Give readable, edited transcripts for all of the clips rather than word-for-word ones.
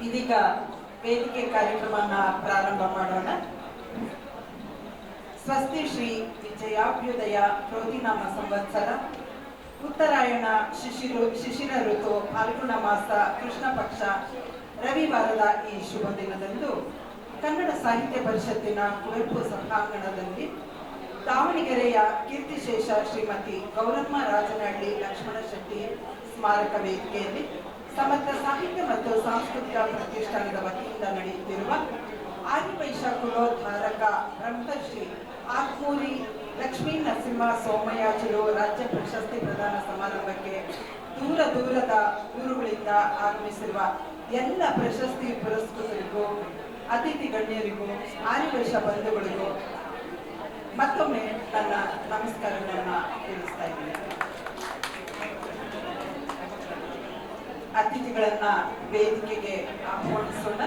ಇದೀಗ ವೇದಿಕೆ ಕಾರ್ಯಕ್ರಮನ ಪ್ರಾರಂಭ ಮಾಡೋಣ. ಸ್ವಸ್ತಿ ಶ್ರೀ ವಿಜಯಾಭ್ಯುದಯ ಕ್ರೋಧಿನಾಮ ಸಂವತ್ಸರ ಉತ್ತರಾಯಣ ಶಿಶಿರ ಋತು ಫಾಲ್ಗುಣ ಮಾಸ ಕೃಷ್ಣ ಪಕ್ಷ ರವಿವಾರದ ಈ ಶುಭ ದಿನದಂದು ಕನ್ನಡ ಸಾಹಿತ್ಯ ಪರಿಷತ್ತಿನ ಕುವೆಂಪು ಸಭಾಂಗಣದಲ್ಲಿ ದಾವಣಗೆರೆಯ ಕೀರ್ತಿಶೇಷ ಶ್ರೀಮತಿ ಗೌರಮ್ಮ ರಾಜನಹಳ್ಳಿ ಲಕ್ಷ್ಮಣ ಶೆಟ್ಟಿ ಸ್ಮಾರಕ ವೇದಿಕೆಯಲ್ಲಿ ಸಮರ್ಥ ಸಾಹಿತ್ಯ ಮತ್ತು ಸಾಂಸ್ಕೃತಿಕ ಪ್ರತಿಷ್ಠಾನದ ವತಿಯಿಂದ ನಡೆಯುತ್ತಿರುವ ಆದಿವೈಶ ಕುಲೋದ್ಧಾರಕ ಬ್ರಹ್ಮಶ್ರೀ ಆತ್ಮೂರಿ ಲಕ್ಷ್ಮೀ ನರಸಿಂಹ ಸೋಮಯಾಜುಲು ರಾಜ್ಯ ಪ್ರಶಸ್ತಿ ಪ್ರದಾನ ಸಮಾರಂಭಕ್ಕೆ ದೂರದ ಊರುಗಳಿಂದ ಆಗಮಿಸಿರುವ ಎಲ್ಲ ಪ್ರಶಸ್ತಿ ಪುರಸ್ಕೃತರಿಗೂ ಅತಿಥಿ ಗಣ್ಯರಿಗೂ ಆದಿವೈಶ ಬಂಧುಗಳಿಗೂ ಮತ್ತೊಮ್ಮೆ ನನ್ನ ನಮಸ್ಕಾರಗಳನ್ನು ತಿಳಿಸ್ತಾ ಇದ್ದೀನಿ. ಅತಿಥಿಗಳನ್ನ ವೇದಿಕೆಗೆ ಆಹ್ವಾನಿಸೋಣ.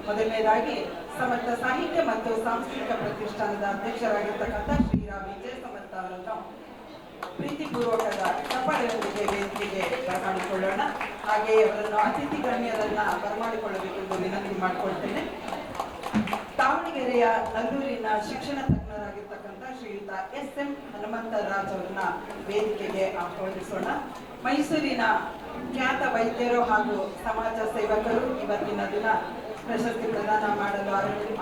ಮೊದಲನೇದಾಗಿ ಸಮರ್ಥ ಸಾಹಿತ್ಯ ಮತ್ತು ಸಾಂಸ್ಕೃತಿಕ ಪ್ರತಿಷ್ಠಾನದ ಅಧ್ಯಕ್ಷರಾಗಿರ್ತಕ್ಕಂಥ ಶ್ರೀರಾಮ್ ವಿಜಯ ಸಮರ್ಥ ಅವರನ್ನು ಪ್ರೀತಿಪೂರ್ವಕದ ಚಪ್ಪಾಳೆಯೊಂದಿಗೆ ವೇದಿಕೆಗೆ ಬರಮಾಡಿಕೊಳ್ಳೋಣ. ಹಾಗೆಯೇ ಅವರನ್ನು ಅತಿಥಿ ಗಣ್ಯರನ್ನ ಬರಮಾಡಿಕೊಳ್ಳಬೇಕೆಂದು ವಿನಂತಿ ಮಾಡಿಕೊಳ್ತೇನೆ. ದಾವಣಗೆರೆಯ ನಲ್ಲೂರಿನ ಶಿಕ್ಷಣ ತಜ್ಞರಾಗಿರ್ತಕ್ಕಂಥ ಶ್ರೀಯುತ ಎಸ್.ಎಂ. ಹನುಮಂತರಾಜ್ ಅವರನ್ನ ವೇದಿಕೆಗೆ ಆಹ್ವಾನಿಸೋಣ. ಮೈಸೂರಿನ ಖ್ಯಾತ ವೈದ್ಯರು ಹಾಗೂ ಸಮಾಜ ಸೇವಕರು ಇವತ್ತಿನ ದಿನ ಪ್ರಶಸ್ತಿ ಪ್ರದಾನ ಮಾಡಲು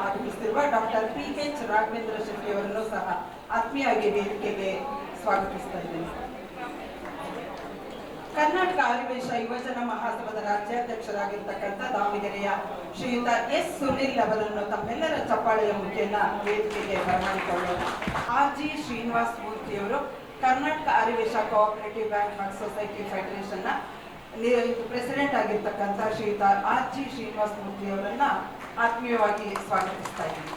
ಆಗಮಿಸುತ್ತಿರುವ ಡಾಕ್ಟರ್ ಪಿ.ಎಚ್. ರಾಘವೇಂದ್ರ ಶೆಟ್ಟಿ ಅವರನ್ನು ಸಹ ಆತ್ಮೀಯವಾಗಿ ವೇದಿಕೆಗೆ ಸ್ವಾಗತಿಸ್ತಾ ಇದ್ದೇನೆ. ಕರ್ನಾಟಕ ಆದಿವೈಶ ಯುವಜನ ಮಹಾಸಭಾದ ರಾಜ್ಯಾಧ್ಯಕ್ಷರಾಗಿರ್ತಕ್ಕಂಥ ದಾವಣಗೆರೆಯ ಶ್ರೀಯುತ ಎಸ್. ಸುನಿಲ್ ಅವರನ್ನು ತಮ್ಮೆಲ್ಲರ ಚಪ್ಪಾಳೆಯ ಮುಖೇನ ವೇದಿಕೆಗೆ ಬರಮಾಡಿಕೊಳ್ಳೋಣ. ಆರ್.ಜಿ. ಶ್ರೀನಿವಾಸ್ ಮೂರ್ತಿಯವರು ಕರ್ನಾಟಕ ಆದಿವೈಶ ಕೋಆಪರೇಟಿವ್ ಬ್ಯಾಂಕ್ ಮತ್ತು ಸೊಸೈಟಿ ಫೆಡರೇಷನ್ನ ಪ್ರೆಸಿಡೆಂಟ್ ಆಗಿರ್ತಕ್ಕಂಥ ಶ್ರೀಯುತ ಆರ್.ಜಿ. ಶ್ರೀನಿವಾಸ್ ಮೂರ್ತಿ ಅವರನ್ನ ಆತ್ಮೀಯವಾಗಿ ಸ್ವಾಗತಿಸ್ತಾ ಇದ್ದೀನಿ.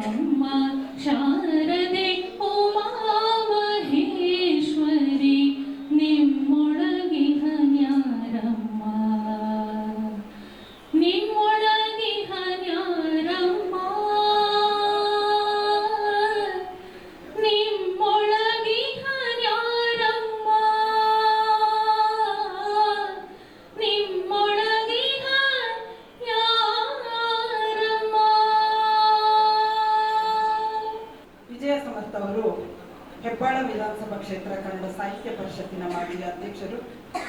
ಅಮ್ಮ ಶಾರದೆ ಉಮಾ ಮಹೇಶ್ವರಿ ನಿಮ್ಮೊಳಗಿಹ ನ್ಯಾರಮ್ಮ ನಿಮ್ಮೊಳಗಿಹ ನ್ಯಾರಮ್ಮ ನಿಮ್ಮೊಳಗಿಹ ನ್ಯಾರಮ್ಮ ನಿಮ್ಮೊಳಗಿಹ ನ್ಯಾರಮ್ಮ. ವಿಜಯ ಸಮರ್ಥ ಅವರು ಹೆಬ್ಬಾಳ ವಿಧಾನಸಭಾ ಕ್ಷೇತ್ರ ಕನ್ನಡ ಸಾಹಿತ್ಯ ಪರಿಷತ್ತಿನ ಮಾಜಿ ಅಧ್ಯಕ್ಷರು,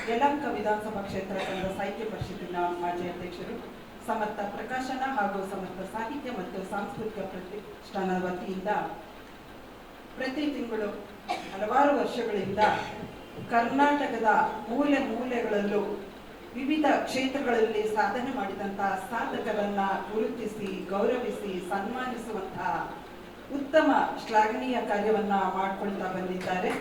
ಯಲಹಂಕ ವಿಧಾನಸಭಾ ಕ್ಷೇತ್ರ ಕನ್ನಡ ಸಾಹಿತ್ಯ ಪರಿಷತ್ತಿನ ಮಾಜಿ ಅಧ್ಯಕ್ಷರು, ಸಮರ್ಥ ಪ್ರಕಾಶನ ಹಾಗೂ ಸಮರ್ಥ ಸಾಹಿತ್ಯ ಮತ್ತು ಸಾಂಸ್ಕೃತಿಕ ಪ್ರತಿಷ್ಠಾನದ ವತಿಯಿಂದ ಪ್ರತಿ ತಿಂಗಳು ಹಲವಾರು ವರ್ಷಗಳಿಂದ ಕರ್ನಾಟಕದ ಮೂಲೆ ಮೂಲೆಗಳಲ್ಲೂ ವಿವಿಧ ಕ್ಷೇತ್ರಗಳಲ್ಲಿ ಸಾಧನೆ ಮಾಡಿದಂತಹ ಸಾಧಕರನ್ನ ಗುರುತಿಸಿ ಗೌರವಿಸಿ ಸನ್ಮಾನಿಸುವಂತಹ ಉತ್ತಮ ಶ್ಲಾಘನೀಯ ಕಾರ್ಯವನ್ನ ಮಾಡಿಕೊಳ್ತಾ ಬಂದಿದ್ದಾರೆ.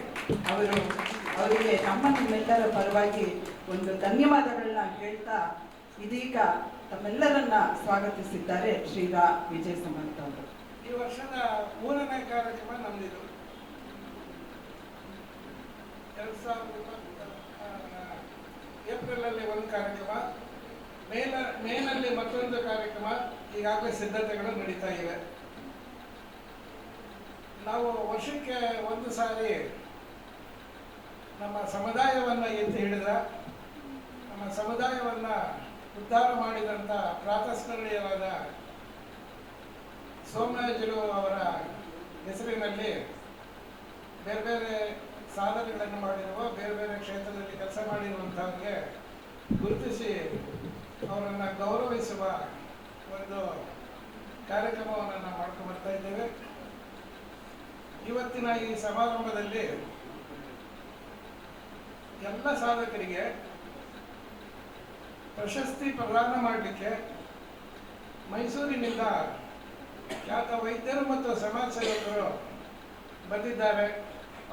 ಅವರಿಗೆ ನಿಮ್ಮೆಲ್ಲರ ಪರವಾಗಿ ಒಂದು ಧನ್ಯವಾದಗಳನ್ನ ಹೇಳ್ತಾ ಇದೀಗ ತಮ್ಮೆಲ್ಲರನ್ನ ಸ್ವಾಗತಿಸಿದ್ದಾರೆ ಶ್ರೀರಾ ವಿಜಯ ಸಮರ್ಥ ಅವರು. ಈ ವರ್ಷದ 3ನೇ ಕಾರ್ಯಕ್ರಮ ನಮ್ದಿದು. 2020 ಏಪ್ರಿಲಲ್ಲಿ ಒಂದು ಕಾರ್ಯಕ್ರಮ, ಮೇನಲ್ಲಿ ಮತ್ತೊಂದು ಕಾರ್ಯಕ್ರಮ ಈಗಾಗಲೇ ಸಿದ್ಧತೆಗಳು ನಡೀತಾ ಇವೆ. ನಾವು ವರ್ಷಕ್ಕೆ ಒಂದು ಸಾರಿ ನಮ್ಮ ಸಮುದಾಯವನ್ನು ಎತ್ತಿ ಹಿಡಿದ, ನಮ್ಮ ಸಮುದಾಯವನ್ನು ಉದ್ಧಾರ ಮಾಡಿದಂಥ ಪ್ರಾತಸ್ಮರಣೀಯರಾದ ಸೋಮಯಾಜುಲು ಅವರ ಹೆಸರಿನಲ್ಲಿ ಬೇರೆ ಬೇರೆ ಸಾಧನೆಗಳನ್ನು ಮಾಡಿರುವ, ಬೇರೆ ಬೇರೆ ಕ್ಷೇತ್ರದಲ್ಲಿ ಕೆಲಸ ಮಾಡಿರುವಂಥವ್ರಿಗೆ ಗುರುತಿಸಿ ಅವರನ್ನು ಗೌರವಿಸುವ ಒಂದು ಕಾರ್ಯಕ್ರಮವನ್ನು ನಾವು ಮಾಡ್ಕೊಂಡು ಬರ್ತಾ ಇದ್ದೇವೆ. ಇವತ್ತಿನ ಈ ಸಮಾರಂಭದಲ್ಲಿ ಎಲ್ಲ ಸಾಧಕರಿಗೆ ಪ್ರಶಸ್ತಿ ಪ್ರದಾನ ಮಾಡಲಿಕ್ಕೆ ಮೈಸೂರಿನಿಂದ ಖ್ಯಾತ ವೈದ್ಯರು ಮತ್ತು ಸಮಾಜ ಸೇವಕರು ಬಂದಿದ್ದಾರೆ.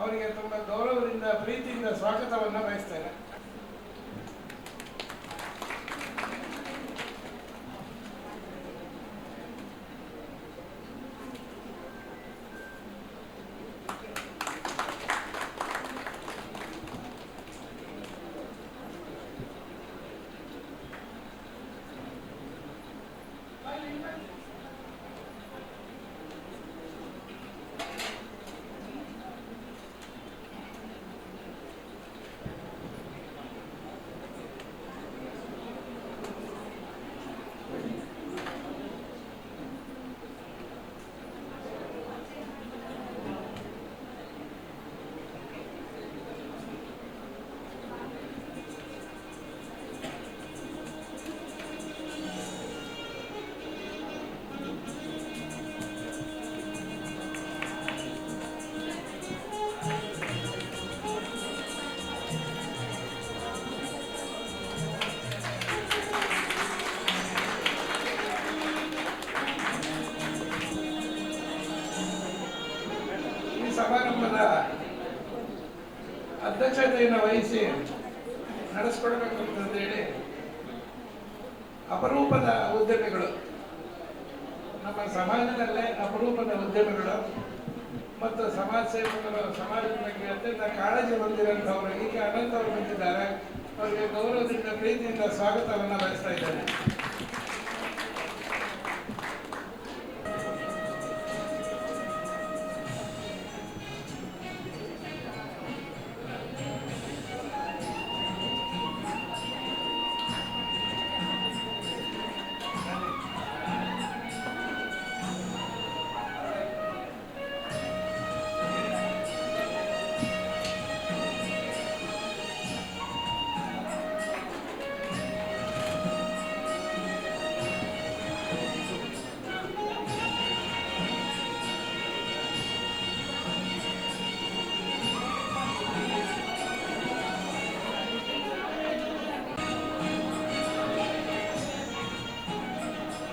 ಅವರಿಗೆ ತುಂಬ ಗೌರವದಿಂದ ಪ್ರೀತಿಯಿಂದ ಸ್ವಾಗತವನ್ನು ಬಯಸ್ತೇನೆ. ಸಮಾರಂಭದ ಅಧ್ಯಕ್ಷತೆಯನ್ನು ವಹಿಸಿ ನಡೆಸ್ಕೊಡ್ಬೇಕು ಅಂತಂದೇಳಿ ಅಪರೂಪದ ಉದ್ಯಮಿಗಳು, ನಮ್ಮ ಸಮಾಜದಲ್ಲೇ ಅಪರೂಪದ ಉದ್ಯಮಿಗಳು ಮತ್ತು ಸಮಾಜ ಸೇವಕರು, ಸಮಾಜದ ಬಗ್ಗೆ ಅತ್ಯಂತ ಕಾಳಜಿ ಹೊಂದಿರುವಂಥವರು ಈಗ ಅನಂತವರು ಬಂದಿದ್ದಾರೆ. ಅವರಿಗೆ ಗೌರವದಿಂದ ಪ್ರೀತಿಯಿಂದ ಸ್ವಾಗತವನ್ನು ಬಯಸ್ತಾ ಇದ್ದೇನೆ.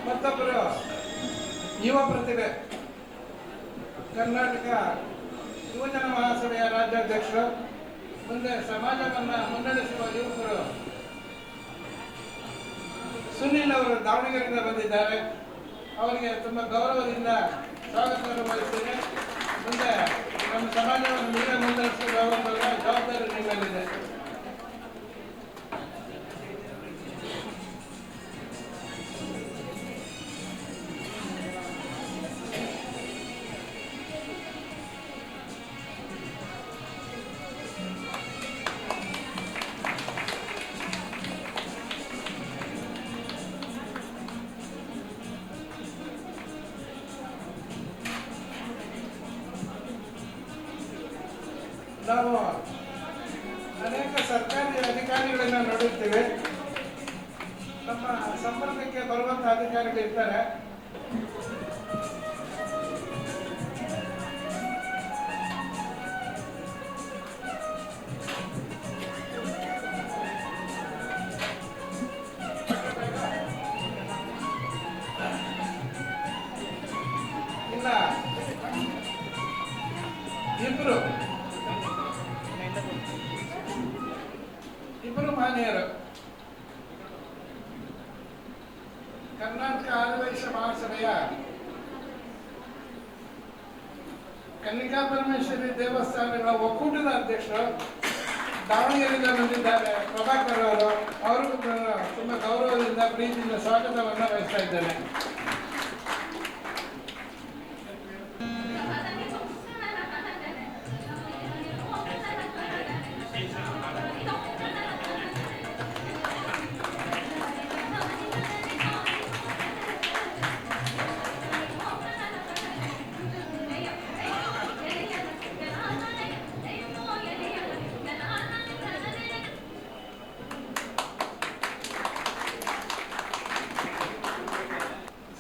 ಮತ್ತೊಬ್ಬರು ಯುವ ಪ್ರತಿಭೆ, ಕರ್ನಾಟಕ ಯುವಜನ ಮಹಾಸಭೆಯ ರಾಜ್ಯಾಧ್ಯಕ್ಷರು, ಮುಂದೆ ಸಮಾಜವನ್ನು ಮುನ್ನಡೆಸುವ ಯುವಕರು ಸುನಿಲ್ ಅವರು ದಾವಣಗೆರೆಯಿಂದ ಬಂದಿದ್ದಾರೆ. ಅವರಿಗೆ ತುಂಬ ಗೌರವದಿಂದ ಸ್ವಾಗತವನ್ನು ಬಯಸ್ತೇನೆ. ಮುಂದೆ ನಮ್ಮ ಸಮಾಜವನ್ನು ನೀವೇ ಮುಂದುವರಿಸುವ ಜವಾಬ್ದಾರಿ ನಿಮ್ಮಲ್ಲಿದೆ. ನಾವು ಅನೇಕ ಸರ್ಕಾರಿ ಅಧಿಕಾರಿಗಳನ್ನ ನೋಡುತ್ತೇವೆ. ನಮ್ಮ ಸಂಪರ್ಕಕ್ಕೆ ಬರುವಂತ ಅಧಿಕಾರಿಗಳು ಇರ್ತಾರೆ. ಇನ್ನ ಇಬ್ಬರು ಮಾನ್ಯರು ಕರ್ನಾಟಕ ಆದಿವಾಸಿ ಮಹಾಸಭೆಯ ಕನ್ನಿಕಾ ಪರಮೇಶ್ವರಿ ದೇವಸ್ಥಾನಗಳ ಒಕ್ಕೂಟದ ಅಧ್ಯಕ್ಷರು ದಾವಣಗೆರೆಯಿಂದ ಬಂದಿದ್ದಾರೆ ಪ್ರಭಾಕರ್ ಅವರು. ಅವ್ರಿಗೂ ತುಂಬ ಗೌರವದಿಂದ ಪ್ರೀತಿಯಿಂದ ಸ್ವಾಗತವನ್ನು ಬಯಸ್ತಾ ಇದ್ದೇನೆ.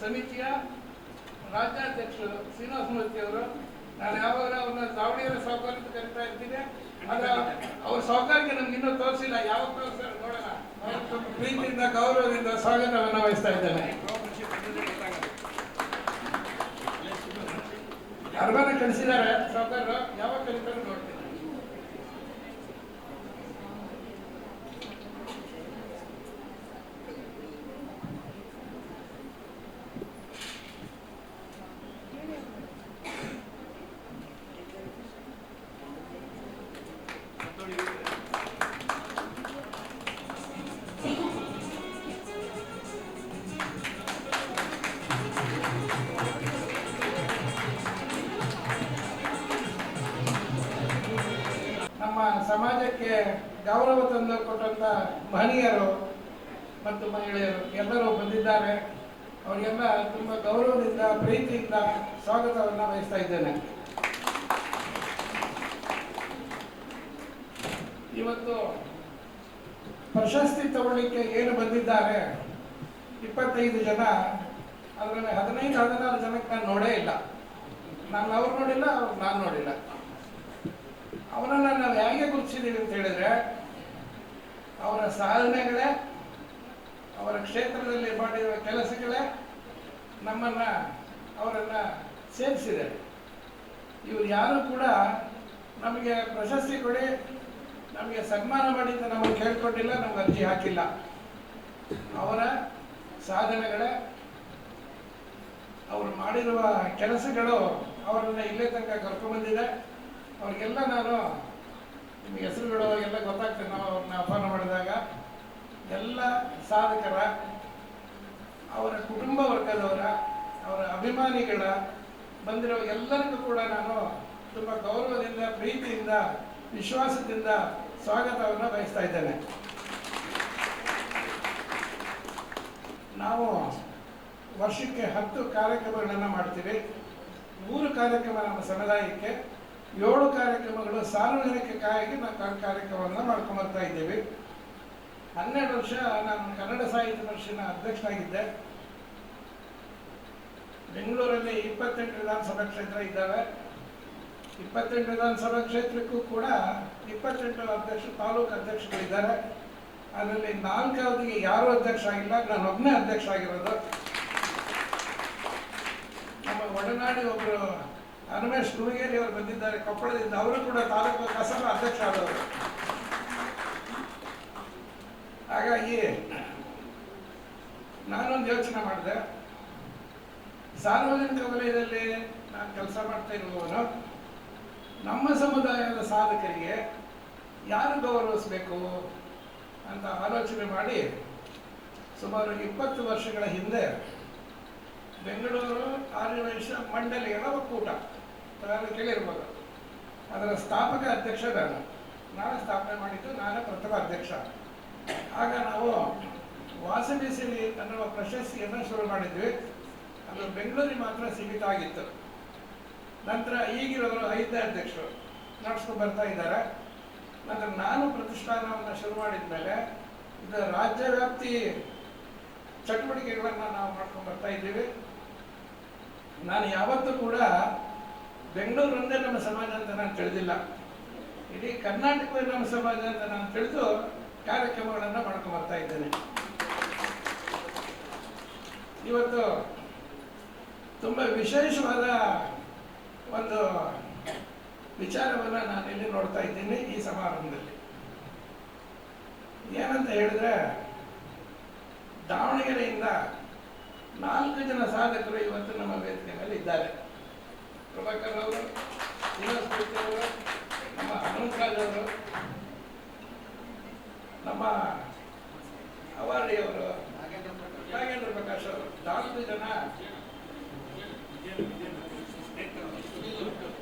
ಸಮಿತಿಯ ರಾಜ್ಯಾಧ್ಯಕ್ಷರು ಶ್ರೀನಿವಾಸ ಮೂರ್ತಿ ಅವರು, ನಾನು ಯಾವಾಗ ಅವ್ರನ್ನ ದಾವಣಗೆರೆ ಸಾಹುಕಾರ ಅಂತ ಕರಿತಾ ಇದ್ದೀನಿ. ಆದ್ರೆ ಅವ್ರ ಸಾಹುಕಾರಕ್ಕೆ ನಮ್ಗೆ ಇನ್ನೂ ತೋರಿಸಿಲ್ಲ. ಯಾವಾಗ ತೋರಿಸ್ತಾರೆ ನೋಡೋಣ. ಪ್ರೀತಿಯಿಂದ ಗೌರವದಿಂದ ಸ್ವಾಗತವನ್ನು ವಹಿಸ್ತಾ ಇದ್ದೇನೆ. ಅರ್ಬನ ಕಳಿಸಿದ್ದಾರೆ ಸಾಹುಕಾರರು, ಯಾವಾಗ ಕರೀತಾರೆ ನೋಡ್ತೀನಿ. ನಮ್ಮ ಸಮಾಜಕ್ಕೆ ಗೌರವ ತಂದು ಕೊಟ್ಟಂತ ಮಹನೀಯರು ಮತ್ತು ಮಹಿಳೆಯರು ಎಲ್ಲರೂ ಬಂದಿದ್ದಾರೆ. ಅವರಿಗೆಲ್ಲ ತುಂಬ ಗೌರವದಿಂದ ಪ್ರೀತಿಯಿಂದ ಸ್ವಾಗತವನ್ನು ವಹಿಸ್ತಾ ಇದ್ದೇನೆ. ಇವತ್ತು ಪ್ರಶಸ್ತಿ ತಗೊಳ್ಳಿಕ್ಕೆ ಏನು ಬಂದಿದ್ದಾರೆ 25 ಜನ, ಅದರಲ್ಲಿ 15-16 ಜನಕ್ಕೆ ನಾನು ನೋಡೇ ಇಲ್ಲ. ನಾನು ಅವ್ರು ನೋಡಿಲ್ಲ, ಅವ್ರು ನಾನು ನೋಡಿಲ್ಲ. ಅವರನ್ನ ನಾವು ಹೇಗೆ ಗುರುತಿಸಿದ್ದೀವಿ ಅಂತ ಹೇಳಿದ್ರೆ, ಅವರ ಸಾಧನೆಗಳೇ, ಅವರ ಕ್ಷೇತ್ರದಲ್ಲಿ ಮಾಡಿರುವ ಕೆಲಸಗಳೇ ಅವರನ್ನ ಸೇರಿಸಿದೆ. ಇವರು ಯಾರು ಕೂಡ ನಮಗೆ ಪ್ರಶಸ್ತಿ ಕೊಡಿ, ನಮಗೆ ಸನ್ಮಾನ ಮಾಡಿ ಅಂತ ನಮಗೆ ಕೇಳ್ಕೊಂಡಿಲ್ಲ, ನಮ್ಗೆ ಅರ್ಜಿ ಹಾಕಿಲ್ಲ. ಅವರ ಸಾಧನೆಗಳೇ, ಅವರು ಮಾಡಿರುವ ಕೆಲಸಗಳು ಅವರನ್ನ ಇಲ್ಲೇ ತನಕ ಕರ್ಕೊಂಡ್ಬಂದಿದೆ. ಅವ್ರಿಗೆಲ್ಲ ನಾನು ನಿಮಗೆ ಹೆಸರುಗಳು ಎಲ್ಲ ಗೊತ್ತಾಗ್ತದೆ. ನಾವು ಅವ್ರನ್ನ ಆಹ್ವಾನ ಮಾಡಿದಾಗ ಎಲ್ಲ ಸಾಧಕರ, ಅವರ ಕುಟುಂಬ ವರ್ಗದವರ, ಅವರ ಅಭಿಮಾನಿಗಳ ಬಂದಿರೋ ಎಲ್ಲರಿಗೂ ಕೂಡ ನಾನು ತುಂಬ ಗೌರವದಿಂದ, ಪ್ರೀತಿಯಿಂದ, ವಿಶ್ವಾಸದಿಂದ ಸ್ವಾಗತವನ್ನು ಬಯಸ್ತಾ ಇದ್ದೇನೆ. ನಾವು ವರ್ಷಕ್ಕೆ 10 ಕಾರ್ಯಕ್ರಮಗಳನ್ನು ಮಾಡ್ತೀವಿ. 3 ಕಾರ್ಯಕ್ರಮ ನಮ್ಮ ಸಮುದಾಯಕ್ಕೆ, 7 ಕಾರ್ಯಕ್ರಮಗಳು ಸಾರ್ವಜನಿಕಕ್ಕಾಗಿ ನಾವು ಕಾರ್ಯಕ್ರಮವನ್ನು ಮಾಡ್ಕೊಂಡ್ಬರ್ತಾ ಇದ್ದೀವಿ. 12 ವರ್ಷ ನಾನು ಕನ್ನಡ ಸಾಹಿತ್ಯ ಪರಿಷತ್ತಿನ ಅಧ್ಯಕ್ಷನಾಗಿದ್ದೆ. ಬೆಂಗಳೂರಲ್ಲಿ 28 ವಿಧಾನಸಭಾ ಕ್ಷೇತ್ರ ಇದ್ದಾವೆ. 28 ವಿಧಾನಸಭಾ ಕ್ಷೇತ್ರಕ್ಕೂ ಕೂಡ 28 ತಾಲೂಕು ಅಧ್ಯಕ್ಷಗಳಿದ್ದಾರೆ. ಅದರಲ್ಲಿ 4 ಅವಧಿಗೆ ಯಾರೂ ಅಧ್ಯಕ್ಷ ಆಗಿಲ್ಲ, ನಾನು ಒಬ್ಬನೇ ಅಧ್ಯಕ್ಷ ಆಗಿರೋದು. ನಮ್ಮ ಒಡನಾಡಿ ಒಬ್ಬರು ಹನುಮೇಶ್ ಕುರುಗೇರಿ ಅವರು ಬಂದಿದ್ದಾರೆ ಕೊಪ್ಪಳದಿಂದ, ಅವರು ಕೂಡ ತಾಲೂಕು ಕಸಬ ಅಧ್ಯಕ್ಷ ಆದವರು. ಹಾಗಾಗಿ ನಾನೊಂದು ಯೋಚನೆ ಮಾಡಿದೆ, ಸಾರ್ವಜನಿಕ ವಲಯದಲ್ಲಿ ನಾನು ಕೆಲಸ ಮಾಡ್ತಾ ಇರುವವನು ನಮ್ಮ ಸಮುದಾಯದ ಸಾಧಕರಿಗೆ ಯಾರು ಗೌರವಿಸಬೇಕು ಅಂತ ಆಲೋಚನೆ ಮಾಡಿ ಸುಮಾರು 20 ವರ್ಷಗಳ ಹಿಂದೆ ಬೆಂಗಳೂರು ಆರ್ಯವೈಶ್ಯ ಮಂಡಳಿಗಳ ಒಕ್ಕೂಟ ಅದನ್ನು ಕೇಳಿರ್ಬೋದು. ಅದರ ಸ್ಥಾಪಕ ಅಧ್ಯಕ್ಷ ನಾನು ಸ್ಥಾಪನೆ ಮಾಡಿದ್ದು, ನಾನೇ ಪ್ರಥಮ ಅಧ್ಯಕ್ಷ. ಆಗ ನಾವು ವಾಸಬಿಸಿಲಿ ಅನ್ನುವ ಪ್ರಶಸ್ತಿಯನ್ನು ಶುರು ಮಾಡಿದ್ವಿ. ಅದು ಬೆಂಗಳೂರಿಗೆ ಮಾತ್ರ ಸೀಮಿತ ಆಗಿತ್ತು. ನಂತರ ಈಗಿರೋರು 5ನೇ ಅಧ್ಯಕ್ಷರು ನಡೆಸ್ಕೊಂಡು ಬರ್ತಾ ಇದ್ದಾರೆ. ನಂತರ ನಾನು ಪ್ರತಿಷ್ಠಾನವನ್ನು ಶುರು ಮಾಡಿದ ಮೇಲೆ ಇದು ರಾಜ್ಯವ್ಯಾಪ್ತಿ ಚಟುವಟಿಕೆಗಳನ್ನು ನಾವು ಮಾಡ್ಕೊಂಡು ಬರ್ತಾ ಇದ್ದೀವಿ. ನಾನು ಯಾವತ್ತೂ ಕೂಡ ಬೆಂಗಳೂರು ಒಂದೇ ನಮ್ಮ ಸಮಾಜ ಅಂತ ನಾನು ತಿಳಿದಿಲ್ಲ, ಇಡೀ ಕರ್ನಾಟಕವೇ ನಮ್ಮ ಸಮಾಜ ಅಂತ ನಾನು ತಿಳಿದು ಕಾರ್ಯಕ್ರಮಗಳನ್ನು ಮಾಡ್ಕೊಂಡು ಬರ್ತಾ ಇದ್ದೇನೆ. ಇವತ್ತು ತುಂಬ ವಿಶೇಷವಾದ ಒಂದು ವಿಚಾರವನ್ನು ನಾನು ಇಲ್ಲಿ ನೋಡ್ತಾ ಇದ್ದೀನಿ ಈ ಸಮಾರಂಭದಲ್ಲಿ. ಏನಂತ ಹೇಳಿದ್ರೆ, ದಾವಣಗೆರೆಯಿಂದ 4 ಜನ ಸಾಧಕರು ಇವತ್ತು ನಮ್ಮ ವೇದಿಕೆ ಮೇಲೆ ಇದ್ದಾರೆ. ಪ್ರಭಾಕರ್ ಅವರು, ಶ್ರೀನಿವಾಸ ಮೂರ್ತಿ ಅವರು, ನಮ್ಮ ಅನಂತರಾಜ್ ಅವರು, ನಮ್ಮ ಅವಾರ್ಡಿ ಅವರು, ನಾಗೇಂದ್ರ ಪ್ರಕಾಶ್ ಅವರು, 4 ಜನ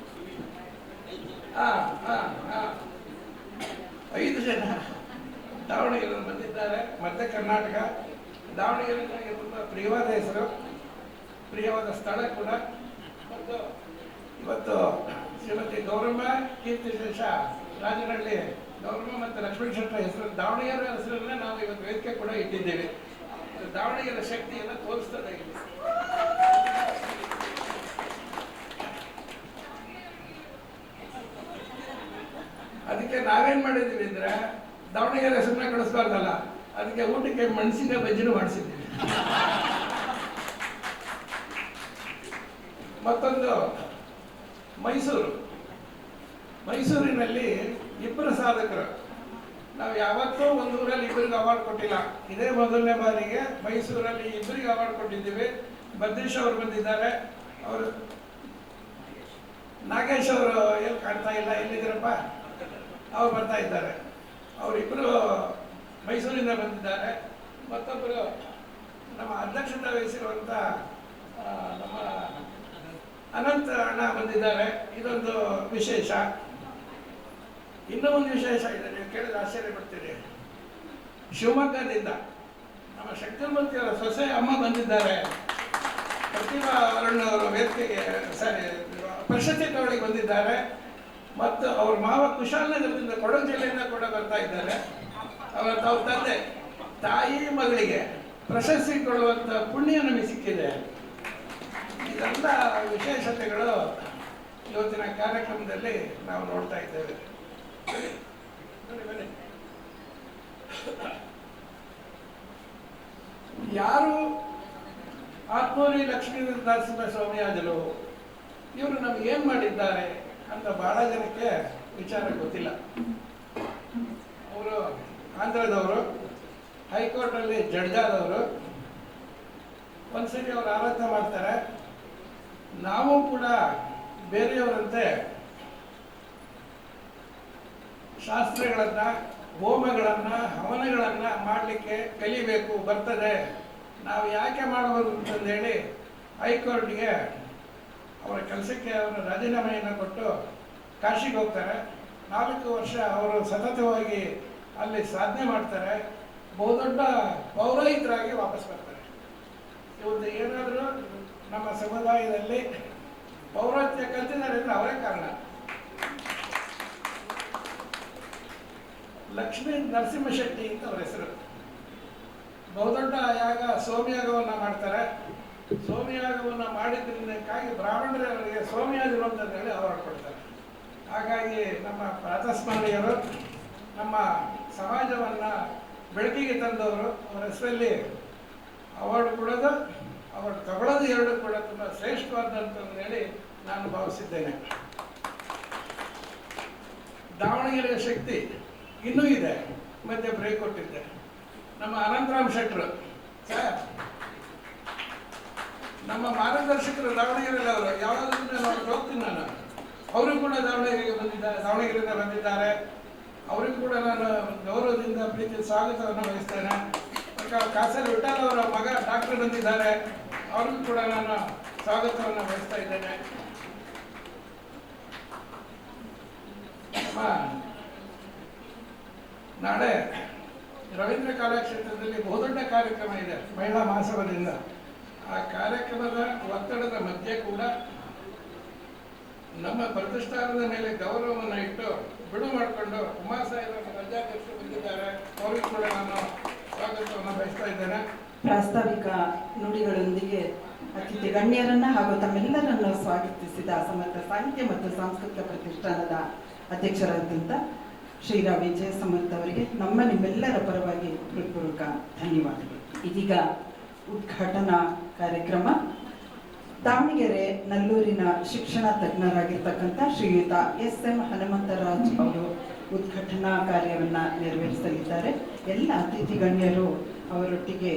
5 ಜನ ದಾವಣಗೆರೆ ಬಂದಿದ್ದಾರೆ. ಮಧ್ಯ ಕರ್ನಾಟಕ, ದಾವಣಗೆರೆ ನನಗೆ ತುಂಬ ಪ್ರಿಯವಾದ ಹೆಸರು, ಪ್ರಿಯವಾದ ಸ್ಥಳ ಕೂಡ. ಮತ್ತು ಇವತ್ತು ಶ್ರೀಮತಿ ಗೌರಮ್ಮ ಕೀರ್ತಿಶೇಷ ರಾಜನಹಳ್ಳಿ ಗೌರಮ್ಮ ಮತ್ತು ಲಕ್ಷ್ಮೀ ಶೆಟ್ಟರ ಹೆಸರು, ದಾವಣಗೆರೆ ಹೆಸರನ್ನ ನಾವು ಇವತ್ತು ವೇದಿಕೆ ಕೂಡ ಇಟ್ಟಿದ್ದೇವೆ. ದಾವಣಗೆರೆ ಶಕ್ತಿಯನ್ನು ತೋರಿಸ್ತದೆ ಇಲ್ಲಿ. ಅದಕ್ಕೆ ನಾವೇನ್ ಮಾಡಿದ್ದೀವಿ ಅಂದ್ರೆ, ದಾವಣಗೆರೆ ಹೆಸರನ್ನ ಕಳಿಸ್ಬಾರ್ದಲ್ಲ, ಅದಕ್ಕೆ ಊಟಕ್ಕೆ ಮೆಣಸಿನ ಬಜ್ಜಿನೂ ಮಾಡಿಸಿದ್ದೀವಿ. ಮತ್ತೊಂದು ಮೈಸೂರಿನಲ್ಲಿ 2 ಸಾಧಕರು. ನಾವು ಯಾವತ್ತೂ ಒಂದು ಊರಲ್ಲಿ 2 ಅವಾರ್ಡ್ ಕೊಟ್ಟಿಲ್ಲ, ಇದೇ ಮೊದಲನೇ ಬಾರಿಗೆ ಮೈಸೂರಲ್ಲಿ 2 ಅವಾರ್ಡ್ ಕೊಟ್ಟಿದ್ದೀವಿ. ಬದ್ರೀಶ್ ಅವರು ಬಂದಿದ್ದಾರೆ, ಅವರು ನಾಗೇಶ್ ಅವರು ಎಲ್ಲಿ ಕಾಣ್ತಾ ಇಲ್ಲ, ಎಲ್ಲಿದ್ದೀರಪ್ಪ, ಅವ್ರು ಬರ್ತಾ ಇದ್ದಾರೆ. ಅವರಿಬ್ಬರು ಮೈಸೂರಿಂದ ಬಂದಿದ್ದಾರೆ. ಮತ್ತೊಬ್ಬರು ನಮ್ಮ ಅಧ್ಯಕ್ಷತೆ ವಹಿಸಿರುವಂಥ ನಮ್ಮ ಅನಂತ ಅಣ್ಣ ಬಂದಿದ್ದಾರೆ. ಇದೊಂದು ವಿಶೇಷ. ಇನ್ನೂ ಒಂದು ವಿಶೇಷ ಇದೆ, ನೀವು ಕೇಳಿದ್ರೆ ಆಶ್ಚರ್ಯ ಪಡ್ತೀರಿ. ಶಿವಮೊಗ್ಗದಿಂದ ನಮ್ಮ ಶಂಕರಮೂರ್ತಿಯವರ ಸೊಸೆ ಅಮ್ಮ ಬಂದಿದ್ದಾರೆ. ಪ್ರತಿಭಾ ಅರುಣ್ ಅವರು ವೇದಿಕೆಗೆ ಪ್ರಶಸ್ತಿ ತಗೊಳ್ಳಿಗೆ ಬಂದಿದ್ದಾರೆ. ಮತ್ತು ಅವ್ರ ಮಾವ ಕುಶಾಲನಗರದಿಂದ, ಕೊಡಗು ಜಿಲ್ಲೆಯಿಂದ ಕೂಡ ಬರ್ತಾ ಇದ್ದಾರೆ. ಅವರ ತಂದೆ ತಾಯಿ ಮಗಳಿಗೆ ಪ್ರಶಸ್ತಿ ಕೊಡುವಂಥ ಪುಣ್ಯ ನಮಗೆ ಸಿಕ್ಕಿದೆ. ಇದೆಲ್ಲ ವಿಶೇಷತೆಗಳು ಇವತ್ತಿನ ಕಾರ್ಯಕ್ರಮದಲ್ಲಿ ನಾವು ನೋಡ್ತಾ ಇದ್ದೇವೆ. ಯಾರು ಆತ್ಮೂರಿ ಲಕ್ಷ್ಮೀ ನರಸಿಂಹ ಸ್ವಾಮಿಯಾಜರು, ಇವರು ನಮ್ಗೆ ಏನ್ ಮಾಡಿದ್ದಾರೆ ಅಂತ ಬಹಳ ಜನಕ್ಕೆ ವಿಚಾರ ಗೊತ್ತಿಲ್ಲ. ಅವರು ಆಂಧ್ರದವರು, ಹೈಕೋರ್ಟಲ್ಲಿ ಜಡ್ಜಾದವರು. ಒಂದ್ಸರಿ ಅವರು ಆರಾಧನೆ ಮಾಡ್ತಾರೆ. ನಾವು ಕೂಡ ಬೇರೆಯವರಂತೆ ಶಾಸ್ತ್ರಗಳನ್ನ, ಹೋಮಗಳನ್ನ, ಹವನಗಳನ್ನ ಮಾಡಲಿಕ್ಕೆ ಕಲಿಬೇಕು, ಬರ್ತದೆ, ನಾವು ಯಾಕೆ ಮಾಡಬಾರ್ದು ಅಂತಂದೇಳಿ ಹೈಕೋರ್ಟ್ಗೆ ಅವರ ಕೆಲಸಕ್ಕೆ ಅವರ ರಾಜೀನಾಮೆಯನ್ನು ಕೊಟ್ಟು ಕಾಶಿಗೆ ಹೋಗ್ತಾರೆ. 4 ವರ್ಷ ಅವರು ಸತತವಾಗಿ ಅಲ್ಲಿ ಸಾಧನೆ ಮಾಡ್ತಾರೆ. ಬಹುದೊಡ್ಡ ಪೌರೋಹಿತರಾಗಿ ವಾಪಸ್ ಬರ್ತಾರೆ. ಇವತ್ತು ಏನಾದರೂ ನಮ್ಮ ಸಮುದಾಯದಲ್ಲಿ ಪೌರೋಹಿತ್ಯ ಕಲ್ತಿದ್ದಾರೆ ಅಂದರೆ ಅವರೇ ಕಾರಣ. ಲಕ್ಷ್ಮೀ ನರಸಿಂಹ ಶೆಟ್ಟಿ ಅಂತ ಅವರ ಹೆಸರು. ಬಹುದೊಡ್ಡ ಯಾಗ ಸೋಮಯಾಗವನ್ನು ಮಾಡ್ತಾರೆ. ಸೋಮಯಾಗವನ್ನು ಮಾಡಿದ್ದಕ್ಕಾಗಿ ಬ್ರಾಹ್ಮಣರೇ ಅವರಿಗೆ ಸೋಮಯಾಜರು ಅಂತ ಹೇಳಿ ಅವಾರ್ಡ್ ಕೊಡ್ತಾರೆ. ಹಾಗಾಗಿ ನಮ್ಮ ಪ್ರಾತಸ್ಮರಣೀಯರು, ನಮ್ಮ ಸಮಾಜವನ್ನು ಬೆಳಕಿಗೆ ತಂದವರು, ಅವರ ಹೆಸರಲ್ಲಿ ಅವಾರ್ಡ್ ಕೊಡೋದು, ಅವಾರ್ಡ್ ತಗೊಳ್ಳೋದು 2 ಕೂಡ ತುಂಬ ಶ್ರೇಷ್ಠವಾದಂತ ಹೇಳಿ ನಾನು ಭಾವಿಸಿದ್ದೇನೆ. ದಾವಣಗೆರೆಯ ಶಕ್ತಿ ಇನ್ನೂ ಇದೆ. ಮಧ್ಯೆ ಬ್ರೇಕ್ ಕೊಟ್ಟಿದ್ದೆ. ನಮ್ಮ ಅನಂತರಾಮ್ ಶೆಟ್ಟರು ಸರ್, ನಮ್ಮ ಮಾರ್ಗದರ್ಶಕರು ದಾವಣಗೆರೆಯಲ್ಲಿ ಅವರು ಯಾವಾಗಲೂ ನಾನು ಹೋಗ್ತೀನಿ. ನಾನು ಅವರು ಕೂಡ ದಾವಣಗೆರೆಯಿಂದ ಬಂದಿದ್ದಾರೆ. ಅವರಿಗೂ ಕೂಡ ನಾನು ಗೌರವದಿಂದ ಪ್ರೀತಿ ಸ್ವಾಗತವನ್ನು ವಹಿಸ್ತೇನೆ. ಕಾಸರ್ ವಿಠಲ್ ಅವರ ಮಗ ಡಾಕ್ಟರ್ ಬಂದಿದ್ದಾರೆ, ಅವ್ರಿಗೂ ಕೂಡ ನಾನು ಸ್ವಾಗತವನ್ನು ವಹಿಸ್ತಾ ಇದ್ದೇನೆ. ನಾಳೆ ರವೀಂದ್ರ ಕಲಾಕ್ಷೇತ್ರದಲ್ಲಿ ಬಹುದೊಡ್ಡ ಕಾರ್ಯಕ್ರಮ ಇದೆ ಮಹಿಳಾ ಮಹಾಸಭಾದಿಂದ. ಆ ಕಾರ್ಯಕ್ರಮದ ಒತ್ತಡದ ಮಧ್ಯೆ ಕೂಡ ನಮ್ಮ ಪ್ರತಿಷ್ಠಾನದ ಮೇಲೆ ಗೌರವವನ್ನು ಇಟ್ಟು ಬಿಡು ಮಾಡಿಕೊಂಡು ಉಮಾಸಾಹೇಬರ ರಾಜ್ಯಾಧ್ಯಕ್ಷರು ಬಂದಿದ್ದಾರೆ, ಅವರಿಗೂ ಕೂಡ ನಾನು ಸ್ವಾಗತವನ್ನು ಬಯಸ್ತಾ ಇದ್ದೇನೆ. ಪ್ರಾಸ್ತಾವಿಕ ನುಡಿಗಳೊಂದಿಗೆ ಅತಿಥಿ ಗಣ್ಯರನ್ನ ಹಾಗೂ ತಮ್ಮೆಲ್ಲರನ್ನು ಸ್ವಾಗತಿಸಿದ ಸಮರ್ಥ ಸಾಹಿತ್ಯ ಮತ್ತು ಸಾಂಸ್ಕೃತಿಕ ಪ್ರತಿಷ್ಠಾನದ ಅಧ್ಯಕ್ಷರಾದಂಥ ಶ್ರೀರಾ ವಿಜಯ ಸಮರ್ಥ ಅವರಿಗೆ ನಿಮ್ಮೆಲ್ಲರ ಪರವಾಗಿ ಹೃತ್ಪೂರ್ವಕ ಧನ್ಯವಾದಗಳು. ಇದೀಗ ಉದ್ಘಾಟನಾ ಕಾರ್ಯಕ್ರಮ ದಾವಣಗೆರೆ ನಲ್ಲೂರಿನ ಶಿಕ್ಷಣ ತಜ್ಞರಾಗಿರ್ತಕ್ಕಂಥ ಶ್ರೀಯುತ SM ಹನುಮಂತರಾಜ್ ಅವರು ಉದ್ಘಾಟನಾ ಕಾರ್ಯವನ್ನು ನೆರವೇರಿಸಲಿದ್ದಾರೆ. ಎಲ್ಲ ಅತಿಥಿ ಗಣ್ಯರು ಅವರೊಟ್ಟಿಗೆ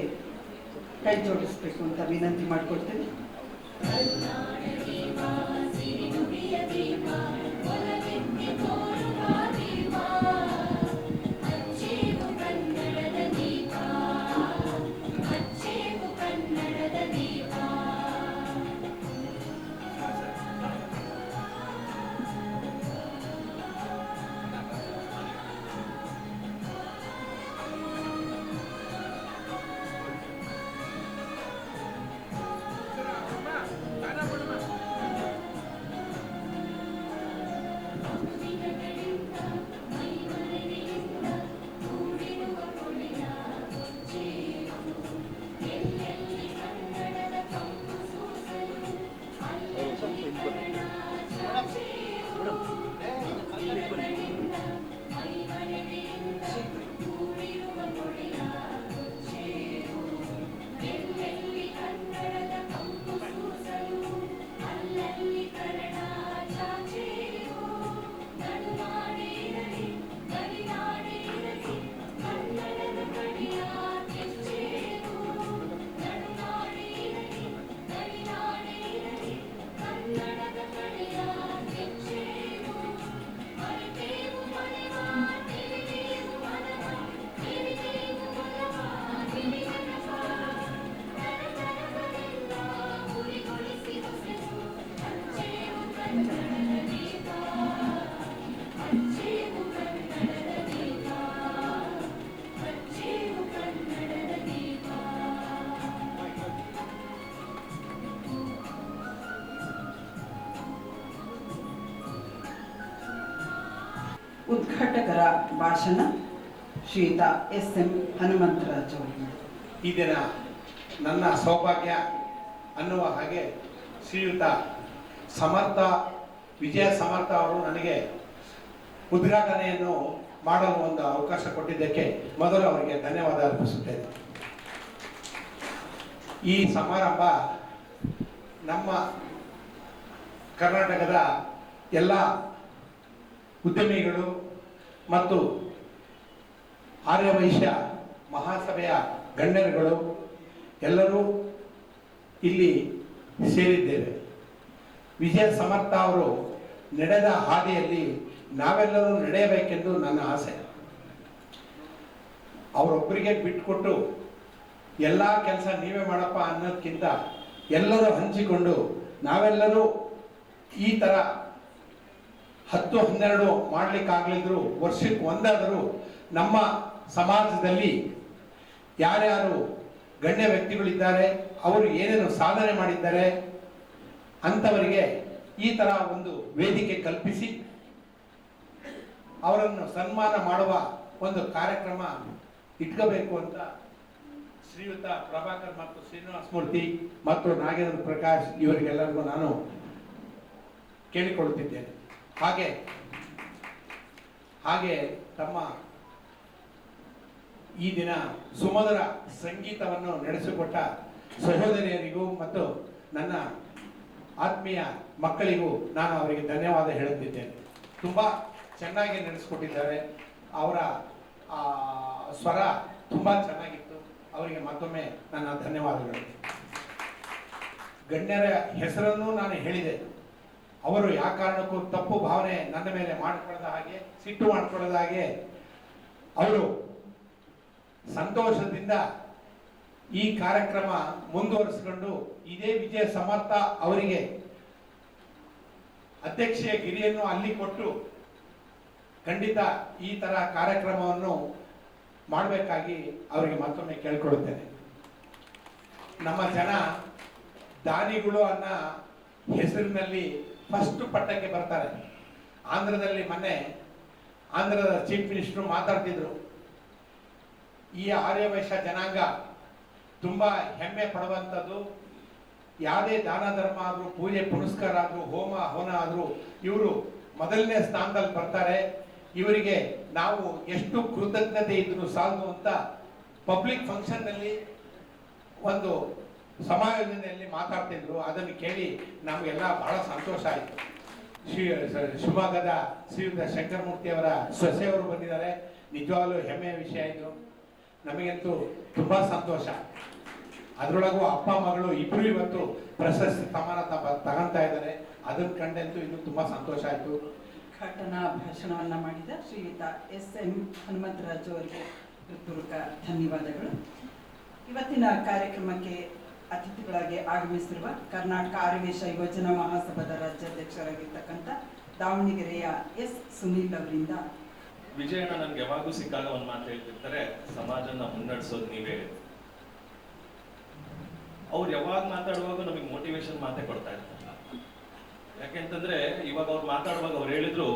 ಕೈ ಜೋಡಿಸಬೇಕು ಅಂತ ವಿನಂತಿ ಮಾಡಿಕೊಡ್ತೇನೆ. ಉದ್ಘಾಟಕರ ಭಾಷಣ ಶ್ರೀಯುತ SM ಹನುಮಂತರಾಜ್ ಅವರು. ಈ ದಿನ ನನ್ನ ಸೌಭಾಗ್ಯ ಅನ್ನುವ ಹಾಗೆ ಶ್ರೀಯುತ ವಿಜಯ ಸಮರ್ಥ ಅವರು ನನಗೆ ಉದ್ಘಾಟನೆಯನ್ನು ಮಾಡಲು ಒಂದು ಅವಕಾಶ ಕೊಟ್ಟಿದ್ದಕ್ಕೆ ಮೊದಲು ಅವರಿಗೆ ಧನ್ಯವಾದ ಅರ್ಪಿಸುತ್ತೇನೆ. ಈ ಸಮಾರಂಭ ನಮ್ಮ ಕರ್ನಾಟಕದ ಎಲ್ಲ ಉದ್ಯಮಿಗಳು ಮತ್ತು ಆರ್ಯವೈಶ್ಯ ಮಹಾಸಭೆಯ ಗಣ್ಯರುಗಳು ಎಲ್ಲರೂ ಇಲ್ಲಿ ಸೇರಿದ್ದೇವೆ. ವಿಜಯ ಸಮರ್ಥ ಅವರು ನಡೆದ ಹಾದಿಯಲ್ಲಿ ನಾವೆಲ್ಲರೂ ನಡೆಯಬೇಕೆಂದು ನನ್ನ ಆಸೆ. ಅವರೊಬ್ಬರಿಗೆ ಬಿಟ್ಟುಕೊಟ್ಟು ಎಲ್ಲ ಕೆಲಸ ನೀವೇ ಮಾಡಪ್ಪ ಅನ್ನೋದಕ್ಕಿಂತ ಎಲ್ಲರೂ ಹಂಚಿಕೊಂಡು ನಾವೆಲ್ಲರೂ ಈ ಥರ 10-12 ಮಾಡಲಿಕ್ಕಾಗಲಿದ್ರು ವರ್ಷಕ್ಕೆ ಒಂದಾದರೂ ನಮ್ಮ ಸಮಾಜದಲ್ಲಿ ಯಾರ್ಯಾರು ಗಣ್ಯ ವ್ಯಕ್ತಿಗಳಿದ್ದಾರೆ, ಅವರು ಏನೇನು ಸಾಧನೆ ಮಾಡಿದ್ದಾರೆ ಅಂಥವರಿಗೆ ಈ ಥರ ಒಂದು ವೇದಿಕೆ ಕಲ್ಪಿಸಿ ಅವರನ್ನು ಸನ್ಮಾನ ಮಾಡುವ ಒಂದು ಕಾರ್ಯಕ್ರಮ ಇಟ್ಕೋಬೇಕು ಅಂತ ಶ್ರೀಯುತ ಪ್ರಭಾಕರ್ ಮತ್ತು ಶ್ರೀನಿವಾಸ ಮೂರ್ತಿ ಮತ್ತು ನಾಗೇಂದ್ರ ಪ್ರಕಾಶ್ ಇವರಿಗೆಲ್ಲರಿಗೂ ನಾನು ಕೇಳಿಕೊಳ್ಳುತ್ತಿದ್ದೇನೆ. ಹಾಗೆ ತಮ್ಮ ಈ ದಿನ ಸುಮಧುರ ಸಂಗೀತವನ್ನು ನಡೆಸಿಕೊಟ್ಟ ಸಹೋದರಿಯರಿಗೂ ಮತ್ತು ನನ್ನ ಆತ್ಮೀಯ ಮಕ್ಕಳಿಗೂ ನಾನು ಅವರಿಗೆ ಧನ್ಯವಾದ ಹೇಳುತ್ತಿದ್ದೇನೆ. ತುಂಬ ಚೆನ್ನಾಗಿ ನಡೆಸಿಕೊಟ್ಟಿದ್ದಾರೆ. ಅವರ ಸ್ವರ ತುಂಬ ಚೆನ್ನಾಗಿತ್ತು. ಅವರಿಗೆ ಮತ್ತೊಮ್ಮೆ ನನ್ನ ಧನ್ಯವಾದಗಳು. ಗಣ್ಯರ ಹೆಸರನ್ನು ನಾನು ಹೇಳಿದೆ. ಅವರು ಯಾವ ಕಾರಣಕ್ಕೂ ತಪ್ಪು ಭಾವನೆ ನನ್ನ ಮೇಲೆ ಮಾಡಿಕೊಳ್ಳದ ಹಾಗೆ, ಸಿಟ್ಟು ಮಾಡಿಕೊಳ್ಳದ ಹಾಗೆ ಅವರು ಸಂತೋಷದಿಂದ ಈ ಕಾರ್ಯಕ್ರಮ ಮುಂದುವರಿಸಿಕೊಂಡು ಇದೇ ವಿಜಯ ಸಮರ್ಥ ಅವರಿಗೆ ಅಧ್ಯಕ್ಷೀಯ ಗಿರಿಯನ್ನು ಅಲ್ಲಿ ಕೊಟ್ಟು ಖಂಡಿತ ಈ ತರ ಕಾರ್ಯಕ್ರಮವನ್ನು ಮಾಡಬೇಕಾಗಿ ಅವರಿಗೆ ಮತ್ತೊಮ್ಮೆ ಕೇಳ್ಕೊಡುತ್ತೇನೆ. ನಮ್ಮ ಜನ ದಾನಿಗಳು ಅನ್ನೋ ಹೆಸರಿನಲ್ಲಿ ಫಸ್ಟ್ ಪಟ್ಟಕ್ಕೆ ಬರ್ತಾರೆ. ಆಂಧ್ರದಲ್ಲಿ ಮೊನ್ನೆ ಆಂಧ್ರದ ಚೀಫ್ ಮಿನಿಸ್ಟರ್ ಮಾತಾಡ್ತಿದ್ರು, ಈ ಆರ್ಯವೈಶ್ಯ ಜನಾಂಗ ತುಂಬಾ ಹೆಮ್ಮೆ ಪಡುವಂಥದ್ದು. ಯಾವುದೇ ದಾನ ಧರ್ಮ ಆದರೂ, ಪೂಜೆ ಪುನಸ್ಕಾರ ಆದರೂ, ಹೋಮ ಹವನ ಆದರೂ ಇವರು ಮೊದಲನೇ ಸ್ಥಾನದಲ್ಲಿ ಬರ್ತಾರೆ. ಇವರಿಗೆ ನಾವು ಎಷ್ಟು ಕೃತಜ್ಞತೆ ಇದ್ರು ಸಾಲದು ಅಂತ ಪಬ್ಲಿಕ್ ಫಂಕ್ಷನ್ ನಲ್ಲಿ ಒಂದು ಸಮಾಯೋಜನೆಯಲ್ಲಿ ಮಾತಾಡ್ತಿದ್ರು. ಅದನ್ನು ಕೇಳಿ ನಮಗೆಲ್ಲ ಬಹಳ ಸಂತೋಷ ಆಯಿತು. ಶಿವಮೊಗ್ಗದ ಶ್ರೀಯುತ ಶಂಕರಮೂರ್ತಿ ಅವರ ಸೊಸೆಯವರು ಬಂದಿದ್ದಾರೆ. ನಿಜವಾಗ್ಲೂ ಹೆಮ್ಮೆಯ ವಿಷಯ ಇದು. ನಮಗಂತೂ ತುಂಬಾ ಸಂತೋಷ. ಅದರೊಳಗೂ ಅಪ್ಪ ಮಗಳು ಇಬ್ರು ಇವತ್ತು ಪ್ರಶಸ್ತಿ ಸಮಾನ ತಗೊಂತಾ ಇದ್ದಾರೆ. ಅದನ್ನ ಕಂಡಂತೂ ಇನ್ನೂ ತುಂಬಾ ಸಂತೋಷ ಆಯಿತು. ಉದ್ಘಾಟನಾ ಭಾಷಣವನ್ನು ಮಾಡಿದ ಶ್ರೀಯುತ ಎಸ್.ಎಂ. ಹನುಮಂತರಾಜು ಅವರಿಗೆ ಹೃತ್ಪೂರ್ವಕ ಧನ್ಯವಾದಗಳು. ಇವತ್ತಿನ ಕಾರ್ಯಕ್ರಮಕ್ಕೆ ಅತಿಥಿಗಳಾಗಿ ಆಗಮಿಸಿರುವ ಕರ್ನಾಟಕ ಆರ್ಯವೈಶ್ಯ ಯುವಜನ ಮಹಾಸಭಾದ ರಾಜ್ಯಾಧ್ಯಕ್ಷರಾಗಿರ್ತಕ್ಕಂಥ ದಾವಣಗೆರೆಯ ಎಸ್. ಸುನೀಲ್ ಅವರಿಂದ. ವಿಜಯಣ್ಣ ನನ್ಗೆ ಯಾವಾಗೂ ಸಿಕ್ಕಾಗ ಒಂದ್ ಮಾತು ಹೇಳ್ತಿರ್ತಾರೆ, ಸಮಾಜನ ಮುನ್ನಡೆಸೋದು ನೀವೇ. ಅವ್ರು ಯಾವಾಗ ಮಾತಾಡುವಾಗ ನಮಗೆ ಮೋಟಿವೇಶನ್ ಮಾತೇ ಕೊಡ್ತಾ ಇರ್ತಾರೆ. ಯಾಕೆಂತಂದ್ರೆ ಇವಾಗ ಅವ್ರು ಮಾತಾಡುವಾಗ ಅವ್ರು ಹೇಳಿದ್ರು,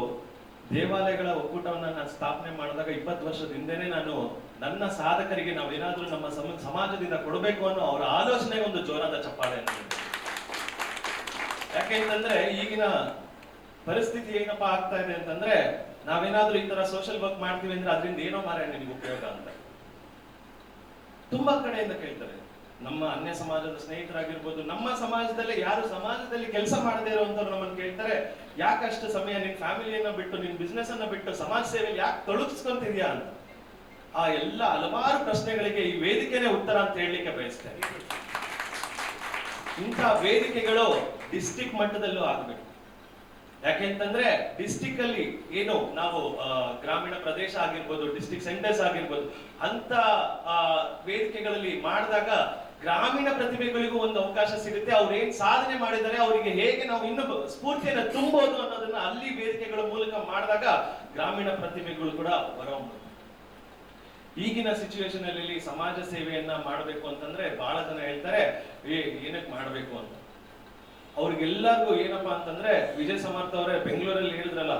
ದೇವಾಲಯಗಳ ಒಕ್ಕೂಟವನ್ನ ನಾನು ಸ್ಥಾಪನೆ ಮಾಡಿದಾಗ 20 ವರ್ಷದ ಹಿಂದೆನೆ ನಾನು ನನ್ನ ಸಾಧಕರಿಗೆ ನಾವೇನಾದ್ರೂ ನಮ್ಮ ಸಮಾಜದಿಂದ ಕೊಡಬೇಕು ಅನ್ನೋ ಅವರ ಆಲೋಚನೆ ಒಂದು ಜೋರಾದ ಚಪ್ಪಾಳೆ ಅಂತ. ಯಾಕೆಂತಂದ್ರೆ ಈಗಿನ ಪರಿಸ್ಥಿತಿ ಏನಪ್ಪಾ ಆಗ್ತಾ ಇದೆ ಅಂತಂದ್ರೆ, ನಾವೇನಾದ್ರೂ ಈ ತರ ಸೋಷಿಯಲ್ ವರ್ಕ್ ಮಾಡ್ತೀವಿ ಅಂದ್ರೆ ಅದರಿಂದ ಏನೋ ಮಾರಾಯ ನಿಮಗೆ ಉಪಯೋಗ ಅಂತ ತುಂಬಾ ಕಡೆಯಿಂದ ಕೇಳ್ತಾರೆ. ನಮ್ಮ ಅನ್ಯ ಸಮಾಜದ ಸ್ನೇಹಿತರಾಗಿರ್ಬೋದು, ನಮ್ಮ ಸಮಾಜದಲ್ಲಿ ಯಾರು ಸಮಾಜದಲ್ಲಿ ಕೆಲಸ ಮಾಡದೇ ಇರುವಂತವ್ರು ನಮ್ಮನ್ನು ಕೇಳ್ತಾರೆ, ಯಾಕಷ್ಟು ಸಮಯ ನಿನ್ ಫ್ಯಾಮಿಲಿಯನ್ನ ಬಿಟ್ಟು, ನಿನ್ ಬಿಸ್ನೆಸ್ ಅನ್ನ ಬಿಟ್ಟು ಸಮಾಜ ಸೇವೆಯಲ್ಲಿ ಯಾಕೆ ತೊಡಗಿಸ್ಕೊಂತಿದ್ಯಾ ಅಂತ. ಆ ಎಲ್ಲ ಹಲವಾರು ಪ್ರಶ್ನೆಗಳಿಗೆ ಈ ವೇದಿಕೆನೇ ಉತ್ತರ ಅಂತ ಹೇಳಲಿಕ್ಕೆ ಬಯಸ್ತೇನೆ. ಇಂಥ ವೇದಿಕೆಗಳು ಡಿಸ್ಟ್ರಿಕ್ಟ್ ಮಟ್ಟದಲ್ಲೂ ಆಗ್ಬೇಕು. ಯಾಕೆಂತಂದ್ರೆ ಡಿಸ್ಟಿಕ್ ಅಲ್ಲಿ ಏನು ನಾವು ಗ್ರಾಮೀಣ ಪ್ರದೇಶ ಆಗಿರ್ಬೋದು, ಡಿಸ್ಟ್ರಿಕ್ಟ್ ಸೆಂಟರ್ಸ್ ಆಗಿರ್ಬೋದು, ಅಂತ ವೇದಿಕೆಗಳಲ್ಲಿ ಮಾಡಿದಾಗ ಗ್ರಾಮೀಣ ಪ್ರತಿಭೆಗಳಿಗೂ ಒಂದು ಅವಕಾಶ ಸಿಗುತ್ತೆ. ಅವ್ರು ಏನ್ ಸಾಧನೆ ಮಾಡಿದ್ದಾರೆ, ಅವರಿಗೆ ಹೇಗೆ ನಾವು ಇನ್ನು ಸ್ಫೂರ್ತಿಯನ್ನು ತುಂಬೋದು ಅನ್ನೋದನ್ನ ಅಲ್ಲಿ ವೇದಿಕೆಗಳ ಮೂಲಕ ಮಾಡಿದಾಗ ಗ್ರಾಮೀಣ ಪ್ರತಿಭೆಗಳು ಕೂಡ ಹೊರಹೊಮ್ಮುತ್ತೆ. ಈಗಿನ ಸಿಚುವೇಶನ್ ಅಲ್ಲಿ ಸಮಾಜ ಸೇವೆಯನ್ನ ಮಾಡಬೇಕು ಅಂತಂದ್ರೆ ಬಹಳ ಜನ ಹೇಳ್ತಾರೆ ಏನಕ್ಕೆ ಮಾಡಬೇಕು ಅಂತ. ಅವ್ರಿಗೆಲ್ಲರಿಗೂ ಏನಪ್ಪಾ ಅಂತಂದ್ರೆ, ವಿಜಯ ಸಮರ್ಥ ಅವರೇ ಬೆಂಗಳೂರಲ್ಲಿ ಹೇಳಿದ್ರಲ್ಲ,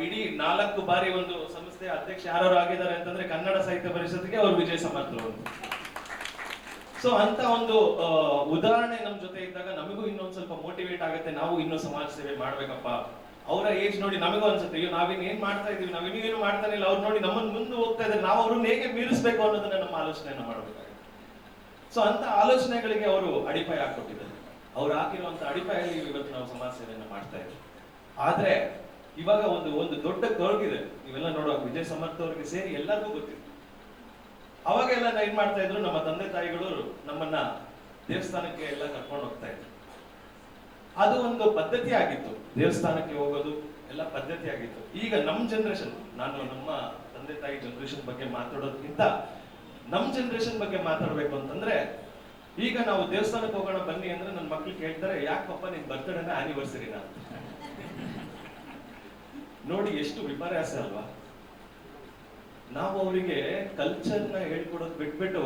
ಇಡೀ 4 ಬಾರಿ ಒಂದು ಸಂಸ್ಥೆ ಅಧ್ಯಕ್ಷ ಯಾರು ಆಗಿದ್ದಾರೆ ಅಂತಂದ್ರೆ ಕನ್ನಡ ಸಾಹಿತ್ಯ ಪರಿಷತ್ಗೆ ಅವ್ರು ವಿಜಯ ಸಮರ್ಥ ಅವರು. ಸೊ ಅಂತ ಒಂದು ಉದಾಹರಣೆ ನಮ್ ಜೊತೆ ಇದ್ದಾಗ ನಮಗೂ ಇನ್ನೊಂದ್ ಸ್ವಲ್ಪ ಮೋಟಿವೇಟ್ ಆಗುತ್ತೆ, ನಾವು ಇನ್ನೂ ಸಮಾಜ ಸೇವೆ ಮಾಡ್ಬೇಕಪ್ಪ. ಅವರ ಏಜ್ ನೋಡಿ ನಮಗೂ ಅನ್ಸುತ್ತೆ, ಅಯ್ಯೋ ನಾವಿನ್ ಏನ್ ಮಾಡ್ತಾ ಇದೀವಿ, ನಾವಿನ್ನೇನು ಮಾಡ್ತಾನೆ ಇಲ್ಲ, ಅವ್ರು ನೋಡಿ ನಮ್ಮನ್ನ ಮುಂದೆ ಹೋಗ್ತಾ ಇದ್ದಾರೆ, ನಾವು ಅವ್ರನ್ನ ಹೇಗೆ ಮೀರಿಸ್ಬೇಕು ಅನ್ನೋದನ್ನ ನಮ್ಮ ಆಲೋಚನೆಯನ್ನ ಮಾಡ್ಬೇಕಾಗುತ್ತೆ. ಸೊ ಅಂತ ಆಲೋಚನೆಗಳಿಗೆ ಅವರು ಅಡಿಪಾಯ ಹಾಕೊಟ್ಟಿದ್ದಾರೆ. ಅವ್ರು ಹಾಕಿರುವಂತ ಅಡಿಪಾಯಲ್ಲಿ ಇವತ್ತು ನಾವು ಸಮಾಜ ಸೇವೆಯನ್ನ ಮಾಡ್ತಾ ಇದ್ದೀವಿ. ಆದ್ರೆ ಇವಾಗ ಒಂದು ದೊಡ್ಡ ಕರ್ಗಿದೆ. ನೀವೆಲ್ಲ ನೋಡುವಾಗ ವಿಜಯ ಸಮರ್ಥ ಅವರಿಗೆ ಸೇರಿ ಎಲ್ಲರಿಗೂ ಗೊತ್ತಿತ್ತು. ಅವಾಗ ಎಲ್ಲ ಏನ್ ಮಾಡ್ತಾ ಇದ್ರು, ನಮ್ಮ ತಂದೆ ತಾಯಿಗಳು ನಮ್ಮನ್ನ ದೇವಸ್ಥಾನಕ್ಕೆ ಎಲ್ಲ ಕರ್ಕೊಂಡು ಹೋಗ್ತಾ ಇದ್ರು. ಅದು ಒಂದು ಪದ್ಧತಿ ಆಗಿತ್ತು, ದೇವಸ್ಥಾನಕ್ಕೆ ಹೋಗೋದು ಎಲ್ಲ ಪದ್ಧತಿ ಆಗಿತ್ತು. ಈಗ ನಮ್ ಜನರೇಷನ್, ನಾನು ನಮ್ಮ ತಂದೆ ತಾಯಿ ಜನರೇಷನ್ ಬಗ್ಗೆ ಮಾತಾಡೋದಕ್ಕಿಂತ ನಮ್ ಜನರೇಷನ್ ಬಗ್ಗೆ ಮಾತಾಡ್ಬೇಕು ಅಂತಂದ್ರೆ, ಈಗ ನಾವು ದೇವಸ್ಥಾನಕ್ಕೆ ಹೋಗೋಣ ಬನ್ನಿ ಅಂದ್ರೆ ನನ್ನ ಮಕ್ಳು ಕೇಳ್ತಾರೆ, ಯಾಕಪ್ಪ ನಿನ್ ಬರ್ತ್ಡೇನ ಆನಿವರ್ಸರಿನ ಅಂತ. ನೋಡಿ ಎಷ್ಟು ವಿಪರ್ಯಾಸ ಅಲ್ವಾ. ನಾವು ಅವರಿಗೆ ಕಲ್ಚರ್ನ ಹೇಳ್ಕೊಡೋದು ಬಿಟ್ಬಿಟ್ಟು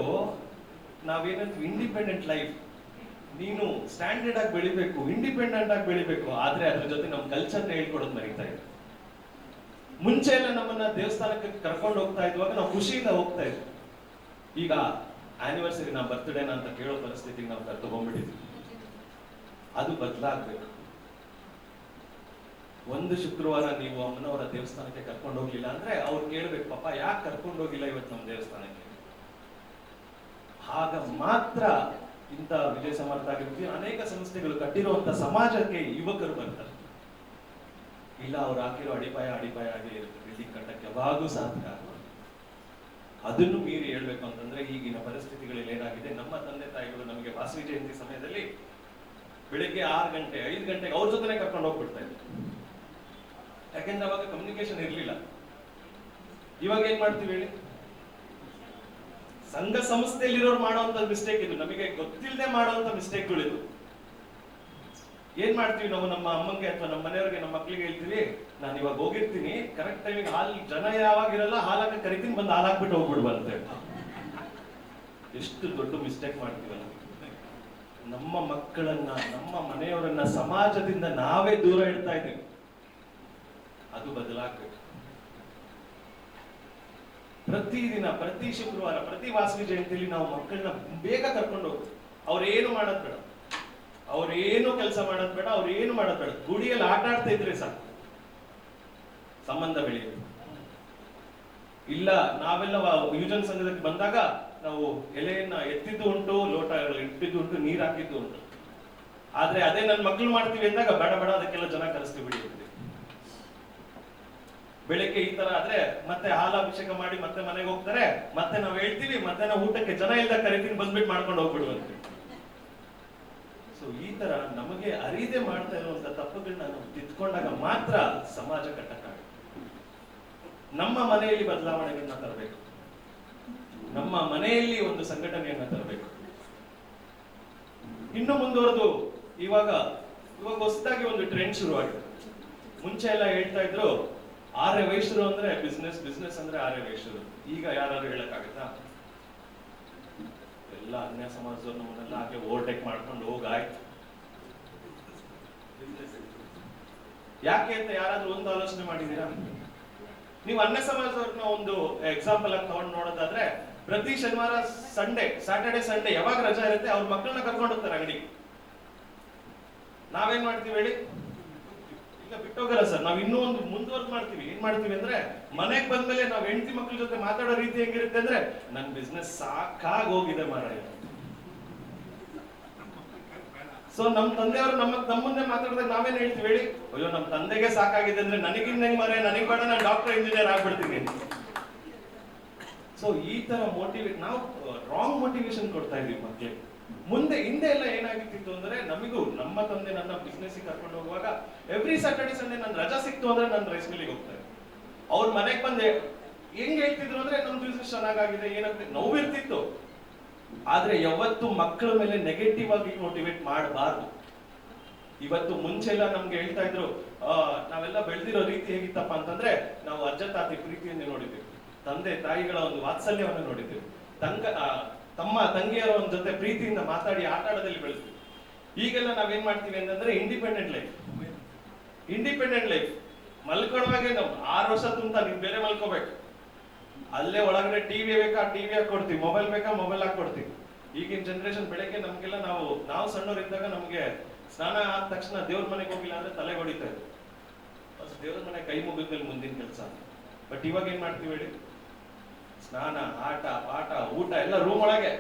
ನಾವೇನಂತ ಇಂಡಿಪೆಂಡೆಂಟ್ ಲೈಫ್, ನೀನು ಸ್ಟ್ಯಾಂಡರ್ಡ್ ಆಗಿ ಬೆಳಿಬೇಕು, ಇಂಡಿಪೆಂಡೆಂಟ್ ಆಗಿ ಬೆಳಿಬೇಕು, ಆದ್ರೆ ಅದ್ರ ಜೊತೆ ನಮ್ ಕಲ್ಚರ್ನ ಹೇಳ್ಕೊಡೋದು ಮರೀತಾ ಇದೆ. ಮುಂಚೆ ಎಲ್ಲ ನಮ್ಮನ್ನ ದೇವಸ್ಥಾನಕ್ಕೆ ಕರ್ಕೊಂಡು ಹೋಗ್ತಾ ಇದ್ವಾಗ ನಾವು ಖುಷಿಯಿಂದ ಹೋಗ್ತಾ ಇದ್ವಿ. ಈಗ ಆನಿವರ್ಸರಿ ನಾ ಬರ್ತ್ಡೇನ ಅಂತ ಕೇಳೋ ಪರಿಸ್ಥಿತಿಗೆ ನಾವು ತಗೊಂಡ್ಬಿಟ್ಟಿದ್ವಿ. ಅದು ಬದಲಾಗ್ಬೇಕು. ಒಂದು ಶುಕ್ರವಾರ ನೀವು ಅಮ್ಮನವರ ದೇವಸ್ಥಾನಕ್ಕೆ ಕರ್ಕೊಂಡು ಹೋಗ್ಲಿಲ್ಲ ಅಂದ್ರೆ ಅವ್ರು ಕೇಳ್ಬೇಕು, ಪಾಪ ಯಾಕೆ ಕರ್ಕೊಂಡು ಹೋಗಿಲ್ಲ ಇವತ್ತು ನಮ್ಮ ದೇವಸ್ಥಾನಕ್ಕೆ. ಆಗ ಮಾತ್ರ ಇಂಥ ವಿಜಯ ಸಮರ್ಥ ಆಗಿರ್ತೀವಿ ಅನೇಕ ಸಂಸ್ಥೆಗಳು ಕಟ್ಟಿರುವಂತ ಸಮಾಜಕ್ಕೆ ಯುವಕರು ಬರ್ತಾರೆ. ಇಲ್ಲ ಅವ್ರು ಹಾಕಿರೋ ಅಡಿಪಾಯ ಆಗಿ ಇರುತ್ತೆ, ಬಿಲ್ಡಿಂಗ್ ಕಟ್ಟಕ್ಕೆ ಯಾವಾಗೂ ಸಾಧಕ ಆಗುವ. ಅದನ್ನು ಮೀರಿ ಹೇಳ್ಬೇಕು ಅಂತಂದ್ರೆ ಈಗಿನ ಪರಿಸ್ಥಿತಿಗಳಲ್ಲಿ ಏನಾಗಿದೆ, ನಮ್ಮ ತಂದೆ ತಾಯಿಗಳು ನಮಗೆ ವಾಸವಿ ಜಯಂತಿ ಸಮಯದಲ್ಲಿ ಬೆಳಿಗ್ಗೆ 6 ಗಂಟೆ 5 ಗಂಟೆಗೆ ಅವ್ರ ಜೊತೆನೆ ಕರ್ಕೊಂಡು ಹೋಗ್ಬಿಡ್ತಾ ಇದ್ರು. ಯಾಕೆಂದ್ರೆ ಅವಾಗ ಕಮ್ಯುನಿಕೇಶನ್ ಇರ್ಲಿಲ್ಲ. ಇವಾಗ ಏನ್ ಮಾಡ್ತೀವಿ ಹೇಳಿ? ಸಂಘ ಸಂಸ್ಥೆಯಲ್ಲಿರೋರು ಮಾಡುವಂತ ಮಿಸ್ಟೇಕ್ ಇದು, ನಮಗೆ ಗೊತ್ತಿಲ್ಲದೆ ಮಾಡುವಂತ ಮಿಸ್ಟೇಕ್ಗಳಿದು. ಏನ್ ಮಾಡ್ತೀವಿ ನಾವು? ನಮ್ಮ ಅಮ್ಮಂಗೆ ಅಥವಾ ನಮ್ಮ ಮನೆಯವ್ರಿಗೆ, ನಮ್ಮ ಮಕ್ಳಿಗೆ ಹೇಳ್ತೀವಿ, ನಾನು ಇವಾಗ ಹೋಗಿರ್ತೀನಿ, ಕರೆಕ್ಟ್ ಟೈಮಿಗೆ ಹಾಲ್ ಜನ ಯಾವಾಗ ಇರಲ್ಲ ಹಾಲಾಕ ಕರಿತೀನಿ, ಬಂದು ಹಾಲಾಕ್ಬಿಟ್ಟು ಹೋಗ್ಬಿಡ್ಬ ಅಂತ ಹೇಳಿ. ಎಷ್ಟು ದೊಡ್ಡ ಮಿಸ್ಟೇಕ್ ಮಾಡ್ತೀವಲ್ಲ. ನಮ್ಮ ಮಕ್ಕಳನ್ನ, ನಮ್ಮ ಮನೆಯವರನ್ನ ಸಮಾಜದಿಂದ ನಾವೇ ದೂರ ಇಡ್ತಾ ಇದ್ದೀವಿ. ಅದು ಬದಲಾಗಬೇಕು. ಪ್ರತಿದಿನ, ಪ್ರತಿ ಶುಕ್ರವಾರ, ಪ್ರತಿ ವಾಸವಿ ಜಯಂತಿಯಲ್ಲಿ ನಾವು ಮಕ್ಕಳನ್ನ ಬೇಗ ಕರ್ಕೊಂಡು ಹೋಗ್ತೀವಿ. ಅವ್ರೇನು ಮಾಡೋದ್ ಬೇಡ, ಅವ್ರೇನು ಕೆಲಸ ಮಾಡೋದ್ ಬೇಡ, ಅವ್ರೇನು ಮಾಡೋದ್ ಬೇಡ, ಗುಡಿಯಲ್ಲಿ ಆಟ ಆಡ್ತಾ ಇದ್ರೆ ಸಾಕು, ಸಂಬಂಧ ಬೆಳೆಯುತ್ತೆ. ಇಲ್ಲ, ನಾವೆಲ್ಲ ಯುವಜನ ಸಂಘದಕ್ಕೆ ಬಂದಾಗ ನಾವು ಎಲೆಯನ್ನ ಎತ್ತಿದ್ದು ಉಂಟು, ಲೋಟ ಇಟ್ಟಿದ್ದು ಉಂಟು, ನೀರ್ ಹಾಕಿದ್ದು ಉಂಟು. ಆದ್ರೆ ಅದೇ ನನ್ನ ಮಕ್ಳು ಮಾಡ್ತೀವಿ ಅಂದಾಗ ಬೇಡ ಬೇಡ, ಅದಕ್ಕೆಲ್ಲ ಜನ ಕರೆಸ್ತೀವಿ ಬಿಡಿ. ಬೆಳಿಗ್ಗೆ ಈ ತರ ಆದ್ರೆ ಮತ್ತೆ ಹಾಲಾಭಿಷೇಕ ಮಾಡಿ ಮತ್ತೆ ಮನೆಗೆ ಹೋಗ್ತಾರೆ, ಮತ್ತೆ ನಾವು ಹೇಳ್ತೀವಿ ಮಧ್ಯಾಹ್ನ ಊಟಕ್ಕೆ ಜನ ಇಲ್ದಾಗ ಕರಿತೀನಿ, ಬಂದ್ಬಿಟ್ಟು ಮಾಡ್ಕೊಂಡು ಹೋಗ್ಬಿಡುವಂತೆ. ಸೊ ಈ ತರ ನಮಗೆ ಅರಿದೇ ಮಾಡ್ತಾ ಇರುವಂತ ತಪ್ಪುಗಳನ್ನ ನಾವು ತಿದ್ಕೊಂಡಾಗ ಮಾತ್ರ ಸಮಾಜ ಕಟ್ಟಕ್ಕಾಗುತ್ತೆ. ನಮ್ಮ ಮನೆಯಲ್ಲಿ ಬದಲಾವಣೆಗಳನ್ನ ತರಬೇಕು, ನಮ್ಮ ಮನೆಯಲ್ಲಿ ಒಂದು ಸಂಘಟನೆಯನ್ನ ತರಬೇಕು. ಇನ್ನು ಮುಂದುವರೆದು ಇವಾಗ ಹೊಸದಾಗಿ ಒಂದು ಟ್ರೆಂಡ್ ಶುರುವಾಗಿದೆ. ಮುಂಚೆ ಎಲ್ಲ ಹೇಳ್ತಾ ಇದ್ರು ಆರ್ಯ ವೈಶ್ಯರು ಅಂದ್ರೆ ಬಿಸ್ನೆಸ್, ಬಿಸ್ನೆಸ್ ಅಂದ್ರೆ ಆರ್ಯ ವೈಶ್ಯರು. ಈಗ ಯಾರು ಹೇಳಕ್ಕಾಗತ್ತಾ? ಎಲ್ಲ ಅನ್ಯ ಸಮಾಜದವ್ರು ನಮ್ಮನ್ನೆಲ್ಲ ಹಾಗೆ ಓವರ್ಟೇಕ್ ಮಾಡ್ಕೊಂಡು ಹೋಗಾಯ್ತು. ಯಾಕೆ ಅಂತ ಯಾರಾದ್ರೂ ಒಂದು ಆಲೋಚನೆ ಮಾಡಿದೀರಾ? ನೀವು ಅನ್ಯ ಸಮಾಜದವ್ರನ್ನ ಒಂದು ಎಕ್ಸಾಂಪಲ್ ಆಗಿ ತಗೊಂಡು ನೋಡೋದಾದ್ರೆ, ಪ್ರತಿ ಶನಿವಾರ ಸ್ಯಾಟರ್ಡೆ ಸಂಡೇ ಯಾವಾಗ ರಜಾ ಇರುತ್ತೆ ಅವ್ರ ಮಕ್ಕಳನ್ನ ಕರ್ಕೊಂಡು ಹೋಗ್ತಾರೆ ಅಂಗಡಿಗೆ. ನಾವೇನ್ ಮಾಡ್ತೀವಿ ಹೇಳಿ? ಈಗ ಬಿಟ್ಟೋಗಲ್ಲ ಸರ್, ನಾವ್ ಇನ್ನೂ ಒಂದು ಮುಂದುವರೆದು ಮಾಡ್ತೀವಿ. ಏನ್ ಮಾಡ್ತೀವಿ ಅಂದ್ರೆ, ಮನೆಗ್ ಬಂದ್ಮೇಲೆ ನಾವ್ ಹೆಂಡತಿ ಮಕ್ಳ ಜೊತೆ ಮಾತಾಡೋ ರೀತಿ ಹೆಂಗಿರುತ್ತೆ ಅಂದ್ರೆ, ನನ್ ಬಿಸ್ನೆಸ್ ಸಾಕಾಗಿ ಹೋಗಿದೆ ಮಾರಾಯ. ಸೊ ನಮ್ ತಂದೆಯವರು ನಮ್ಮ ಮುಂದೆ ಮಾತಾಡಿದಾಗ ನಾವೇನ್ ಹೇಳ್ತೀವಿ ಹೇಳಿ? ಅಯ್ಯೋ, ನಮ್ ತಂದೆಗೆ ಸಾಕಾಗಿದೆ ಅಂದ್ರೆ ನನಗಿಂದ ಹೆಂಗ್ ಮಾರಾಯ, ನನಗ್ ಬೇಡ, ನಾನು ಡಾಕ್ಟರ್ ಇಂಜಿನಿಯರ್ ಆಗ್ಬಿಡ್ತೀನಿ. ಸೊ ಈ ತರ ನಾವು ರಾಂಗ್ ಮೋಟಿವೇಶನ್ ಕೊಡ್ತಾ ಇದೀವಿ ಮಕ್ಳಿಗೆ. ಹಿಂದೆ ಎಲ್ಲ ಏನಾಗಿತ್ತು ಅಂದ್ರೆ, ನಮಗೂ ನಮ್ಮ ತಂದೆ ನನ್ನ ಬಿಸ್ನೆಸ್ ಕರ್ಕೊಂಡು ಹೋಗುವಾಗ ಎವ್ರಿ ಸ್ಯಾಟರ್ಡೆ ಸಂಡೇ ನನ್ ರಜಾ ಸಿಕ್ತು ಅಂದ್ರೆ ನಾನು ರೈಸ್ ಮಿಲ್ಲಿಗೆ ಹೋಗ್ತಾರೆ. ಅವ್ರ ಮನೆಗ್ ಬಂದೆ ಹೆಂಗ್ ಹೇಳ್ತಿದ್ರು ಅಂದ್ರೆ, ನಮ್ ಬಿಸ್ನೆಸ್ ಚೆನ್ನಾಗಿದೆ, ಏನಾಗ್ತದೆ, ನೋವಿರ್ತಿತ್ತು. ಆದ್ರೆ ಯಾವತ್ತು ಮಕ್ಕಳ ಮೇಲೆ ನೆಗೆಟಿವ್ ಆಗಿ ಮೋಟಿವೇಟ್ ಮಾಡಬಾರ್ದು. ಇವತ್ತು ಮುಂಚೆ ಎಲ್ಲ ನಮ್ಗೆ ಹೇಳ್ತಾ ಇದ್ರು, ನಾವೆಲ್ಲ ಬೆಳೆದಿರೋ ರೀತಿ ಹೇಗಿತ್ತಪ್ಪ ಅಂತಂದ್ರೆ, ನಾವು ಅಜ್ಜ ತಾತಿ ಪ್ರೀತಿಯನ್ನು ನೋಡಿದ್ವಿ, ತಂದೆ ತಾಯಿಗಳ ಒಂದು ವಾತ್ಸಲ್ಯವನ್ನು ನೋಡಿದ್ವಿ, ತಮ್ಮ ತಂಗಿಯರ ಒಂದು ಜೊತೆ ಪ್ರೀತಿಯಿಂದ ಮಾತಾಡಿ ಆಟ ಆಡೋದಲ್ಲಿ ಬೆಳೆದ್ವಿ. ಈಗೆಲ್ಲ ನಾವೇನ್ ಮಾಡ್ತೀವಿ ಅಂತಂದ್ರೆ, ಇಂಡಿಪೆಂಡೆಂಟ್ ಲೈಫ್ ಮಲ್ಕೊಳ್ಳುವಾಗ ನಾವು 6 ವರ್ಷ ತುಂಬ ನೀನ್ ಬೇರೆ ಮಲ್ಕೋಬೇಕು, ಅಲ್ಲೇ ಒಳಗಡೆ ಟಿವಿ ಬೇಕಾ ಟಿವಿ ಹಾಕೊಡ್ತೀವಿ, ಮೊಬೈಲ್ ಬೇಕಾ ಮೊಬೈಲ್ ಹಾಕೊಡ್ತೀವಿ. ಈಗಿನ ಜನರೇಷನ್ ಬೆಳಗ್ಗೆ ನಮ್ಗೆಲ್ಲ ನಾವು ಸಣ್ಣವರಿದ್ದಾಗ ನಮ್ಗೆ ಸ್ನಾನ ಆದ ತಕ್ಷಣ ದೇವ್ರ ಮನೆಗೆ ಹೋಗಿಲ್ಲ ಅಂದ್ರೆ ತಲೆ ಹೊಡಿತಾ ಇದ್ರು. ಫಸ್ಟ್ ದೇವ್ರ ಮನೆ ಕೈ ಮುಗಿದ್ಮೇಲೆ ಮುಂದಿನ ಕೆಲಸ. ಬಟ್ ಇವಾಗ ಏನ್ ಮಾಡ್ತೀವಿ ಹೇಳಿ? ಸ್ನಾನ, ಆಟ, ಪಾಠ, ಊಟ ಎಲ್ಲ ರೂಮ್ ಒಳಗೆ.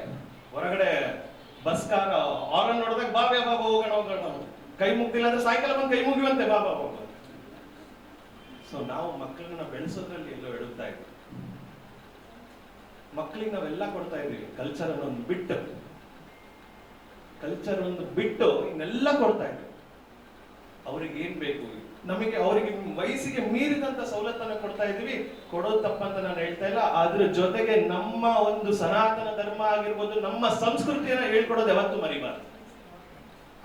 ಹೊರಗಡೆ ಬಸ್ ಕಾರ ಆರನ್ ನೋಡಿದಾಗ ಬಾಬಾ ಹೋಗೋಣ, ಕೈ ಮುಗ್ದಿಲ್ಲ ಅಂದ್ರೆ ಸಾಯಂಕಾಲ ಬಂದು ಕೈ ಮುಗಿಯುವಂತೆ ಬಾಬಾ. ಸೊ ನಾವು ಮಕ್ಕಳನ್ನ ಬೆಳೆಸೋದ್ರಲ್ಲಿ ಎಲ್ಲೋ ಎಡುತ್ತಾ ಇದ್ವಿ. ಮಕ್ಕಳಿಗೆ ನಾವೆಲ್ಲ ಕೊಡ್ತಾ ಇದ್ವಿ, ಕಲ್ಚರ್ ಅನ್ನೊಂದು ಬಿಟ್ಟು ಇನ್ನೆಲ್ಲ ಕೊಡ್ತಾ ಇದ್ವಿ. ಅವ್ರಿಗೆ ಏನ್ ಬೇಕು, ಅವರಿಗೆ ವಯಸ್ಸಿಗೆ ಮೀರಿದಂತ ಸವಲತ್ತನ್ನ ಕೊಡ್ತಾ ಇದೀವಿ. ಕೊಡೋದು ತಪ್ಪಂತ ನಾನು ಹೇಳ್ತಾ ಇಲ್ಲ, ಅದ್ರ ಜೊತೆಗೆ ನಮ್ಮ ಒಂದು ಸನಾತನ ಧರ್ಮ ಆಗಿರ್ಬೋದು, ನಮ್ಮ ಸಂಸ್ಕೃತಿಯನ್ನ ಹೇಳ್ಕೊಡೋದು ಯಾವತ್ತೂ ಮರಿಬಾರ್ದು.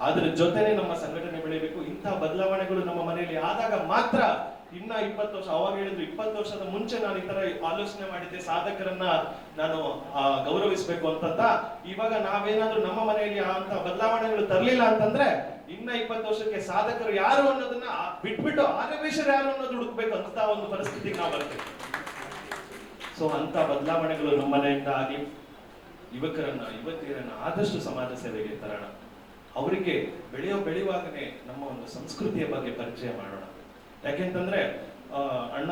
ಅದ್ರ ಜೊತೆನೆ ನಮ್ಮ ಸಂಘಟನೆ ಬೆಳಿಬೇಕು. ಇಂತಹ ಬದಲಾವಣೆಗಳು ನಮ್ಮ ಮನೆಯಲ್ಲಿ ಆದಾಗ ಮಾತ್ರ ಇನ್ನ 20 ವರ್ಷ, ಅವಾಗ ಹೇಳಿದ್ರು 20 ವರ್ಷದ ಮುಂಚೆ ನಾನು ಈ ತರ ಆಲೋಚನೆ ಮಾಡಿದ್ದೆ, ಸಾಧಕರನ್ನ ನಾನು ಗೌರವಿಸಬೇಕು ಅಂತ. ಇವಾಗ ನಾವೇನಾದ್ರೂ ನಮ್ಮ ಮನೆಯಲ್ಲಿ ಅಂತ ಬದಲಾವಣೆಗಳು ತರಲಿಲ್ಲ ಅಂತಂದ್ರೆ, ಇನ್ನ 20 ವರ್ಷಕ್ಕೆ ಸಾಧಕರು ಯಾರು ಅನ್ನೋದನ್ನ ಬಿಟ್ಬಿಟ್ಟು ಆರ್ಯವೈಶ್ಯರು ಯಾರು ಅನ್ನೋದು ಹುಡುಕ್ಬೇಕು ಅಂತ ಒಂದು ಪರಿಸ್ಥಿತಿಗೆ ನಾವು ಬರ್ತೇವೆ. ಸೊ ಅಂತ ಬದಲಾವಣೆಗಳು ನಮ್ಮ ಮನೆಯಿಂದ ಆಗಿ ಯುವತಿಯರನ್ನ ಆದಷ್ಟು ಸಮಾಜ ಸೇವೆಗೆ ತರೋಣ. ಅವರಿಗೆ ಬೆಳೆಯುವಾಗನೇ ನಮ್ಮ ಒಂದು ಸಂಸ್ಕೃತಿಯ ಬಗ್ಗೆ ಪರಿಚಯ ಮಾಡೋಣ. ಯಾಕೆಂತಂದ್ರೆ ಅಣ್ಣ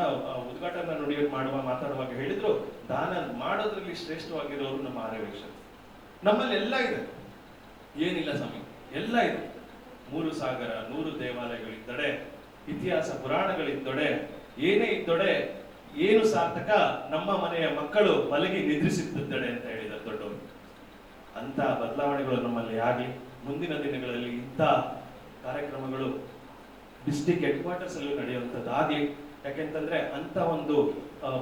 ಉದ್ಘಾಟನಾ ನುಡಿಯನ್ನು ಮಾತಾಡುವಾಗ ಹೇಳಿದ್ರು, ದಾನ ಮಾಡೋದ್ರಲ್ಲಿ ಶ್ರೇಷ್ಠವಾಗಿರೋರು ನಮ್ಮ ಆರ್ಯವೈಶ್ಯರು. ನಮ್ಮಲ್ಲಿ ಎಲ್ಲ ಇದೆ, ಏನಿಲ್ಲ ಸ್ವಾಮಿ, ಎಲ್ಲ ಇದೆ. 3 ಸಾಗರ, 100 ದೇವಾಲಯಗಳಿದ್ದೊಡೆ, ಇತಿಹಾಸ ಪುರಾಣಗಳಿದ್ದೊಡೆ, ಏನೇ ಇದ್ದೊಡೆ ಏನು ಸಾರ್ಥಕ, ನಮ್ಮ ಮನೆಯ ಮಕ್ಕಳು ಮಲಗಿ ನಿದ್ರಿಸುತ್ತಿದ್ದಡೆ ಅಂತ ಹೇಳಿದ ದೊಡ್ಡವರು. ಅಂತ ಬದಲಾವಣೆಗಳು ನಮ್ಮಲ್ಲಿ ಆಗಲಿ. ಮುಂದಿನ ದಿನಗಳಲ್ಲಿ ಇಂಥ ಕಾರ್ಯಕ್ರಮಗಳು ಡಿಸ್ಟಿಕ್ ಹೆಡ್ ಕ್ವಾರ್ಟರ್ಸ್ ಅಲ್ಲೂ ನಡೆಯುವಂಥದ್ದಾಗಲಿ. ಯಾಕೆಂತಂದ್ರೆ ಅಂತ ಒಂದು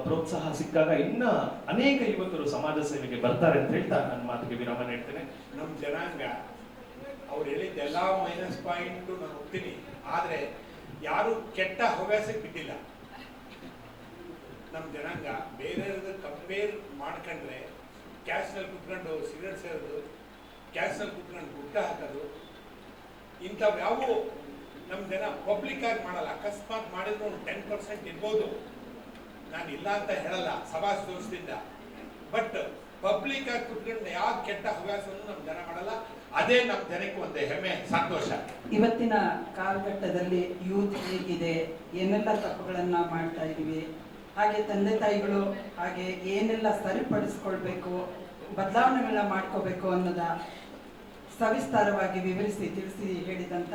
ಪ್ರೋತ್ಸಾಹ ಸಿಕ್ಕಾಗ ಇನ್ನ ಅನೇಕ ಯುವಕರು ಸಮಾಜ ಸೇವೆಗೆ ಬರ್ತಾರೆ ಅಂತ ಹೇಳ್ತಾ ನನ್ನ ಮಾತಿಗೆ ವಿರಾಮ ನೀಡ್ತೇನೆ. ನಮ್ಮ ಜನಾಂಗ ಅವ್ರು ಹೇಳಿದ್ದೆಲ್ಲ ಮೈನಸ್ ಪಾಯಿಂಟ್ ನಾನು ಒಪ್ತೀನಿ, ಆದ್ರೆ ಯಾರು ಕೆಟ್ಟ ಹವ್ಯಾಸಕ್ಕೆ ಬಿದ್ದಿಲ್ಲ. ನಮ್ಮ ಜನಾಂಗ ಬೇರೆಯವ್ರದ್ದು ಕಂಪೇರ್ ಮಾಡ್ಕೊಂಡ್ರೆ ಕ್ಯಾಶ್ನಲ್ಲಿ ಕುತ್ಕೊಂಡು ಸಿಗರೇಟ್ ಸೇರೋದು, ಕ್ಯಾಶ್ನಲ್ಲಿ ಕುತ್ಕೊಂಡು ಗುಟ್ಟ ಹಾಕೋದು, ಇಂಥವ್ಯಾವು ನಮ್ಮ ಜನ ಪಬ್ಲಿಕ್ ಆಗಿ ಮಾಡಲ್ಲ. ಅಕಸ್ಮಾತ್ ಮಾಡಿದ್ರು ಒಂದು 10% ಇರ್ಬೋದು, ನಾನು ಇಲ್ಲ ಅಂತ ಹೇಳಲ್ಲ ಸಭಾಸ್ ದೋಷದಿಂದ. ಬಟ್ ಪಬ್ಲಿಕ್ ಆಗಿ ಕುತ್ಕೊಂಡು ಯಾವ ಕೆಟ್ಟ ಹವ್ಯಾಸವನ್ನು ನಮ್ಮ ಜನ ಮಾಡಲ್ಲ. ಅದೇ ನಮ್ಮ ಜನಕ್ಕೆ ಒಂದು ಹೆಮ್ಮೆ, ಸಂತೋಷ. ಇವತ್ತಿನ ಕಾಲಘಟ್ಟದಲ್ಲಿ ಯೂತ್ ಹೇಗಿದೆ, ಏನೆಲ್ಲ ತಪ್ಪುಗಳನ್ನ ಮಾಡ್ತಾ ಇದೀವಿ, ಹಾಗೆ ತಂದೆ ತಾಯಿಗಳು ಹಾಗೆ ಏನೆಲ್ಲ ಸರಿಪಡಿಸ್ಕೊಳ್ಬೇಕು, ಬದಲಾವಣೆಗಳನ್ನ ಮಾಡ್ಕೋಬೇಕು ಅನ್ನೋದ ಸವಿಸ್ತಾರವಾಗಿ ವಿವರಿಸಿ ತಿಳಿಸಿ ಹೇಳಿದಂತ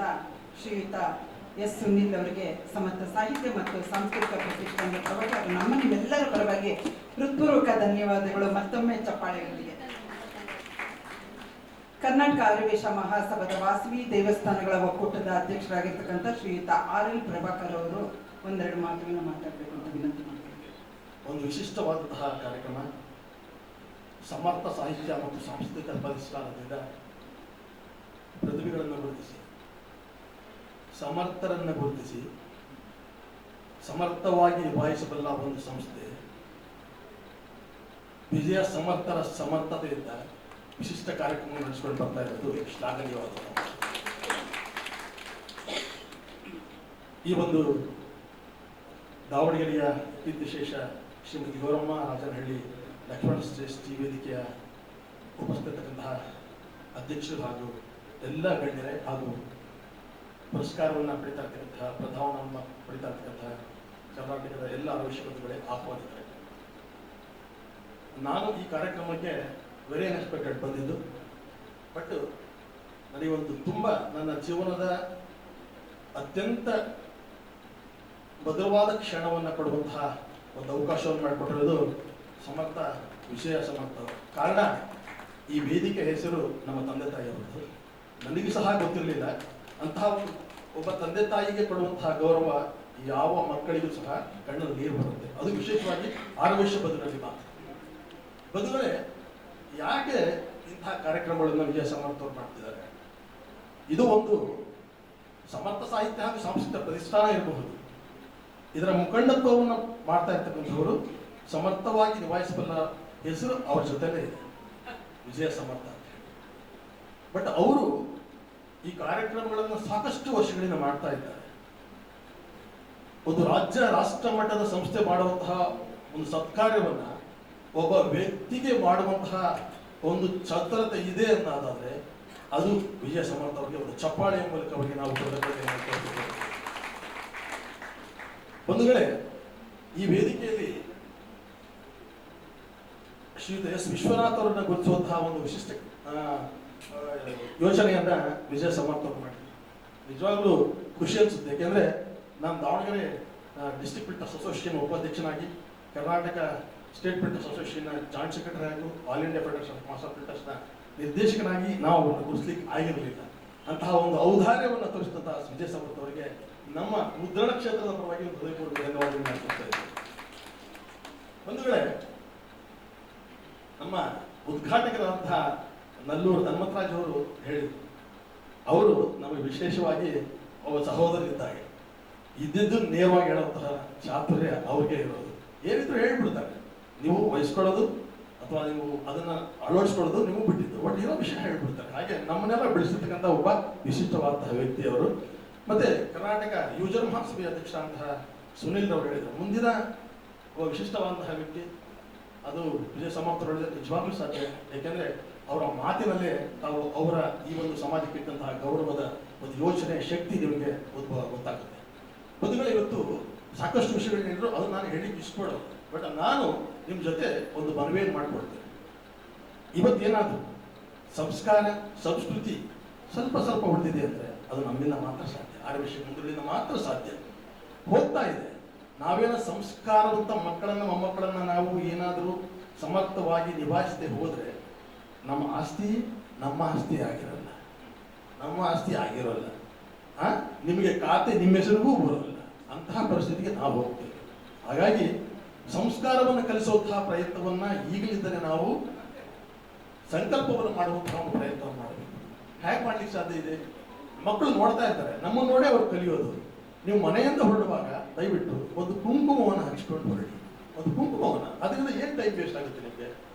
ಶ್ರೀಯುತ ಎಸ್ ಸುನಿಲ್ ಅವರಿಗೆ ಸಮರ್ಥ ಸಾಹಿತ್ಯ ಮತ್ತು ಸಾಂಸ್ಕೃತಿಕ ಪ್ರತಿಷ್ಠಾನದ ಪರವಾಗಿ ಹಾಗೂ ನಮ್ಮ ನಿಮ್ಮೆಲ್ಲರ ಪರವಾಗಿ ಹೃತ್ಪೂರ್ವಕ ಧನ್ಯವಾದಗಳು. ಮತ್ತೊಮ್ಮೆ ಚಪ್ಪಾಳೆಗಳಿಗೆ. ಕರ್ನಾಟಕ ಆರ್ಯವೇಶ ಮಹಾಸಭಾದ ವಾಸವಿ ದೇವಸ್ಥಾನಗಳ ಒಕ್ಕೂಟದ ಅಧ್ಯಕ್ಷರಾಗಿರ್ತಕ್ಕಂಥ ಶ್ರೀಯುತ RL ಪ್ರಭಾಕರ್ ಅವರು ಒಂದೆರಡು ಮಾತುಗಳನ್ನ ಮಾತಾಡಬೇಕು ಅಂತ ವಿನಂತಿ ಮಾಡ್ತೀನಿ. ಒಂದು ವಿಶಿಷ್ಟವಾದಂತಹ ಕಾರ್ಯಕ್ರಮ. ಸಮರ್ಥ ಸಾಹಿತ್ಯ ಮತ್ತು ಸಾಂಸ್ಕೃತಿಕ ಪ್ರತಿಷ್ಠಾನದಿಂದ ಪ್ರತಿಭೆಗಳನ್ನು ಗುರುತಿಸಿ, ಸಮರ್ಥರನ್ನು ಗುರುತಿಸಿ ಸಮರ್ಥವಾಗಿ ನಿಭಾಯಿಸಬಲ್ಲ ಒಂದು ಸಂಸ್ಥೆ ವಿಜಯ ಸಮರ್ಥರ ಸಮರ್ಥತೆಯಿಂದ ವಿಶಿಷ್ಟ ಕಾರ್ಯಕ್ರಮ ನಡೆಸಿಕೊಂಡು ಬರ್ತಾ ಇರೋದು ಶ್ಲಾಘನೀಯವಾದ. ಈ ಒಂದು ದಾವಣಗೆರೆಯ ಕೀರ್ತಿಶೇಷ ಶ್ರೀಮತಿ ಗೌರಮ್ಮ ರಾಜನಹಳ್ಳಿ ಲಕ್ಷ್ಮಣ ಶ್ರೇಷ್ಠಿ ವೇದಿಕೆಯ ಉಪಸ್ಥಿತಕ್ಕಂತಹ ಅಧ್ಯಕ್ಷರು ಹಾಗೂ ಎಲ್ಲ ಗಣ್ಯರೇ ಹಾಗೂ ಪುರಸ್ಕಾರವನ್ನು ಪಡಿತಾ ಇರ್ತಕ್ಕಂತಹ ಪ್ರಧಾನವನ್ನು ಪಡಿತಾ ಇರ್ತಕ್ಕಂತಹ ಕರ್ನಾಟಕದ ಎಲ್ಲ ಆರೋಗ್ಯಗಳೇ ಆಹ್ವಾನಿತರೆ. ನಾನು ಈ ಕಾರ್ಯಕ್ರಮಕ್ಕೆ ವೆರಿ ಅನ್ಎಕ್ಸ್ಪೆಕ್ಟೆಡ್ ಬಂದಿದ್ದು, ಬಟ್ ನನಗೊಂದು ತುಂಬ ನನ್ನ ಜೀವನದ ಅತ್ಯಂತ ಭದ್ರವಾದ ಕ್ಷಣವನ್ನು ಕೊಡುವಂತಹ ಒಂದು ಅವಕಾಶವನ್ನು ಮಾಡಿಕೊಟ್ಟಿರೋದು ಸಮರ್ಥ ವಿಷಯ ಸಮರ್ಥ. ಕಾರಣ ಈ ವೇದಿಕೆ ಹೆಸರು ನಮ್ಮ ತಂದೆ ತಾಯಿಯವರದ್ದು. ನನಗೂ ಸಹ ಗೊತ್ತಿರಲಿಲ್ಲ. ಅಂತಹ ಒಬ್ಬ ತಂದೆ ತಾಯಿಗೆ ಕೊಡುವಂತಹ ಗೌರವ ಯಾವ ಮಕ್ಕಳಿಗೂ ಸಹ ಕಣ್ಣಲ್ಲಿ ನೀರು ಬರುತ್ತೆ. ಅದು ವಿಶೇಷವಾಗಿ 6 ವರ್ಷ ಬದುಕಲ್ಲಿ ಮಾತ್ರ. ಬದುಕೇ ಯಾಕೆ ಇಂತಹ ಕಾರ್ಯಕ್ರಮಗಳನ್ನು ವಿಜಯ ಸಮರ್ಥರು ಮಾಡ್ತಿದ್ದಾರೆ? ಇದು ಒಂದು ಸಮರ್ಥ ಸಾಹಿತ್ಯ ಹಾಗೂ ಸಾಂಸ್ಕೃತಿಕ ಪ್ರತಿಷ್ಠಾನ ಇರಬಹುದು. ಇದರ ಮುಖಂಡತ್ವವನ್ನು ಮಾಡ್ತಾ ಇರ್ತಕ್ಕಂಥವರು ಸಮರ್ಥವಾಗಿ ನಿಭಾಯಿಸಬಲ್ಲ ಹೆಸರು ಅವ್ರ ಜೊತೆಲೇ ಇದೆ, ವಿಜಯ ಸಮರ್ಥ. ಬಟ್ ಅವರು ಈ ಕಾರ್ಯಕ್ರಮಗಳನ್ನು ಸಾಕಷ್ಟು ವರ್ಷಗಳಿಂದ ಮಾಡ್ತಾ ಇದ್ದಾರೆ. ಒಂದು ರಾಷ್ಟ್ರ ಮಟ್ಟದ ಸಂಸ್ಥೆ ಮಾಡುವಂತಹ ಒಂದು ಸತ್ಕಾರ್ಯವನ್ನ ಒಬ್ಬ ವ್ಯಕ್ತಿಗೆ ಮಾಡುವಂತಹ ಒಂದು ಛತ್ರತೆ ಇದೆ ಅನ್ನೋದಾದ್ರೆ ಅದು ವಿಜಯ ಸಮರ್ಥ ಅವರಿಗೆ ಒಂದು ಚಪ್ಪಾಳೆಯ ಮೂಲಕ ಅವರಿಗೆ ನಾವು ಕೊಡಬೇಕು. ಬಂಧುಗಳೇ, ಈ ವೇದಿಕೆಯಲ್ಲಿ ಶ್ರೀಯುತ ಎಸ್ ವಿಶ್ವನಾಥ್ ಅವರನ್ನ ಗುರುತಿಸುವಂತಹ ಒಂದು ವಿಶಿಷ್ಟ ಯೋಚನೆಯನ್ನ ವಿಜಯ ಸಮರ್ಥ ಅವರು ಮಾಡಿದ್ರು. ನಿಜವಾಗ್ಲೂ ಖುಷಿ ಅನ್ಸುತ್ತೆ. ಯಾಕೆಂದ್ರೆ ನಾನು ದಾವಣಗೆರೆ ಡಿಸ್ಟ್ರಿಕ್ಟ್ ಫಿಟ್ನೆಸ್ ಅಸೋಸಿಯೇಷನ್ ಉಪಾಧ್ಯಕ್ಷನಾಗಿ, Karnataka state fitness association joint secretary ಹಾಗೂ all India federation of master ಫಿಟ್ನೆಸ್ನ ನಿರ್ದೇಶಕನಾಗಿ ನಾವು ಅವರನ್ನು ಗುರುತಿಸಲಿಕ್ಕೆ ಆಗಿರಲಿಲ್ಲ. ಅಂತಹ ಒಂದು ಔದಾರ್ಯವನ್ನು ತೋರಿಸಿದಂತಹ ವಿಜಯ ಸಮರ್ಥ ಅವರಿಗೆ ನಮ್ಮ ಮುದ್ರಣ ಕ್ಷೇತ್ರದ ಪರವಾಗಿ ಒಂದು ಹೃದಯಪೂರ್ವಕ ಧನ್ಯವಾದಗಳನ್ನು ಅರ್ಪಿಸ್ತಾ ಇದ್ದೇವೆ. ಬಂಧುಗಳೇ, ನಮ್ಮ ಉದ್ಘಾಟಕರಾದಂತಹ ನಲ್ಲೂರು ಹನುಮಂತರಾಜ್ ಅವರು ಹೇಳಿದರು, ಅವರು ನಮಗೆ ವಿಶೇಷವಾಗಿ ಒಬ್ಬ ಸಹೋದರಿದ್ದಾಗೆ ಇದ್ದಿದ್ದು ನೇರವಾಗಿ ಹೇಳುವಂತಹ ಚಾತುರ್ಯ ಅವ್ರಿಗೆ ಇರೋದು. ಏನಿದ್ರು ಹೇಳ್ಬಿಡ್ತಾರೆ, ನೀವು ವಹಿಸ್ಕೊಳ್ಳೋದು ಅಥವಾ ನೀವು ಅದನ್ನ ಅಳವಡಿಸ್ಕೊಳ್ಳೋದು ನೀವು ಬಿಟ್ಟಿದ್ದು, ಒಟ್ಟು ಇರೋ ವಿಷಯ ಹೇಳ್ಬಿಡ್ತಾರೆ. ಹಾಗೆ ನಮ್ಮನ್ನೆಲ್ಲ ಬೆಳೆಸಿರ್ತಕ್ಕಂಥ ಒಬ್ಬ ವಿಶಿಷ್ಟವಾದಂತಹ ವ್ಯಕ್ತಿ ಅವರು. ಮತ್ತೆ ಕರ್ನಾಟಕ ಯುವಜನ ಮಹಾಸಭೆಯ ಅಧ್ಯಕ್ಷರಾದಂತಹ ಸುನಿಲ್ ಅವರು ಹೇಳಿದರು, ಮುಂದಿನ ಒಬ್ಬ ವಿಶಿಷ್ಟವಾದಂತಹ ವ್ಯಕ್ತಿ ಅದು ವಿಜಯ ಸಮರ್ಥರು ನಿಜವಾಗ್ಲೂ ಸಾಧ್ಯ. ಯಾಕೆಂದ್ರೆ ಅವರ ಮಾತಿನಲ್ಲೇ ತಾವು ಅವರ ಈ ಒಂದು ಸಮಾಜಕ್ಕೆ ಇದ್ದಂತಹ ಗೌರವದ ಒಂದು ಯೋಚನೆ ಶಕ್ತಿ ನಿಮಗೆ ಗೊತ್ತಾಗುತ್ತೆ. ಬಂಧುಗಳೇ, ಇವತ್ತು ಸಾಕಷ್ಟು ವಿಷಯಗಳು ಹೇಳಿದ್ರು, ಅದು ನಾನು ಹೇಳಿಕ್ಕೆ ಇಷ್ಟಪಡೋದು. ಬಟ್ ನಾನು ನಿಮ್ಮ ಜೊತೆ ಒಂದು ಮನವಿಯನ್ನು ಮಾಡಿಕೊಡ್ತೇನೆ. ಇವತ್ತೇನಾದ್ರು ಸಂಸ್ಕಾರ ಸಂಸ್ಕೃತಿ ಸ್ವಲ್ಪ ಸ್ವಲ್ಪ ಉಳಿದಿದೆ ಅಂದರೆ ಅದು ನಮ್ಮಿಂದ ಮಾತ್ರ ಸಾಧ್ಯ, ಆರ್ಯವೇಶ ಮಂದಿರದಿಂದ ಮಾತ್ರ ಸಾಧ್ಯ. ಹೋಗ್ತಾ ಇದೆ. ನಾವೇನೋ ಸಂಸ್ಕಾರವಂತ ಮಕ್ಕಳನ್ನ ಮೊಮ್ಮಕ್ಕಳನ್ನ ನಾವು ಏನಾದರೂ ಸಮರ್ಥವಾಗಿ ನಿಭಾಯಿಸದೆ ಹೋದ್ರೆ ನಮ್ಮ ಆಸ್ತಿ ಆಗಿರಲ್ಲ. ನಮ್ಮ ಆಸ್ತಿ ಆಗಿರೋಲ್ಲ. ನಿಮಗೆ ಖಾತೆ ನಿಮ್ಮ ಹೆಸರಿಗೂ ಬರೋಲ್ಲ. ಅಂತಹ ಪರಿಸ್ಥಿತಿಗೆ ನಾವು ಹೋಗ್ತೇವೆ. ಹಾಗಾಗಿ ಸಂಸ್ಕಾರವನ್ನು ಕಲಿಸುವಂತಹ ಪ್ರಯತ್ನವನ್ನ ಈಗಲಿದ್ದರೆ ನಾವು ಸಂಕಲ್ಪವನ್ನು ಮಾಡುವಂತಹ ಒಂದು ಪ್ರಯತ್ನ ಮಾಡಬೇಕು. ಹೇಗೆ ಮಾಡ್ಲಿಕ್ಕೆ ಸಾಧ್ಯ ಇದೆ? ಮಕ್ಕಳು ನೋಡ್ತಾ ಇರ್ತಾರೆ, ನಮ್ಮನ್ನು ನೋಡೇ ಅವ್ರು ಕಲಿಯೋದು. ನೀವು ಮನೆಯಿಂದ ಹೊರಡುವಾಗ ದಯವಿಟ್ಟು ಒಂದು ಕುಂಕುಮವನ್ನು ಹಂಚ್ಕೊಂಡು ಹೊರಡಿ. ಒಂದು ಕುಂಕುಮವನ್ನು, ಅದರಿಂದ ಏನು ಟೈಮ್ ವೇಸ್ಟ್ ಆಗುತ್ತೆ ನಿಮಗೆ?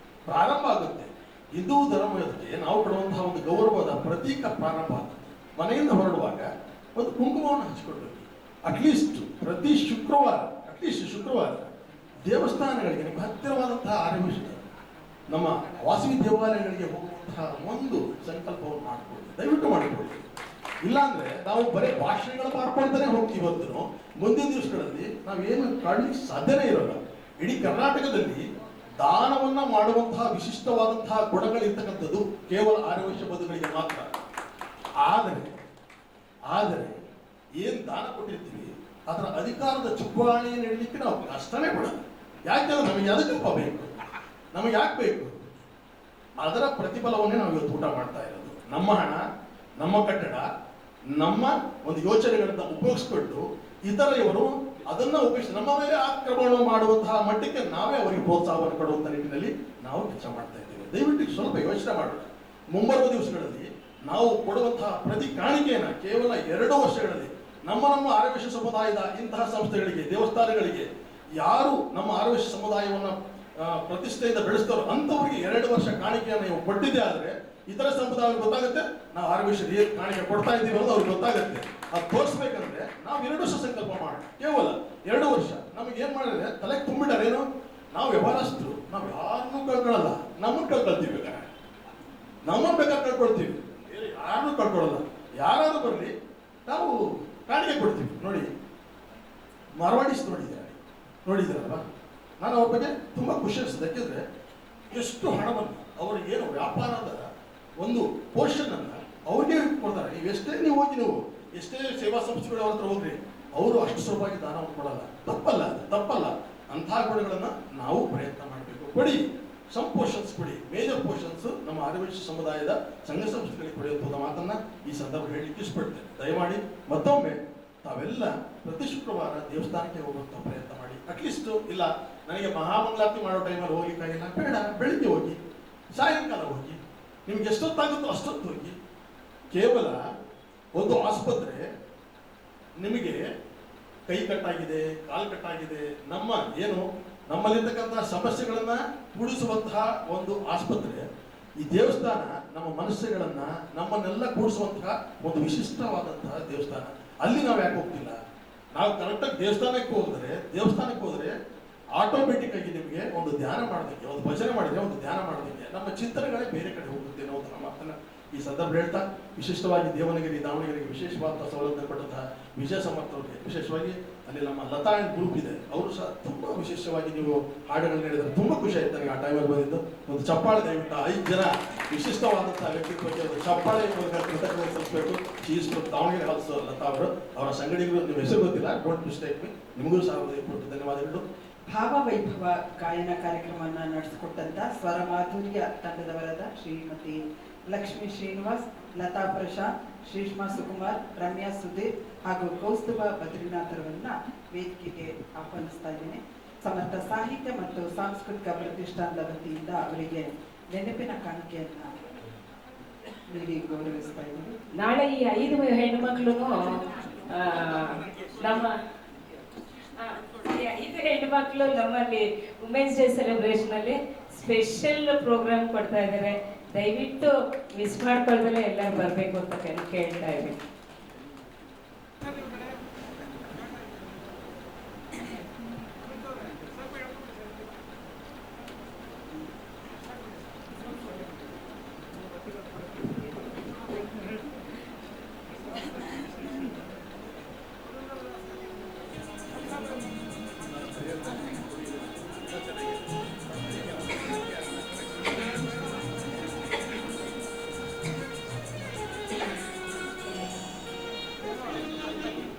ಪ್ರಾರಂಭ ಆಗುತ್ತೆ. ಹಿಂದೂ ಧರ್ಮಕ್ಕೆ ನಾವು ಕೊಡುವಂತಹ ಒಂದು ಗೌರವದ ಪ್ರತೀಕ ಪ್ರಾರಂಭ ಆಗುತ್ತೆ. ಮನೆಯಿಂದ ಹೊರಡುವಾಗ ಒಂದು ಕುಂಕುಮವನ್ನು ಹಂಚ್ಕೊಂಡು ಹೋಗಿ. ಅಟ್ಲೀಸ್ಟ್ ಪ್ರತಿ ಶುಕ್ರವಾರ ದೇವಸ್ಥಾನಗಳಿಗೆ, ನಿಮ್ಗೆ ಹತ್ತಿರವಾದಂತಹ ಆರಂಭಿಸಿದ ನಮ್ಮ ವಾಸವಿ ದೇವಾಲಯಗಳಿಗೆ ಹೋಗುವಂತಹ ಒಂದು ಸಂಕಲ್ಪವನ್ನು ಮಾಡಿಕೊಳ್ಳಿ, ದಯವಿಟ್ಟು ಮಾಡಿಕೊಳ್ಳಿ. ಇಲ್ಲಾಂದ್ರೆ ನಾವು ಬರೀ ಭಾಷಣಗಳ ಮಾಡ್ಕೊಳ್ತಾನೆ ಹೋಗ್ತೀವಿ ಹೊರತು ಮುಂದಿನ ದಿವಸಗಳಲ್ಲಿ ನಾವೇನು ಕಾಣಲಿಕ್ಕೆ ಸಾಧ್ಯನೇ ಇರೋಲ್ಲ. ಇಡೀ ಕರ್ನಾಟಕದಲ್ಲಿ ದಾನವನ್ನ ಮಾಡುವಂತಹ ವಿಶಿಷ್ಟವಾದಂತಹ ಗುಣಗಳಿರ್ತಕ್ಕಂಥದ್ದು ಕೇವಲ ಆರ್ಯವೈಶ್ಯ ಬಂಧುಗಳಿಗೆ ಮಾತ್ರ. ಆದರೆ ಏನ್ ದಾನ ಕೊಟ್ಟಿರ್ತೀವಿ ಅದರ ಅಧಿಕಾರದ ಚುಕ್ಕಾಣಿ ನೀಡಲಿಕ್ಕೆ ನಾವು ಕಷ್ಟನೇ ಪಡೋದು. ಯಾಕೆಂದ್ರೆ ನಮಗೆ ಅದಕ್ಕಪ್ಪ ಬೇಕು, ನಮಗೆ ಯಾಕೆ ಬೇಕು? ಅದರ ಪ್ರತಿಫಲವನ್ನೇ ನಾವು ಇವತ್ತು ಊಟ ಮಾಡ್ತಾ ಇರೋದು. ನಮ್ಮ ಹಣ, ನಮ್ಮ ಕಟ್ಟಡ, ನಮ್ಮ ಒಂದು ಯೋಚನೆಗಳನ್ನ ಉಪಯೋಗಿಸ್ಕೊಂಡು ಇತರೆಯವರು ಅದನ್ನ ಉಪಯೋಗಿಸಿ ನಮ್ಮ ಮೇಲೆ ಆಕ್ರಮಣ ಮಾಡುವಂತಹ ಮಟ್ಟಕ್ಕೆ ನಾವೇ ಅವರಿಗೆ ಪ್ರೋತ್ಸಾಹವನ್ನು ಕೊಡುವಂತ ನಿಟ್ಟಿನಲ್ಲಿ ನಾವು ಕೆಲಸ ಮಾಡ್ತಾ ಇದ್ದೇವೆ. ದಯವಿಟ್ಟು ಸ್ವಲ್ಪ ಯೋಚನೆ ಮಾಡೋಣ. ಮುಂಬರುವ ದಿವಸಗಳಲ್ಲಿ ನಾವು ಕೊಡುವಂತಹ ಪ್ರತಿ ಕಾಣಿಕೆಯನ್ನ ಕೇವಲ 2 ವರ್ಷಗಳಲ್ಲಿ ನಮ್ಮ ಆರ್ಯವೈಶ್ಯ ಸಮುದಾಯದ ಇಂತಹ ಸಂಸ್ಥೆಗಳಿಗೆ, ದೇವಸ್ಥಾನಗಳಿಗೆ ಯಾರು ನಮ್ಮ ಆರ್ಯವೈಶ್ಯ ಸಮುದಾಯವನ್ನ ಪ್ರತಿಷ್ಠೆಯಿಂದ ಬೆಳೆಸ್ತಾರೋ ಅಂತವರಿಗೆ 2 ವರ್ಷ ಕಾಣಿಕೆಯನ್ನು ನೀವು ಕೊಟ್ಟಿದ್ದೆ ಆದ್ರೆ ಇತರ ಸಮುದಾಯಕ್ಕೆ ಗೊತ್ತಾಗುತ್ತೆ ನಾವು ಆರ್ಯವೈಶ್ಯರು ಏನು ಕಾಣಿಕೆ ಕೊಡ್ತಾ ಇದ್ದೀವಿ ಅನ್ನೋದು ಅವ್ರಿಗೆ ಗೊತ್ತಾಗುತ್ತೆ. ಅದು ತೋರಿಸ್ಬೇಕಂದ್ರೆ ನಾವು 2 ವರ್ಷ ಸಂಕಲ್ಪ ಮಾಡೋಣ. ಕೇವಲ 2 ವರ್ಷ ನಮಗೆ ಏನ್ ಮಾಡಿದ್ರೆ ತಲೆಗೆ ತುಂಬಿಟ್ಟಾರೇನು? ನಾವು ವ್ಯವಹಾರಸ್ಥರು, ನಾವು ಯಾರನ್ನೂ ಕಳ್ಕೊಳ್ಳಲ್ಲ, ನಮ್ಮನ್ನು ಕಳ್ಕೊಳ್ತೀವಿ. ಬೇಕಾದ್ರೆ ನಮ್ಮನ್ನು ಬೇಕಾದ್ರೆ ಕಳ್ಕೊಳ್ತೀವಿ, ಯಾರನ್ನೂ ಕಳ್ಕೊಳ್ಳಲ್ಲ. ಯಾರಾದ್ರೂ ಬರಲಿ ನಾವು ಕಾಣಿಕೆ ಕೊಡ್ತೀವಿ. ನೋಡಿ, ಮಾರ್ವಾಡಿಸ್ ನೋಡಿದ್ದೀರಲ್ವಾ? ನಾನು ಅವ್ರ ಬಗ್ಗೆ ತುಂಬಾ ಖುಷಿ ಅನಿಸ್ತದೆ. ಯಾಕೆಂದ್ರೆ ಎಷ್ಟು ಹಣವನ್ನು ಅವರು ಏನು ವ್ಯಾಪಾರದ ಒಂದು ಪೋರ್ಷನ್ ಅನ್ನ ಅವ್ರಿಗೆ ಕೊಡ್ತಾರೆ. ನೀವು ಹೋಗಿ ಎಷ್ಟೇ ಸೇವಾ ಸಂಸ್ಥೆಗಳು ಅವ್ರ ಹತ್ರ ಹೋಗ್ರಿ, ಅವರು ಅಷ್ಟು ಸುಲಭವಾಗಿ ದಾನವನ್ನು ಕೊಡಲ್ಲ. ತಪ್ಪಲ್ಲ. ಅಂತಹ ಗುಣಗಳನ್ನ ನಾವು ಪ್ರಯತ್ನ ಮಾಡಬೇಕು. ಕೊಡಿ, ಸಮ್ ಪೋರ್ಷನ್ಸ್ ಕೊಡಿ, ಮೇಜರ್ ಪೋರ್ಷನ್ಸ್ ನಮ್ಮ ಆರ್ಯವೈಶ್ಯ ಸಮುದಾಯದ ಸಂಘ ಸಂಸ್ಥೆಗಳಿಗೆ ಕೊಡುವಂತಹ ಮಾತನ್ನ ಈ ಸಂದರ್ಭ ಹೇಳಲಿಕ್ಕೆ ಇಷ್ಟಪಡ್ತೇನೆ. ದಯಮಾಡಿ ಮತ್ತೊಮ್ಮೆ ತಾವೆಲ್ಲ ಪ್ರತಿ ಶುಕ್ರವಾರ ದೇವಸ್ಥಾನಕ್ಕೆ ಹೋಗುವಂತ ಪ್ರಯತ್ನ ಮಾಡಿ. ಅಟ್ಲೀಸ್ಟ್ ಇಲ್ಲ ನನಗೆ ಮಹಾಮಂಗಳಾರತಿ ಮಾಡೋ ಟೈಮಲ್ಲಿ ಹೋಗ್ಲಿಕ್ಕಾಗಿಲ್ಲ, ಬೇಡ, ಬೆಳಿಗ್ಗೆ ಹೋಗಿ, ಸಾಯಂಕಾಲ ಹೋಗಿ, ನಿಮ್ಗೆ ಎಷ್ಟೊತ್ತಾಗುತ್ತೋ ಅಷ್ಟೊತ್ತು ಹೋಗಿ. ಕೇವಲ ಒಂದು ಆಸ್ಪತ್ರೆ ನಿಮಗೆ ಕೈ ಕಟ್ಟಾಗಿದೆ, ಕಾಲು ಕಟ್ಟಾಗಿದೆ, ನಮ್ಮಲ್ಲಿರ್ತಕ್ಕಂತಹ ಸಮಸ್ಯೆಗಳನ್ನ ಕೂಡಿಸುವಂತಹ ಒಂದು ಆಸ್ಪತ್ರೆ. ಈ ದೇವಸ್ಥಾನ ನಮ್ಮ ಮನಸ್ಸುಗಳನ್ನ, ನಮ್ಮನ್ನೆಲ್ಲ ಕೂಡಿಸುವಂತಹ ಒಂದು ವಿಶಿಷ್ಟವಾದಂತಹ ದೇವಸ್ಥಾನ. ಅಲ್ಲಿ ನಾವು ಯಾಕೆ ಹೋಗ್ತಿಲ್ಲ? ನಾವು ಕರೆಕ್ಟಾಗಿ ದೇವಸ್ಥಾನಕ್ಕೆ ಹೋದ್ರೆ ಆಟೋಮೆಟಿಕ್ ಆಗಿ ನಿಮಗೆ ಒಂದು ಧ್ಯಾನ ಮಾಡೋದಕ್ಕೆ, ಒಂದು ಭಜನೆ ಮಾಡಿದ್ರೆ, ಒಂದು ಧ್ಯಾನ ಮಾಡೋದಕ್ಕೆ ನಮ್ಮ ಚಿಂತನೆಗಳೇ ಬೇರೆ ಕಡೆ ಹೋಗುತ್ತೆ ಅನ್ನೋ ನಮ್ಮ ಮಾತನ್ನ ಈ ಸಂದರ್ಭ ಹೇಳ್ತಾ, ವಿಶಿಷ್ಟವಾಗಿ ದಾವಣಗೆರೆಗೆ ವಿಶೇಷವಾದ ಸೌಲಭ್ಯ ಕೊಟ್ಟಂತಹ ವಿಜಯ ಸಮರ್ಥವ್ರಿಗೆ, ವಿಶೇಷವಾಗಿ ಅಲ್ಲಿ ನಮ್ಮ ಲತಾ ಅಂಡ್ ಗ್ರೂಪ್ ಇದೆ, ಅವರು ಸಹ ತುಂಬಾ ವಿಶೇಷವಾಗಿ ನೀವು ಹಾಡುಗಳನ್ನ ಹೇಳಿದ್ರೆ ತುಂಬಾ ಖುಷಿ ಆಯ್ತು ನನಗೆ. ಆ ಟೈಮಲ್ಲಿ ಬಂದಿದ್ದು ಒಂದು ಚಪ್ಪಾಳೆ ದಯವಿಟ್ಟು 5 ಜನ ವಿಶಿಷ್ಟವಾದಂತಹ ವ್ಯಕ್ತಿತ್ವಕ್ಕೆ ಒಂದು ಚಪ್ಪಾಳೆ ಮೂಲಕ ಕೃತಜ್ಞತೆ ಸಲ್ಲಿಸಬೇಕು. ದಾವಣಗೆರೆ ಹಾಲ್ಸ್ ಲತಾ ಅವರು, ಅವರ ಸಂಗಡಿಗರು, ನಿಮ್ಮ ಹೆಸರು ಗೊತ್ತಿಲ್ಲ, ಡೋಂಟ್ ಮಿಸ್ಟೇಕ್ ಮಿ, ನಿಮಗೂ ಸಹ ಧನ್ಯವಾದಗಳು. ಭಾವವೈಭವ ಗಾಯನ ಕಾರ್ಯಕ್ರಮವನ್ನು ನಡೆಸಿಕೊಟ್ಟಂತ ಸ್ವರ ಮಾಧುರ್ಯ ತಂಡದವರಾದ ಶ್ರೀಮತಿ ಲಕ್ಷ್ಮೀ ಶ್ರೀನಿವಾಸ್, ಲತಾ ಪ್ರಶಾಂತ್, ಶ್ರೀಷ್ಮಾ ಸುಕುಮಾರ್, ರಮ್ಯಾ ಸುಧೀರ್ ಹಾಗೂ ಕೌಸ್ತುಭ ಬದ್ರಿನಾಥರವನ್ನ ವೇದಿಕೆಗೆ ಆಹ್ವಾನಿಸ್ತಾ ಇದ್ದೇನೆ. ಸಮರ್ಥ ಸಾಹಿತ್ಯ ಮತ್ತು ಸಾಂಸ್ಕೃತಿಕ ಪ್ರತಿಷ್ಠಾನದ ವತಿಯಿಂದ ಅವರಿಗೆ ನೆನಪಿನ ಕಾಣಿಕೆಯನ್ನ ನೀಡಿ ಗೌರವಿಸ್ತಾ ಇದ್ದೀವಿ. ನಾಳೆ ಈ 5 ಹೆಣ್ಮಕ್ಳು ನಮ್ಮ 5 ಹೆಣ್ಮಕ್ಳು ನಮ್ಮಲ್ಲಿ ವುಮೆನ್ಸ್ ಡೇ ಸೆಲೆಬ್ರೇಷನ್ ಅಲ್ಲಿ ಸ್ಪೆಷಲ್ ಪ್ರೋಗ್ರಾಮ್ ಕೊಡ್ತಾ ಇದ್ದಾರೆ. ದಯವಿಟ್ಟು ಮಿಸ್ ಮಾಡ್ಕೊಳ್ದಲ್ಲೇ ಎಲ್ಲರೂ ಬರಬೇಕು ಅಂತ ಕೇಳ್ತಾ ಇದ್ದೀನಿ.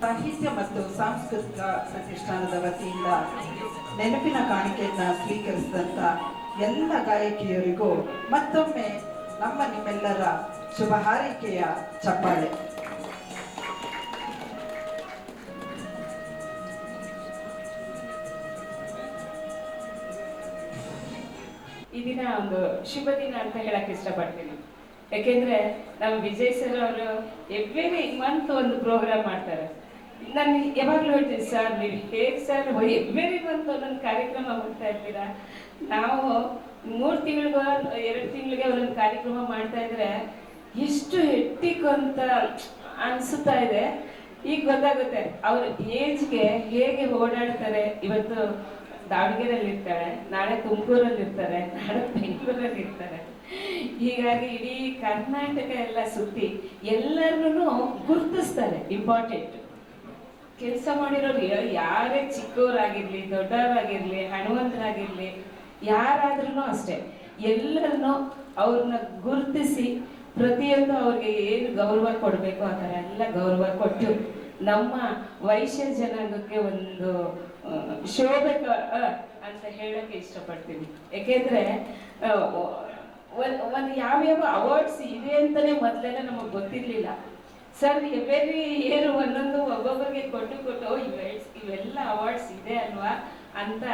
ಸಾಹಿತ್ಯ ಮತ್ತು ಸಾಂಸ್ಕೃತಿಕ ಪ್ರತಿಷ್ಠಾನದ ವತಿಯಿಂದ ನೆನಪಿನ ಕಾಣಿಕೆಯನ್ನ ಸ್ವೀಕರಿಸಿದಂತ ಎಲ್ಲ ಗಾಯಕಿಯರಿಗೂ ಮತ್ತೊಮ್ಮೆ ನಿಮ್ಮೆಲ್ಲರ ಶುಭ ಹಾರೈಕೆಯ ಚಪ್ಪಾಳೆ. ಈ ದಿನ ಒಂದು ಶುಭ ದಿನ ಅಂತ ಹೇಳಕ್ ಇಷ್ಟಪಡ್ತೀನಿ. ಯಾಕೆಂದ್ರೆ ನಮ್ಮ ವಿಜಯ್ ಸರ್ ಅವರು ಎವ್ರಿ ಮಂತ್ ಒಂದು ಪ್ರೋಗ್ರಾಮ್ ಮಾಡ್ತಾರೆ. ನಾನು ಯಾವಾಗಲೂ ಹೇಳ್ತೀನಿ, ಸರ್ ನೀವು ಹೇಗೆ ಸರ್ ಎವ್ರಿ ಮಂತ್ ಒಂದೊಂದು ಕಾರ್ಯಕ್ರಮ ಮಾಡ್ತಾ ಇರ್ತೀರಾ? ನಾವು 3 ತಿಂಗಳಿಗೋ 2 ತಿಂಗಳಿಗೆ ಒಂದೊಂದು ಕಾರ್ಯಕ್ರಮ ಮಾಡ್ತಾ ಇದ್ರೆ ಎಷ್ಟು ಹೆಟ್ಟಿಕ್ ಅಂತ ಅನ್ಸುತ್ತಾ ಇದೆ. ಈಗ ಗೊತ್ತಾಗುತ್ತೆ ಅವ್ರ ಏಜ್ಗೆ ಹೇಗೆ ಓಡಾಡ್ತಾರೆ. ಇವತ್ತು ದಾವಣಗೆರೆಯಲ್ಲಿ ಇರ್ತಾರೆ, ನಾಳೆ ತುಮಕೂರಲ್ಲಿ ಇರ್ತಾರೆ, ನಾಳೆ ಬೆಂಗಳೂರಲ್ಲಿ ಇರ್ತಾರೆ. ಹೀಗಾಗಿ ಇಡೀ ಕರ್ನಾಟಕ ಎಲ್ಲ ಸುತ್ತಿ ಎಲ್ಲರನ್ನೂ ಗುರುತಿಸ್ತಾರೆ. ಇಂಪಾರ್ಟೆಂಟ್ ಕೆಲಸ ಮಾಡಿರೋರು ಯಾರೇ ಚಿಕ್ಕವರಾಗಿರ್ಲಿ, ದೊಡ್ಡವರಾಗಿರ್ಲಿ, ಹಣವಂತರಾಗಿರ್ಲಿ, ಯಾರಾದ್ರೂ ಅಷ್ಟೇ ಎಲ್ಲರನ್ನೂ ಅವ್ರನ್ನ ಗುರುತಿಸಿ ಪ್ರತಿಯೊಂದು ಅವ್ರಿಗೆ ಏನು ಗೌರವ ಕೊಡಬೇಕು ಆ ಥರ ಎಲ್ಲ ಗೌರವ ಕೊಟ್ಟು ನಮ್ಮ ವೈಶ್ಯ ಜನಾಂಗಕ್ಕೆ ಒಂದು ಶೋಭೆ ಅಂತ ಹೇಳಕ್ಕೆ ಇಷ್ಟಪಡ್ತೀನಿ. ಯಾಕೆಂದ್ರೆ ಒಂದು ಯಾವ್ಯಾವ ಅವಾರ್ಡ್ಸ್ ಇದೆ ಅಂತಾನೆ ಮೊದಲೆಲ್ಲ ನಮಗೆ ಗೊತ್ತಿರ್ಲಿಲ್ಲ. ಸರ್ ಎವ್ರಿ ಇಯರ್ ಒಂದೊಂದು ಒಬ್ಬೊಬ್ಬರಿಗೆ ಕೊಟ್ಟು ಇವೆಲ್ಲ ಅವಾರ್ಡ್ಸ್ ಇದೆ ಅಲ್ವಾ ಅಂತ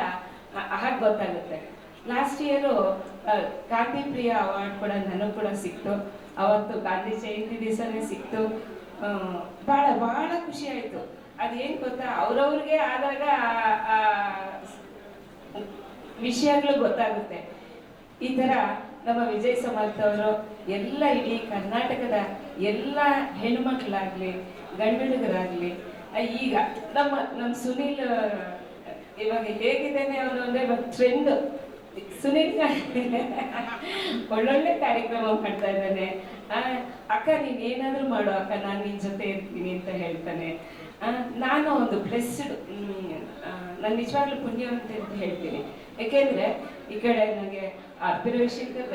ಆಗ ಗೊತ್ತಾಗುತ್ತೆ. ಲಾಸ್ಟ್ ಇಯರು ಗಾಂಧಿ ಪ್ರಿಯ ಅವಾರ್ಡ್ ಕೂಡ ನನಗೆ ಕೂಡ ಸಿಕ್ತು. ಅವತ್ತು ಗಾಂಧಿ ಜಯಂತಿ ದಿವಸನೇ ಸಿಕ್ತು. ಭಾಳ ಖುಷಿ ಆಯಿತು. ಅದೇನು ಗೊತ್ತಾ, ಅವ್ರವ್ರಿಗೆ ಆದಾಗ ವಿಷಯಗಳು ಗೊತ್ತಾಗುತ್ತೆ. ಈ ಥರ ನಮ್ಮ ವಿಜಯ್ ಸಮರ್ಥ ಅವರು ಎಲ್ಲ ಇಡೀ ಕರ್ನಾಟಕದ ಎಲ್ಲ ಹೆಣ್ಮಕ್ಳಾಗ್ಲಿ ಗಂಡುಗರಾಗ್ಲಿ, ಈಗ ನಮ್ಮ ಸುನೀಲ್ ಇವಾಗ ಹೇಗಿದ್ದೇನೆ ಅವನು ಅಂದ್ರೆ ಇವಾಗ ಟ್ರೆಂಡ್. ಸುನೀಲ್ ಒಳ್ಳೊಳ್ಳೆ ಕಾರ್ಯಕ್ರಮ ಮಾಡ್ತಾ ಇದ್ದಾನೆ. ಅಕ್ಕ ನೀನ್ ಏನಾದ್ರು ಮಾಡು ಅಕ್ಕ, ನಾನು ನಿನ್ ಜೊತೆ ಇರ್ತೀನಿ ಅಂತ ಹೇಳ್ತಾನೆ. ನಾನು ಒಂದು ಬ್ಲೆಸ್ಡ್, ನಾನು ನಿಜವಾಗ್ಲೂ ಪುಣ್ಯವಂತೆ ಅಂತ ಹೇಳ್ತೀನಿ. ಯಾಕೆಂದ್ರೆ ಈ ಕಡೆ ನನಗೆ ಆರ್.ಪಿ. ರವಿಶಂಕರ್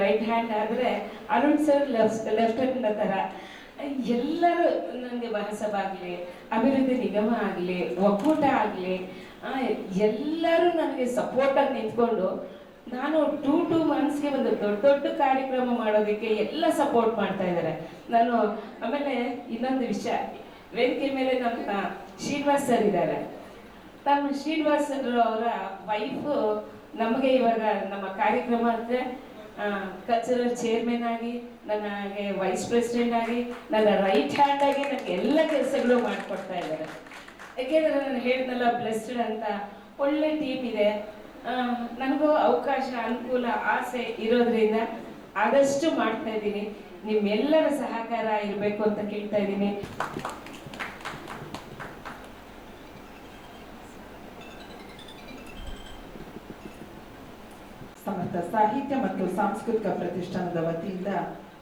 ರೈಟ್ ಹ್ಯಾಂಡ್ ಆದ್ರೆ ಅರುಣ್ ಸರ್ ಲೆಫ್ಟ್ ಹ್ಯಾಂಡ್ ತರ ಎಲ್ಲರೂ ನನಗೆ ಮಹಾಸಭಾ ಆಗಲಿ, ಅಭಿವೃದ್ಧಿ ನಿಗಮ ಆಗಲಿ, ಒಕ್ಕೂಟ ಆಗಲಿ, ಎಲ್ಲರೂ ನನಗೆ ಸಪೋರ್ಟಾಗಿ ನಿಂತ್ಕೊಂಡು ನಾನು 2 ಮಂತ್ಸ್ಗೆ ಒಂದು ದೊಡ್ಡ ಕಾರ್ಯಕ್ರಮ ಮಾಡೋದಕ್ಕೆ ಎಲ್ಲ ಸಪೋರ್ಟ್ ಮಾಡ್ತಾ ಇದ್ದಾರೆ. ನಾನು ಆಮೇಲೆ ಇನ್ನೊಂದು ವಿಷಯ, ವೇದಿಕೆ ಮೇಲೆ ನಮ್ಮ ಶ್ರೀನಿವಾಸ್ ಸರ್ ಇದ್ದಾರೆ. ನಮ್ಮ ಶ್ರೀನಿವಾಸ್ ಸರ್ ಅವರ ವೈಫು ನಮಗೆ ಇವಾಗ ನಮ್ಮ ಕಾರ್ಯಕ್ರಮ ಅಂದರೆ ಕಲ್ಚರಲ್ ಚೇರ್ಮನ್ ಆಗಿ, ನನಗೆ ವೈಸ್ ಪ್ರೆಸಿಡೆಂಟ್ ಆಗಿ, ನನ್ನ ರೈಟ್ ಹ್ಯಾಂಡ್ ಆಗಿ ನನಗೆ ಎಲ್ಲ ಕೆಲಸಗಳು ಮಾಡಿಕೊಡ್ತಾ ಇದ್ದಾರೆ. ಯಾಕೆಂದರೆ ನಾನು ಹೇಳಿದ್ನಲ್ಲ ಬ್ಲೆಸ್ಡ್ ಅಂತ, ಒಳ್ಳೆ ಟೀಮ್ ಇದೆ. ನನಗೂ ಅವಕಾಶ, ಅನುಕೂಲ, ಆಸೆ ಇರೋದ್ರಿಂದ ಆದಷ್ಟು ಮಾಡ್ತಾ ಇದ್ದೀನಿ. ನಿಮ್ಮೆಲ್ಲರ ಸಹಕಾರ ಇರಬೇಕು ಅಂತ ಕೇಳ್ತಾ ಇದ್ದೀನಿ. ಸಮರ್ಥ ಸಾಹಿತ್ಯ ಮತ್ತು ಸಾಂಸ್ಕೃತಿಕ ಪ್ರತಿಷ್ಠಾನದ ವತಿಯಿಂದ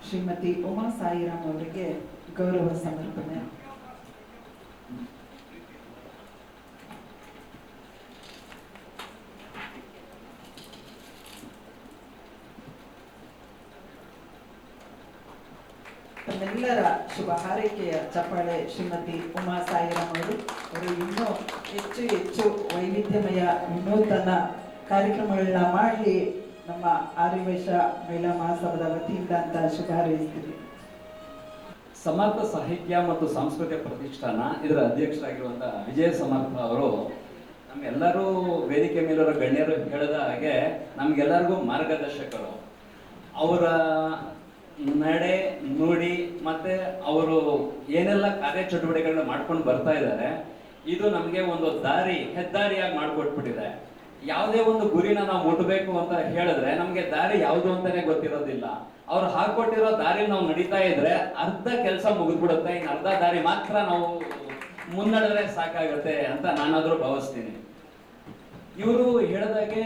ಶ್ರೀಮತಿ ಉಮಾ ಸಾಯಿರಾಮ್ ಅವರಿಗೆ ಗೌರವ ಸಮರ್ಪಣೆ. ತಮ್ಮೆಲ್ಲರ ಶುಭ ಹಾರೈಕೆಯ ಚಪ್ಪಾಳೆ ಶ್ರೀಮತಿ ಉಮಾ ಸಾಯಿರಾಮ್ ಅವರು ಇನ್ನೂ ಹೆಚ್ಚು ವೈವಿಧ್ಯಮಯ ವಿನೂತನ ಕಾರ್ಯಕ್ರಮಗಳನ್ನ ಮಾಡಲಿ ನಮ್ಮ ಆರ್ಯವೈಶ್ಯ ಮಹಿಳಾ ಮಹಾಸಭಾದ ವತಿಯಿಂದ ಅಂತ ಶುಭ ಹಾರೈಸ್ತೀವಿ. ಸಮರ್ಥ ಸಾಹಿತ್ಯ ಮತ್ತು ಸಾಂಸ್ಕೃತಿಕ ಪ್ರತಿಷ್ಠಾನ ಇದರ ಅಧ್ಯಕ್ಷರಾಗಿರುವಂತಹ ವಿಜಯ ಸಮರ್ಥ ಅವರು ನಮ್ಗೆಲ್ಲರೂ ವೇದಿಕೆ ಮೇಲಿರೋ ಗಣ್ಯರು ಹೇಳಿದ ಹಾಗೆ ನಮ್ಗೆಲ್ಲರಿಗೂ ಮಾರ್ಗದರ್ಶಕರು. ಅವರ ನಡೆ ನುಡಿ ಮತ್ತೆ ಅವರು ಏನೆಲ್ಲ ಕಾರ್ಯಚಟುವಟಿಕೆಗಳನ್ನ ಮಾಡ್ಕೊಂಡು ಬರ್ತಾ ಇದ್ದಾರೆ, ಇದು ನಮಗೆ ಒಂದು ಹೆದ್ದಾರಿಯಾಗಿ ಮಾಡಿಕೊಟ್ಬಿಟ್ಟಿದೆ. ಯಾವುದೇ ಒಂದು ಗುರಿನ ನಾವು ಮುಟ್ಟಬೇಕು ಅಂತ ಹೇಳಿದ್ರೆ ನಮ್ಗೆ ದಾರಿ ಯಾವುದು ಅಂತಾನೆ ಗೊತ್ತಿರೋದಿಲ್ಲ. ಅವ್ರು ಹಾಕೊಟ್ಟಿರೋ ದಾರಿ ನಾವು ನಡೀತಾ ಇದ್ರೆ ಅರ್ಧ ಕೆಲಸ ಮುಗಿದ್ಬಿಡುತ್ತೆ, ಇನ್ನು ಅರ್ಧ ದಾರಿ ಮಾತ್ರ ನಾವು ಮುನ್ನಡೆದ್ರೆ ಸಾಕಾಗುತ್ತೆ ಅಂತ ನಾನಾದ್ರೂ ಭಾವಿಸ್ತೀನಿ. ಇವರು ಹೇಳಿದಾಗೆ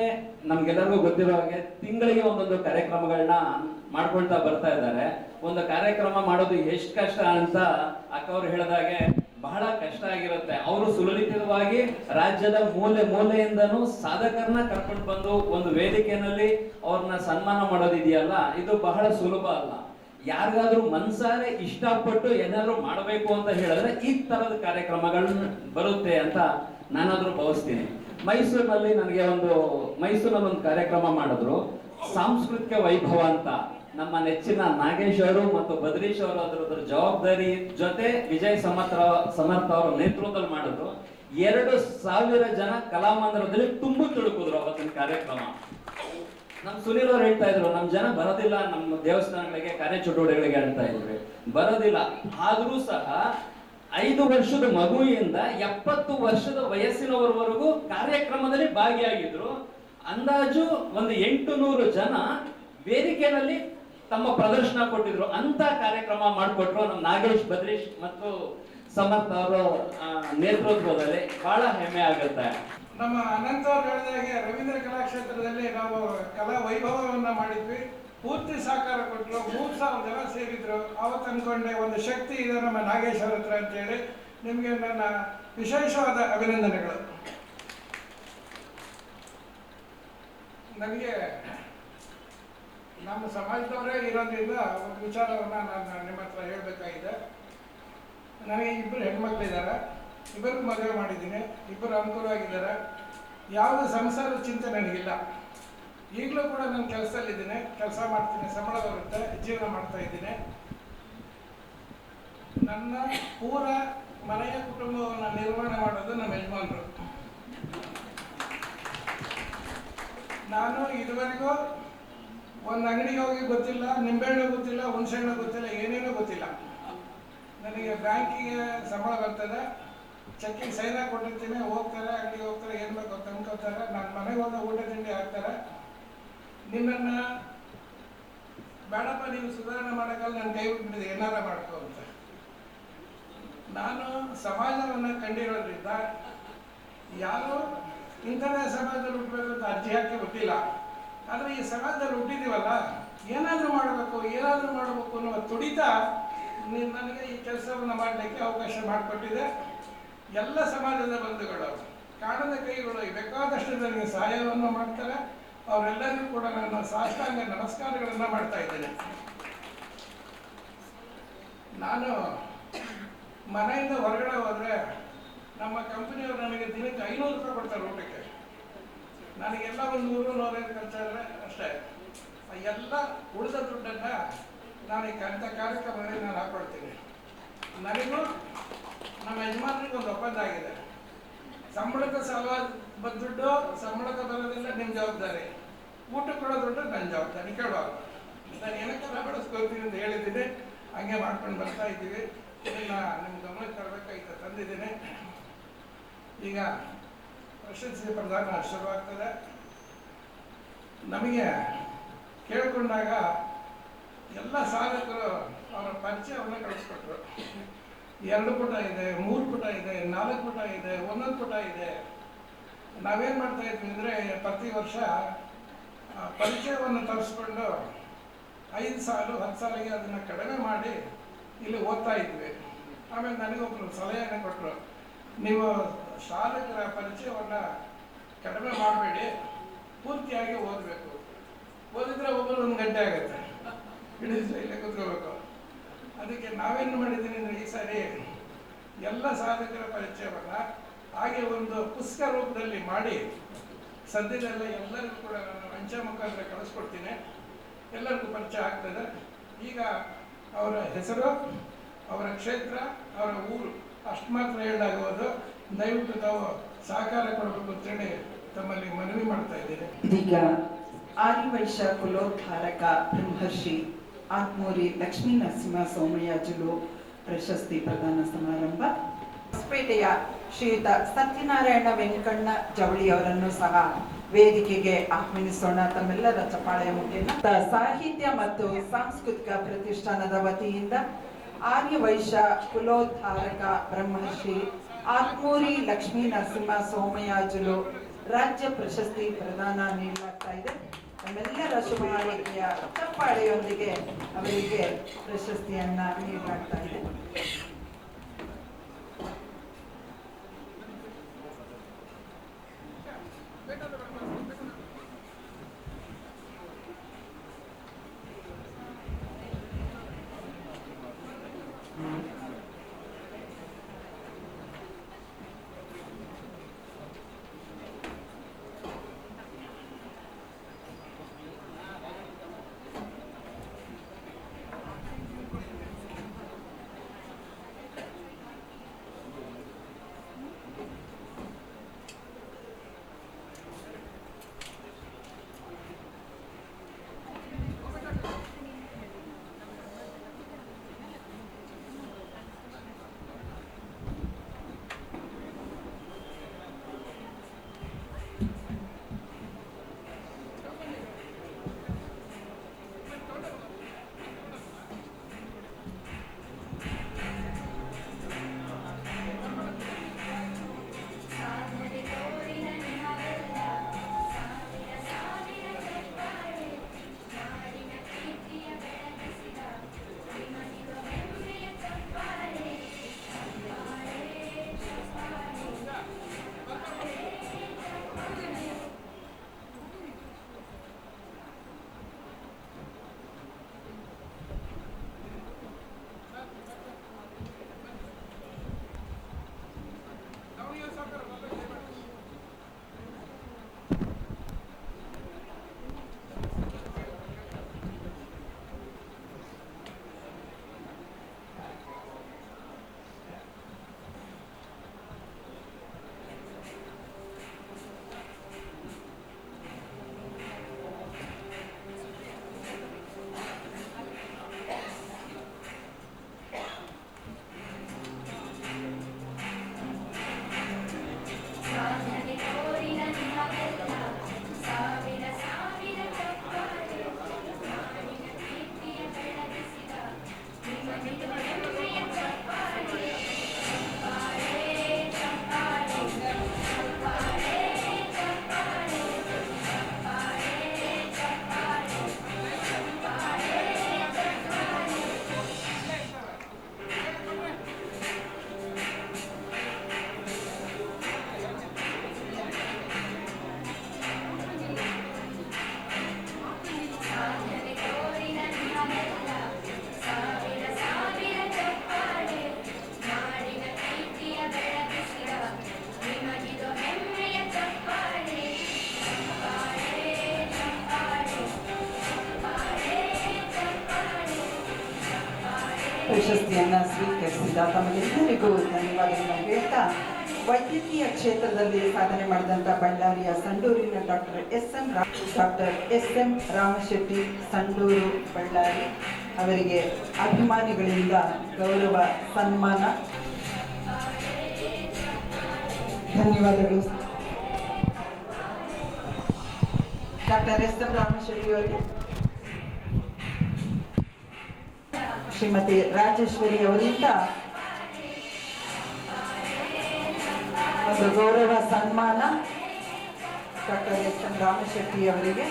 ನಮ್ಗೆಲ್ಲರಿಗೂ ಗೊತ್ತಿರೋ ಹಾಗೆ ತಿಂಗಳಿಗೆ ಒಂದೊಂದು ಕಾರ್ಯಕ್ರಮಗಳನ್ನ ಮಾಡ್ಕೊಳ್ತಾ ಬರ್ತಾ ಇದ್ದಾರೆ. ಒಂದು ಕಾರ್ಯಕ್ರಮ ಮಾಡೋದು ಎಷ್ಟು ಕಷ್ಟ ಅಂತ ಅಕ್ಕವ್ರು ಹೇಳಿದಾಗೆ ಬಹಳ ಕಷ್ಟ ಆಗಿರುತ್ತೆ. ಅವರು ಸುಲಲಿತವಾಗಿ ರಾಜ್ಯದ ಮೂಲೆಯಿಂದನೂ ಸಾಧಕರನ್ನ ಕರ್ಕೊಂಡು ಬಂದು ಒಂದು ವೇದಿಕೆಯಲ್ಲಿ ಅವ್ರನ್ನ ಸನ್ಮಾನ ಮಾಡೋದಿದೆಯಲ್ಲ, ಇದು ಬಹಳ ಸುಲಭ ಅಲ್ಲ. ಯಾರಿಗಾದ್ರೂ ಮನ್ಸಾರೆ ಇಷ್ಟಪಟ್ಟು ಏನಾದ್ರು ಮಾಡಬೇಕು ಅಂತ ಹೇಳಿದ್ರೆ ಈ ತರದ ಕಾರ್ಯಕ್ರಮಗಳು ಬರುತ್ತೆ ಅಂತ ನಾನಾದ್ರೂ ಭಾವಿಸ್ತೀನಿ. ಮೈಸೂರಿನಲ್ಲಿ ಒಂದು ಕಾರ್ಯಕ್ರಮ ಮಾಡಿದ್ರು, ಸಾಂಸ್ಕೃತಿಕ ವೈಭವ ಅಂತ. ನಮ್ಮ ನೆಚ್ಚಿನ ನಾಗೇಶ್ ಅವರು ಮತ್ತು ಬದ್ರೀಶ್ ಅವರು ಅದರ ಜವಾಬ್ದಾರಿ ಜೊತೆ ವಿಜಯ್ ಸಮರ್ಥ ಅವರ ನೇತೃತ್ವದಲ್ಲಿ ಮಾಡಿದ್ರು. 2,000 ಜನ ಕಲಾಮಂದಿರದಲ್ಲಿ ತುಂಬು ತುಳುಕಿದ್ರು ಅವತ್ತಿನ ಕಾರ್ಯಕ್ರಮ. ನಮ್ ಸುನೀಲ್ ಅವ್ರು ಹೇಳ್ತಾ ಇದ್ರು, ನಮ್ ಜನ ಬರೋದಿಲ್ಲ ನಮ್ಮ ದೇವಸ್ಥಾನಗಳಿಗೆ ಕಾರ್ಯಚಟುವಟಿಕೆಗಳಿಗೆ ಹೇಳ್ತಾ ಇದ್ವಿ, ಬರೋದಿಲ್ಲ. ಆದ್ರೂ ಸಹ 5 ವರ್ಷದ ಮಗುವಿಂದ 70 ವರ್ಷದ ವಯಸ್ಸಿನವರವರೆಗೂ ಕಾರ್ಯಕ್ರಮದಲ್ಲಿ ಭಾಗಿಯಾಗಿದ್ರು. ಅಂದಾಜು ಒಂದು 800 ಜನ ವೇದಿಕೆಯಲ್ಲಿ ತಮ್ಮ ಪ್ರದರ್ಶನ ಕೊಟ್ಟಿದ್ರು. ಅಂತ ಕಾರ್ಯಕ್ರಮ ಮಾಡಿಕೊಟ್ರು ನಮ್ಮ ನಾಗೇಶ್, ಬದ್ರೀಶ್ ಮತ್ತು ಸಮರ್ಥ ಅವರು ನೇತೃತ್ವದಲ್ಲಿ. ಬಹಳ ಹೆಮ್ಮೆ ಆಗುತ್ತೆ. ನಮ್ಮ ಅನಂತ ಅವ್ರು ಹೇಳಿದಾಗೆ ರವೀಂದ್ರ ಕಲಾಕ್ಷೇತ್ರದಲ್ಲಿ ನಾವು ಕಲಾ ವೈಭವವನ್ನ ಮಾಡಿದ್ವಿ. ಪೂರ್ತಿ ಸಹಕಾರ ಕೊಟ್ಟರು. 3,000 ಜನ ಸೇರಿದ್ರು. ಅವತ್ತು ಅನ್ಕೊಂಡೆ ಒಂದು ಶಕ್ತಿ ಇದೆ ನಮ್ಮ ನಾಗೇಶ್ ಅವ್ರ ಹತ್ರ ಅಂತೇಳಿ. ನಿಮಗೆ ನನ್ನ ವಿಶೇಷವಾದ ಅಭಿನಂದನೆಗಳು. ನನಗೆ ನಮ್ಮ ಸಮಾಜದವರೇ ಇರೋದ್ರಿಂದ ಒಂದು ವಿಚಾರವನ್ನು ನಾನು ನಿಮ್ಮ ಹತ್ರ ಹೇಳಬೇಕಾಗಿದೆ. ನನಗೆ 2 ಹೆಣ್ಮಕ್ಳಿದ್ದಾರೆ. 2 ಮದುವೆ ಮಾಡಿದ್ದೀನಿ. 2 ಅನುಕೂಲವಾಗಿದ್ದಾರೆ. ಯಾವುದೇ ಸಂಸಾರದ ಚಿಂತೆ ನನಗಿಲ್ಲ. ಈಗಲೂ ಕೂಡ ನಾನು ಕೆಲಸದಲ್ಲಿದ್ದೀನಿ, ಕೆಲಸ ಮಾಡ್ತೀನಿ, ಸಂಬಳ ಬರುತ್ತೆ, ಜೀವನ ಮಾಡ್ತಾ ಇದ್ದೀನಿ. ನನ್ನ ಪೂರ ಮನೆಯ ಕುಟುಂಬವನ್ನು ನಿರ್ವಹಣೆ ಮಾಡೋದು ನಮ್ಮ ಯಜಮಾನರು. ನಾನು ಇದುವರೆಗೂ ಒಂದು ಅಂಗಡಿಗೆ ಹೋಗಿ ಗೊತ್ತಿಲ್ಲ, ನಿಂಬೆಹಣ್ಣು ಗೊತ್ತಿಲ್ಲ, ಹುಣಸೆಹಣ್ಣು ಗೊತ್ತಿಲ್ಲ, ಏನೇನೂ ಗೊತ್ತಿಲ್ಲ. ನನಗೆ ಬ್ಯಾಂಕಿಗೆ ಸಂಬಳ ಬರ್ತದೆ, ಚೆಕ್ಕಿಗೆ ಸೈನ್ ಕೊಟ್ಟಿರ್ತೀನಿ, ಹೋಗ್ತಾರೆ, ಅಂಗಡಿಗೆ ಹೋಗ್ತಾರೆ, ಏನು ಬೇಕು ಅಂತ ಅನ್ಕೋತಾರೆ. ನಾನು ಮನೆಗೆ ಹೋದ ಊಟ ತಿಂಡಿ ಹಾಕ್ತಾರೆ. ನಿನ್ನನ್ನು ಬೇಡಪ್ಪ ನೀವು ಸುಧಾರಣೆ ಮಾಡೋಕ್ಕಲ್ಲ, ನನ್ನ ಕೈ ಬಿಟ್ಟಿದೆ, ಏನಾರ ಮಾಡ್ಕೋ ಅಂತ. ನಾನು ಸಮಾಜವನ್ನು ಕಂಡಿರೋದ್ರಿಂದ ಯಾರು ಇಂಥದೇ ಸಮಾಜದಲ್ಲಿ ಹುಟ್ಟಬೇಕು ಅಂತ ಅರ್ಜಿ ಹಾಕಿ ಹುಟ್ಟಿಲ್ಲ. ಆದರೆ ಈ ಸಮಾಜದಲ್ಲಿ ಹುಟ್ಟಿದ್ದೀವಲ್ಲ, ಏನಾದರೂ ಮಾಡಬೇಕು ಅನ್ನೋ ತುಡಿತ ನನಗೆ ಈ ಕೆಲಸವನ್ನು ಮಾಡಲಿಕ್ಕೆ ಅವಕಾಶ ಮಾಡಿಕೊಟ್ಟಿದೆ. ಎಲ್ಲ ಸಮಾಜದ ಬಂಧುಗಳು, ಕಾಣದ ಕೈಗಳು ಬೇಕಾದಷ್ಟು ನನಗೆ ಸಹಾಯವನ್ನು ಮಾಡ್ತಾರೆ. ಅವರೆಲ್ಲರಿಗೂ ಕೂಡ ನಾನು ಸಾಷ್ಟಾಂಗ ನಮಸ್ಕಾರಗಳನ್ನು ಮಾಡ್ತಾ ಇದ್ದೇನೆ. ನಾನು ಮನೆಯಿಂದ ಹೊರಗಡೆ ಹೋದರೆ ನಮ್ಮ ಕಂಪನಿಯವರು ನನಗೆ ದಿನಕ್ಕೆ 500 ರೂಪಾಯಿ ಕೊಡ್ತಾರೆ ಊಟಕ್ಕೆ. ನನಗೆಲ್ಲ ಒಂದು 100-150 ಖರ್ಚಾದರೆ ಅಷ್ಟೇ. ಎಲ್ಲ ಉಳಿದ ದುಡ್ಡನ್ನು ನಾನು ಈ ಕಾರ್ಯಕ್ರಮದಲ್ಲಿ ನಾನು ಹಾಕ್ಕೊಳ್ತೀನಿ. ನನಗೂ ನಮ್ಮ ಯಜಮಾನರಿಗೆ ಒಂದು ಒಪ್ಪಂದ ಆಗಿದೆ. ಸಂಬಳಕ್ಕೆ ಸಾಲ ದುಡ್ಡು ಸಂಬಳಕ್ಕೆ ಬರೋದಿಲ್ಲ, ನಿಮ್ಮ ಜವಾಬ್ದಾರಿ. ಊಟಕ್ಕೆ ಕೊಡೋ ದುಡ್ಡು ನನ್ನ ಜವಾಬ್ದಾರಿ. ಕೇಳುವಾಗ ನಾನು ಏನಕ್ಕೆಲ್ಲ ಬಳಸ್ಕೊಳ್ತೀನಿ ಅಂತ ಹೇಳಿದ್ದೀನಿ. ಹಂಗೆ ಮಾಡ್ಕೊಂಡು ಬರ್ತಾ ಇದ್ದೀವಿ. ಇದನ್ನು ನಿಮ್ಮ ಗಮನಕ್ಕೆ ತರಬೇಕಾಗಿತ್ತು, ತಂದಿದ್ದೀನಿ. ಈಗ ಪ್ರಶಸ್ತಿ ಪ್ರದಾನ ಶುರುವಾಗ್ತದೆ. ನಮಗೆ ಕೇಳಿಕೊಂಡಾಗ ಎಲ್ಲ ಸಾಧಕರು ಅವರ ಪರಿಚಯವನ್ನು ಕಳಿಸ್ಕೊಟ್ರು. 2 ಪುಟ ಇದೆ, 3 ಪುಟ ಇದೆ, 4 ಪುಟ ಇದೆ, 1 ಪುಟ ಇದೆ. ನಾವೇನು ಮಾಡ್ತಾ ಇದ್ವಿ ಅಂದರೆ ಪ್ರತಿ ವರ್ಷ ಪರಿಚಯವನ್ನು ತರಿಸ್ಕೊಂಡು 5 ಸಾಲು 10 ಸಾಲಿಗೆ ಅದನ್ನು ಕಡಿಮೆ ಮಾಡಿ ಇಲ್ಲಿ ಓದ್ತಾ ಇದ್ವಿ. ಆಮೇಲೆ ನನಗೊಬ್ಬರು ಸಲಹೆಯನ್ನು ಕೊಟ್ಟರು, ನೀವು ಶಾಲಕರ ಪರಿಚಯವನ್ನು ಕಡಿಮೆ ಮಾಡಬೇಡಿ, ಪೂರ್ತಿಯಾಗಿ ಓದಬೇಕು. ಓದಿದ್ರೆ ಒಬ್ಬರು 1 ಗಂಟೆ ಆಗುತ್ತೆ, ಇಡೀ ಇಲ್ಲೇ ಕೂತ್ಕೋಬೇಕು. ಅದಕ್ಕೆ ನಾವೇನು ಮಾಡಿದ್ದೀನಿ ಅಂದರೆ ಈ ಸಾರಿ ಎಲ್ಲ ಸಾಧಕರ ಪರಿಚಯವನ್ನು ಹಾಗೆ ಒಂದು ಪುಸ್ತಕ ರೂಪದಲ್ಲಿ ಮಾಡಿ ಸದ್ಯದಲ್ಲೇ ಎಲ್ಲರಿಗೂ ಕೂಡ ನಾನು ಅಂಚೆ ಮುಖಾಂತರ ಕಳಿಸ್ಕೊಡ್ತೀನಿ. ಎಲ್ಲರಿಗೂ ಪರಿಚಯ ಆಗ್ತದೆ. ಈಗ ಅವರ ಹೆಸರು, ಅವರ ಕ್ಷೇತ್ರ, ಅವರ ಊರು ಅಷ್ಟು ಮಾತ್ರ ಹೇಳಲಾಗುವುದು. ದಯವಿಟ್ಟು ತಾವು ಸಹಕಾರ ಕೊಡಬೇಕು ಅಂತೇಳಿ ತಮ್ಮಲ್ಲಿ ಮನವಿ ಮಾಡ್ತಾ ಇದ್ದೇನೆ. ಇದೀಗ ಆರ್ಯವೈಶ್ಯ ಕುಲೋದ್ಧಾರಕ ಬ್ರಹ್ಮರ್ಷಿ ಆತ್ಮೂರಿ ಲಕ್ಷ್ಮೀ ನರಸಿಂಹ ಸೋಮಯಾಜುಲು ಪ್ರಶಸ್ತಿ ಪ್ರದಾನ ಸಮಾರಂಭ. ಹೊಸಪೇಟೆಯ ಶ್ರೀಯುತ ಸತ್ಯನಾರಾಯಣ ವೆಂಕಣ್ಣ ಜವಳಿ ಅವರನ್ನು ಸಹ ವೇದಿಕೆಗೆ ಆಹ್ವಾನಿಸೋಣ. ತಮ್ಮೆಲ್ಲರ ಚಪ್ಪಾಳೆಯ ಮುಖೇನ ಸಾಹಿತ್ಯ ಮತ್ತು ಸಾಂಸ್ಕೃತಿಕ ಪ್ರತಿಷ್ಠಾನದ ವತಿಯಿಂದ ಆರ್ಯವೈಶ್ಯ ಕುಲೋದ್ಧಾರಕ ಬ್ರಹ್ಮರ್ಷಿ ಆತ್ಮೂರಿ ಲಕ್ಷ್ಮೀ ನರಸಿಂಹ ಸೋಮಯಾಜುಲು ರಾಜ್ಯ ಪ್ರಶಸ್ತಿ ಪ್ರದಾನ ನೀಡಲಾಗ್ತಾ ಇದೆ. ನಮ್ಮೆಲ್ಲರ ಶುಭ ಹಾರೈಕೆಯ ಚಪ್ಪಾಳೆಯೊಂದಿಗೆ ಅವರಿಗೆ ಪ್ರಶಸ್ತಿಯನ್ನ ನೀಡಲಾಗ್ತಾ ಇದೆ. ಪ್ರಶಸ್ತಿಯನ್ನ ಸ್ವೀಕರಿಸಿದ ತಮಗೆಲ್ಲರಿಗೂ ಧನ್ಯವಾದಗಳನ್ನು ಹೇಳ್ತಾ, ವೈದ್ಯಕೀಯ ಕ್ಷೇತ್ರದಲ್ಲಿ ಸಾಧನೆ ಮಾಡಿದಂಥ ಬಳ್ಳಾರಿಯ ಸಂಡೂರಿನ doctor S M Ramashetty Sandur Ballari ಅವರಿಗೆ ಅಭಿಮಾನಿಗಳಿಂದ ಗೌರವ ಸನ್ಮಾನ. ಧನ್ಯವಾದಗಳು. ಡಾಕ್ಟರ್ ಎಸ್ ಎಂ ರಾಮಶೆಟ್ಟಿ ಅವರಿಗೆ ಶ್ರೀಮತಿ ರಾಜೇಶ್ವರಿ ಅವರಿಂದ ಒಂದು ಗೌರವ ಸನ್ಮಾನ. ಡಾಕ್ಟರ್ ಎಸ್ ಎಂ ರಾಮಶೆಟ್ಟಿ ಅವರಿಗೆ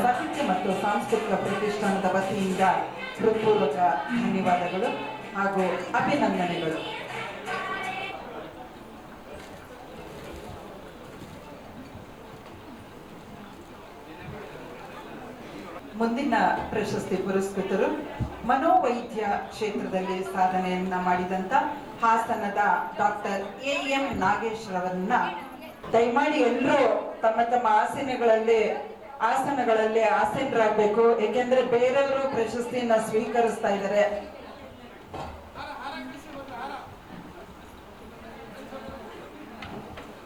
ಸಾಹಿತ್ಯ ಮತ್ತು ಸಾಂಸ್ಕೃತಿಕ ಪ್ರತಿಷ್ಠಾನದ ವತಿಯಿಂದ ಹೃತ್ಪೂರ್ವಕ ಧನ್ಯವಾದಗಳು ಹಾಗೂ ಅಭಿನಂದನೆಗಳು. ಮುಂದಿನ ಪ್ರಶಸ್ತಿ ಪುರಸ್ಕೃತರು ಮನೋವೈದ್ಯ ಕ್ಷೇತ್ರದಲ್ಲಿ ಸಾಧನೆಯನ್ನ ಮಾಡಿದಂತ ಹಾಸನದ ಡಾಕ್ಟರ್ ಎಂ ನಾಗೇಶ್ ರವರನ್ನ ದಯಮಾಡಿ ಎಲ್ಲರೂ ತಮ್ಮ ತಮ್ಮ ಆಸನಗಳಲ್ಲಿ ಆಸೀನರಾಗಬೇಕು. ಏಕೆಂದ್ರೆ ಬೇರೆಯವರು ಪ್ರಶಸ್ತಿಯನ್ನ ಸ್ವೀಕರಿಸ್ತಾ ಇದ್ದಾರೆ.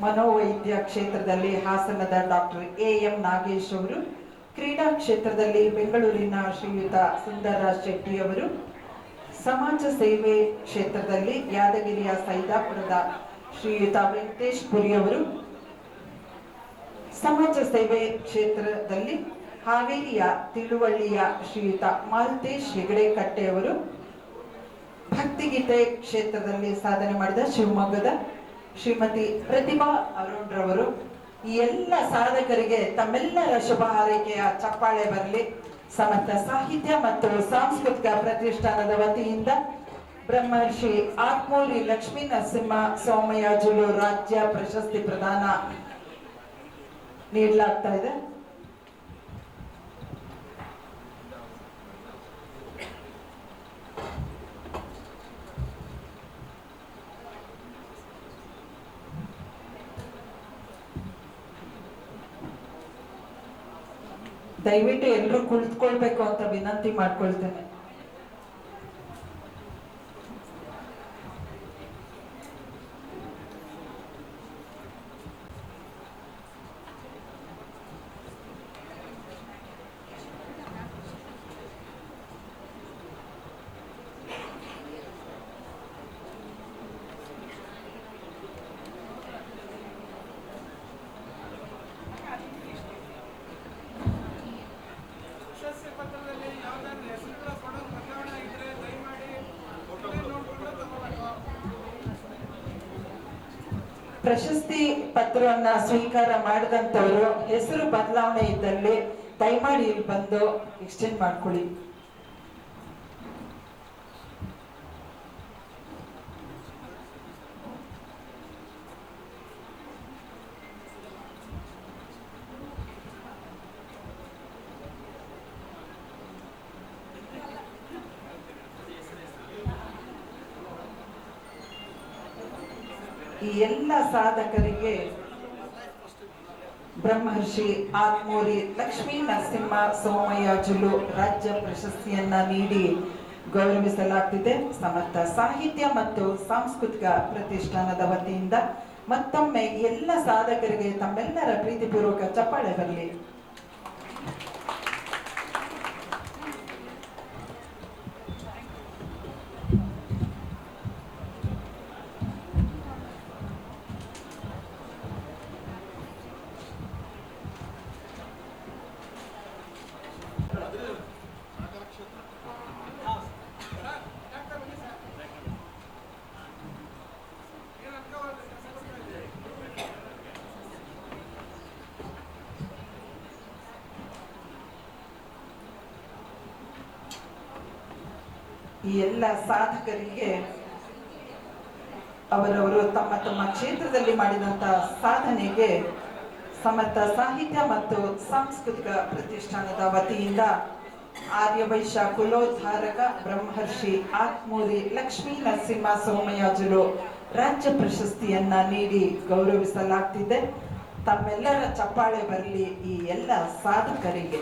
ಮನೋವೈದ್ಯ ಕ್ಷೇತ್ರದಲ್ಲಿ ಹಾಸನದ ಡಾಕ್ಟರ್ ಎಂ ನಾಗೇಶ್ ಅವರು, ಕ್ರೀಡಾ ಕ್ಷೇತ್ರದಲ್ಲಿ ಬೆಂಗಳೂರಿನ ಶ್ರೀಯುತ ಸುಂದರರಾಜ್ ಶೆಟ್ಟಿ ಅವರು, ಸಮಾಜ ಸೇವೆ ಕ್ಷೇತ್ರದಲ್ಲಿ ಯಾದಗಿರಿಯ ಸೈದಾಪುರದ ಶ್ರೀಯುತ ವೆಂಕಟೇಶ್ ಪುರಿ ಅವರು, ಸಮಾಜ ಸೇವೆ ಕ್ಷೇತ್ರದಲ್ಲಿ ಹಾವೇರಿಯ ತಿಳುವಳ್ಳಿಯ ಶ್ರೀಯುತ ಮಾಲ್ತೇಶ್ ಹೆಗಡೆ ಕಟ್ಟೆ ಅವರು, ಭಕ್ತಿಗೀತೆ ಕ್ಷೇತ್ರದಲ್ಲಿ ಸಾಧನೆ ಮಾಡಿದ ಶಿವಮೊಗ್ಗದ ಶ್ರೀಮತಿ ಪ್ರತಿಭಾ ಅರುಣ್ ರವರು. ಈ ಎಲ್ಲ ಸಾಧಕರಿಗೆ ತಮ್ಮೆಲ್ಲರ ಶುಭ ಹಾರೈಕೆಯ ಚಪ್ಪಾಳೆ ಬರಲಿ. ಸಮರ್ಥ ಸಾಹಿತ್ಯ ಮತ್ತು ಸಾಂಸ್ಕೃತಿಕ ಪ್ರತಿಷ್ಠಾನದ ವತಿಯಿಂದ ಬ್ರಹ್ಮರ್ಷಿ ಆತ್ಮೂರಿ ಲಕ್ಷ್ಮೀ ನರಸಿಂಹ ಸೋಮಯಾಜುಲು ರಾಜ್ಯ ಪ್ರಶಸ್ತಿ ಪ್ರದಾನ ನೀಡಲಾಗ್ತಾ ಇದೆ. ದಯವಿಟ್ಟು ಎಲ್ಲರೂ ಕುಳಿತುಕೊಳ್ಬೇಕು ಅಂತ ವಿನಂತಿ ಮಾಡ್ಕೊಳ್ತೇನೆ. ಪ್ರಶಸ್ತಿ ಪತ್ರವನ್ನ ಸ್ವೀಕಾರ ಮಾಡಿದಂತವರು ಹೆಸರು ಬದಲಾವಣೆ ಇದ್ದಲ್ಲಿ ದಯಮಾಡಿ ಇಲ್ಲಿ ಬಂದು ಎಕ್ಸ್ಚೇಂಜ್ ಮಾಡ್ಕೊಳ್ಳಿ. ಈ ಎಲ್ಲ ಸಾಧಕರಿಗೆ ಬ್ರಹ್ಮರ್ಷಿ ಆತ್ಮೂರಿ ಲಕ್ಷ್ಮೀ ನರಸಿಂಹ ಸೋಮಯಾಜುಲು ರಾಜ್ಯ ಪ್ರಶಸ್ತಿಯನ್ನ ನೀಡಿ ಗೌರವಿಸಲಾಗ್ತಿದೆ. ಸಮರ್ಥ ಸಾಹಿತ್ಯ ಮತ್ತು ಸಾಂಸ್ಕೃತಿಕ ಪ್ರತಿಷ್ಠಾನದ ವತಿಯಿಂದ ಮತ್ತೊಮ್ಮೆ ಎಲ್ಲ ಸಾಧಕರಿಗೆ ತಮ್ಮೆಲ್ಲರ ಪ್ರೀತಿಪೂರ್ವಕ ಚಪ್ಪಾಳೆ ಬರಲಿ. ಈ ಎಲ್ಲ ಸಾಧಕರಿಗೆ ಅವರವರು ತಮ್ಮ ತಮ್ಮ ಕ್ಷೇತ್ರದಲ್ಲಿ ಮಾಡಿದಂಥ ಸಾಧನೆಗೆ ಸಮರ್ಥ ಸಾಹಿತ್ಯ ಮತ್ತು ಸಾಂಸ್ಕೃತಿಕ ಪ್ರತಿಷ್ಠಾನದ ವತಿಯಿಂದ ಆರ್ಯವೈಶ್ಯ ಕುಲೋದ್ಧಾರಕ ಬ್ರಹ್ಮರ್ಷಿ ಆತ್ಮೂರಿ ಲಕ್ಷ್ಮೀ ನರಸಿಂಹ ಸೋಮಯಾಜುಲು ರಾಜ್ಯ ಪ್ರಶಸ್ತಿಯನ್ನ ನೀಡಿ ಗೌರವಿಸಲಾಗ್ತಿದೆ. ತಮ್ಮೆಲ್ಲರ ಚಪ್ಪಾಳೆ ಬರಲಿ ಈ ಎಲ್ಲ ಸಾಧಕರಿಗೆ.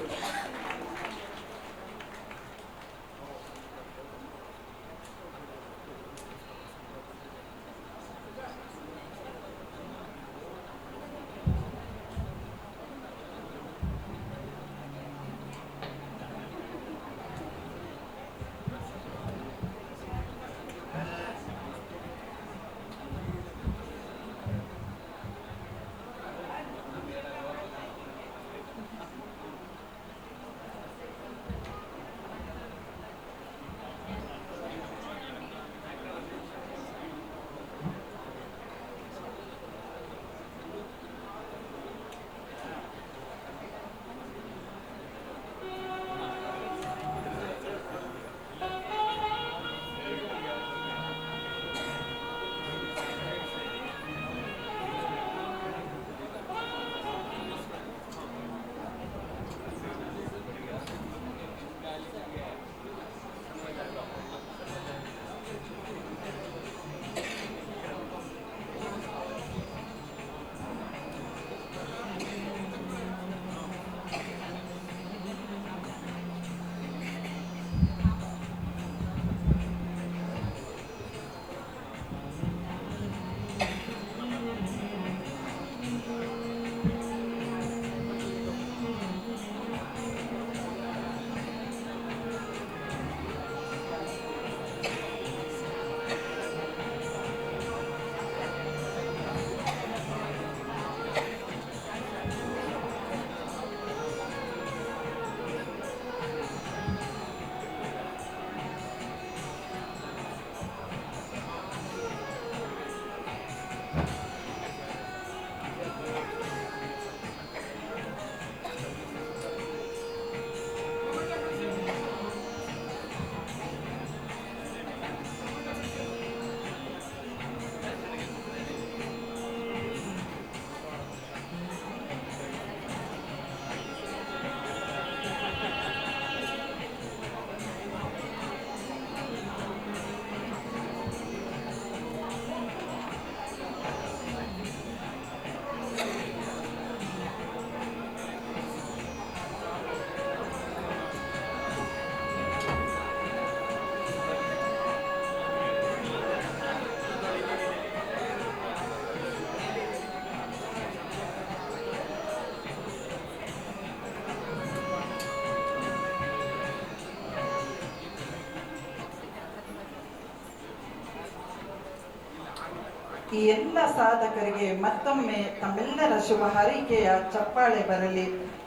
ಈ ಎಲ್ಲ ಸಾಧಕರಿಗೆ ಮತ್ತೊಮ್ಮೆ ತಮ್ಮೆಲ್ಲರ ಶುಭ ಹಾರೈಕೆಯ ಚಪ್ಪಾಳೆ ಬರಲಿ.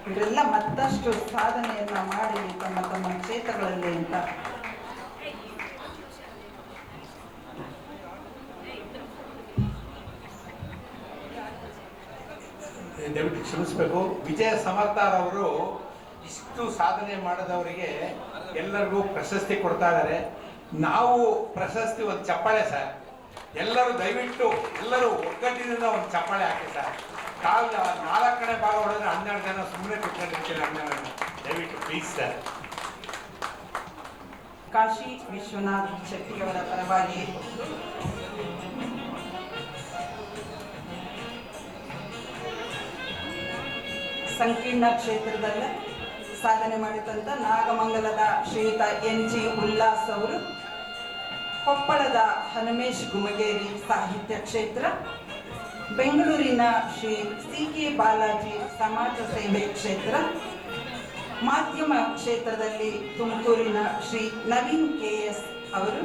ಇವರೆಲ್ಲ ಮತ್ತಷ್ಟು ಸಾಧನೆಯನ್ನ ಮಾಡಲಿ ತಮ್ಮ ತಮ್ಮ ಕ್ಷೇತ್ರಗಳಲ್ಲಿ ಅಂತ. ದಯವಿಟ್ಟು ಕ್ಷಮಿಸಬೇಕು. ವಿಜಯ ಸಮರ್ಥರವರು ಇಷ್ಟು ಸಾಧನೆ ಮಾಡಿದವರಿಗೆ ಎಲ್ಲರಿಗೂ ಪ್ರಶಸ್ತಿ ಕೊಡ್ತಾ ಇದ್ದಾರೆ. ನಾವು ಪ್ರಶಸ್ತಿ ಒಂದು ಚಪ್ಪಾಳೆ ಸರ್. ಎಲ್ಲರೂ ದಯವಿಟ್ಟು ಎಲ್ಲರೂ ಒಗ್ಗಟ್ಟಿನಿಂದ ಒಂದು ಚಪ್ಪಾಳೆ ಹಾಕಿ ಸರ್. ಕಾಲ 4 ಭಾಗ ಹೊಡೆದ್ರೆ 12 ಜನ ಸುಮ್ಮನೆ ಕುತ್ಕೊಂಡಿರ್ತೀವಿ. 12 ದಯವಿಟ್ಟು ಪ್ಲೀಸ್ ಸರ್. ಕಾಶಿ ವಿಶ್ವನಾಥ್ ಶೆಟ್ಟಿಯವರ ಪರವಾಗಿ ಸಂಕೀರ್ಣ ಕ್ಷೇತ್ರದಲ್ಲೇ ಸಾಧನೆ ಮಾಡಿದಂಥ ನಾಗಮಂಗಲದ ಶ್ರೀಯುತ NG ಉಲ್ಲಾಸ್ ಅವರು, ಕೊಪ್ಪಳದ ಹನುಮೇಶ್ ಗುಮಗೇರಿ ಸಾಹಿತ್ಯ ಕ್ಷೇತ್ರ, ಬೆಂಗಳೂರಿನ ಶ್ರೀ CK ಬಾಲಾಜಿ ಸಮಾಜ ಸೇವೆ ಕ್ಷೇತ್ರ, ಮಾಧ್ಯಮ ಕ್ಷೇತ್ರದಲ್ಲಿ ತುಮಕೂರಿನ ಶ್ರೀ ನವೀನ್ KS ಅವರು,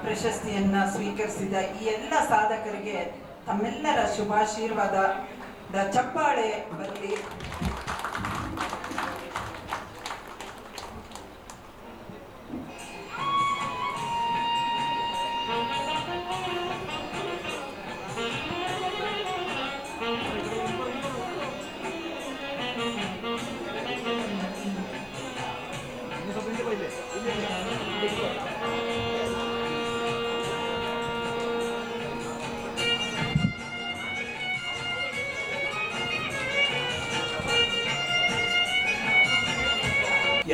ಪ್ರಶಸ್ತಿಯನ್ನ ಸ್ವೀಕರಿಸಿದ ಈ ಎಲ್ಲ ಸಾಧಕರಿಗೆ ತಮ್ಮೆಲ್ಲರ ಶುಭಾಶೀರ್ವಾದದ ಚಪ್ಪಾಳೆ ಬರಲಿ.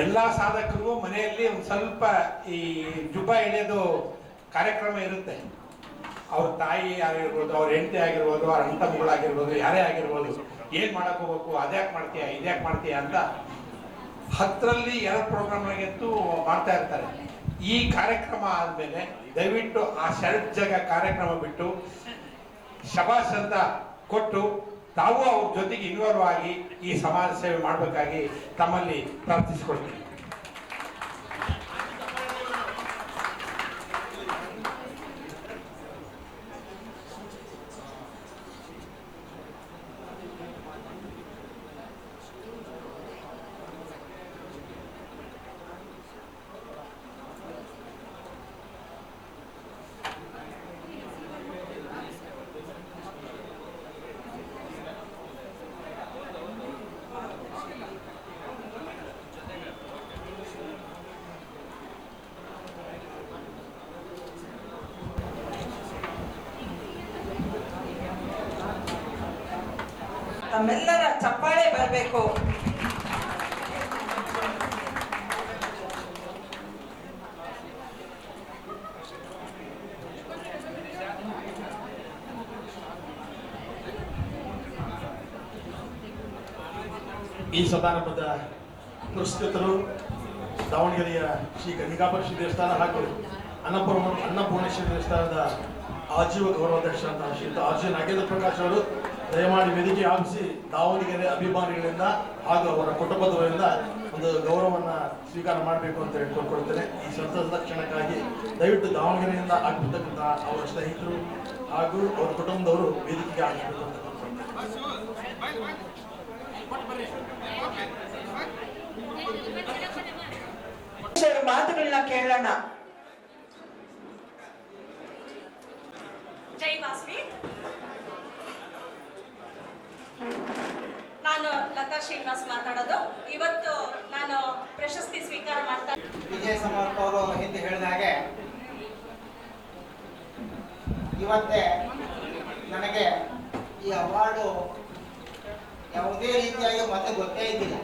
ಎಲ್ಲ ಸಾಧಕರಿಗೂ ಮನೆಯಲ್ಲಿ ಒಂದು ಸ್ವಲ್ಪ ಈ ಜುಬ್ಬ ಎಳೆಯೋದು ಕಾರ್ಯಕ್ರಮ ಇರುತ್ತೆ. ಅವ್ರ ತಾಯಿ ಆಗಿರ್ಬೋದು, ಅವ್ರ ಹೆಂಡತಿ ಆಗಿರ್ಬೋದು, ಅವ್ರ ಅಣ್ಣ ತಮ್ಮಗಳಾಗಿರ್ಬೋದು, ಯಾರೇ ಆಗಿರ್ಬೋದು, ಏನ್ ಮಾಡಕ್ ಹೋಗ್ಬೇಕು, ಅದ್ಯಾಕೆ ಮಾಡ್ತೀಯ ಇದ್ಯಾಕೆ ಮಾಡ್ತೀಯ ಅಂತ 10ರಲ್ಲಿ 2 ಪ್ರೋಗ್ರಾಮ್ಗಳಿಗೆತ್ತು ಮಾಡ್ತಾ ಇರ್ತಾರೆ. ಈ ಕಾರ್ಯಕ್ರಮ ಆದ್ಮೇಲೆ ದಯವಿಟ್ಟು ಆ ಶರ್ಟ್ ಜಾಗ ಕಾರ್ಯಕ್ರಮ ಬಿಟ್ಟು ಶಬಾಷ್ ಅಂತ ಕೊಟ್ಟು ತಾವು ಅವ್ರ ಜೊತೆಗೆ ಇನ್ವಾಲ್ವ್ ಆಗಿ ಈ ಸಮಾಜ ಸೇವೆ ಮಾಡಬೇಕಾಗಿ ತಮ್ಮಲ್ಲಿ ಪ್ರಾರ್ಥಿಸಿಕೊಳ್ತೀನಿ. ತಮ್ಮೆಲ್ಲರ ಚಪ್ಪಾಳೆ ಬರಬೇಕು. ಈ ಸಮಾರಂಭದ ಪುರಸ್ಕೃತರು ದಾವಣಗೆರೆಯ ಶ್ರೀ ಕನ್ನಿಕಾಪುರೇಶ್ವರಿ ದೇವಸ್ಥಾನ ಹಾಗೂ ಅನ್ನಪೂರ್ಣೇಶ್ವರಿ ದೇವಸ್ಥಾನದ ಆಜೀವ ಗೌರವಾಧ್ಯಕ್ಷರಾದ ಶ್ರೀಯುತ ಆರ್ಜಿ ನಾಗೇಂದ್ರ ಪ್ರಕಾಶ್ ಅವರು ದಯಮಾಡಿ ವೇದಿಕೆ ಆಗಿಸಿ ದಾವಣಗೆರೆ ಅಭಿಮಾನಿಗಳಿಂದ ಹಾಗೂ ಅವರ ಕುಟುಂಬದವರಿಂದ ಒಂದು ಗೌರವವನ್ನು ಸ್ವೀಕಾರ ಮಾಡಬೇಕು ಅಂತ ಹೇಳಿ ಕೋರ್ಕೊಳ್ತೇನೆ. ಈ ಸಂತಸದ ಕ್ಷಣಕ್ಕಾಗಿ ದಯವಿಟ್ಟು ದಾವಣಗೆರೆಯಿಂದ ಆಗಿರ್ತಕ್ಕಂಥ ಅವರ ಸ್ನೇಹಿತರು ಹಾಗೂ ಅವರ ಕುಟುಂಬದವರು ವೇದಿಕೆಗೆ ಆಗಬೇಕು ಅಂತ ಮಾತುಗಳನ್ನ ಕೇಳೋಣ. ಜೈ ವಾಸವಿ. ನಾನು ಲತಾ ಶ್ರೀನಿವಾಸ್ ಮಾತಾಡೋದು. ಇವತ್ತು ನಾನು ಪ್ರಶಸ್ತಿ ಸ್ವೀಕಾರ ಮಾಡ್ತಾ ವಿಜಯ ಸಮರ್ಥ ಅವರು ಹಿಂದೆ ಹೇಳಿದ ಹಾಗೆ ಇವತ್ತೇ ನನಗೆ ಈ ಅವಾರ್ಡು ಯಾವುದೇ ರೀತಿಯಾಗಿ ಮತ್ತೆ ಗೊತ್ತೇ ಇದ್ದಿಲ್ಲ.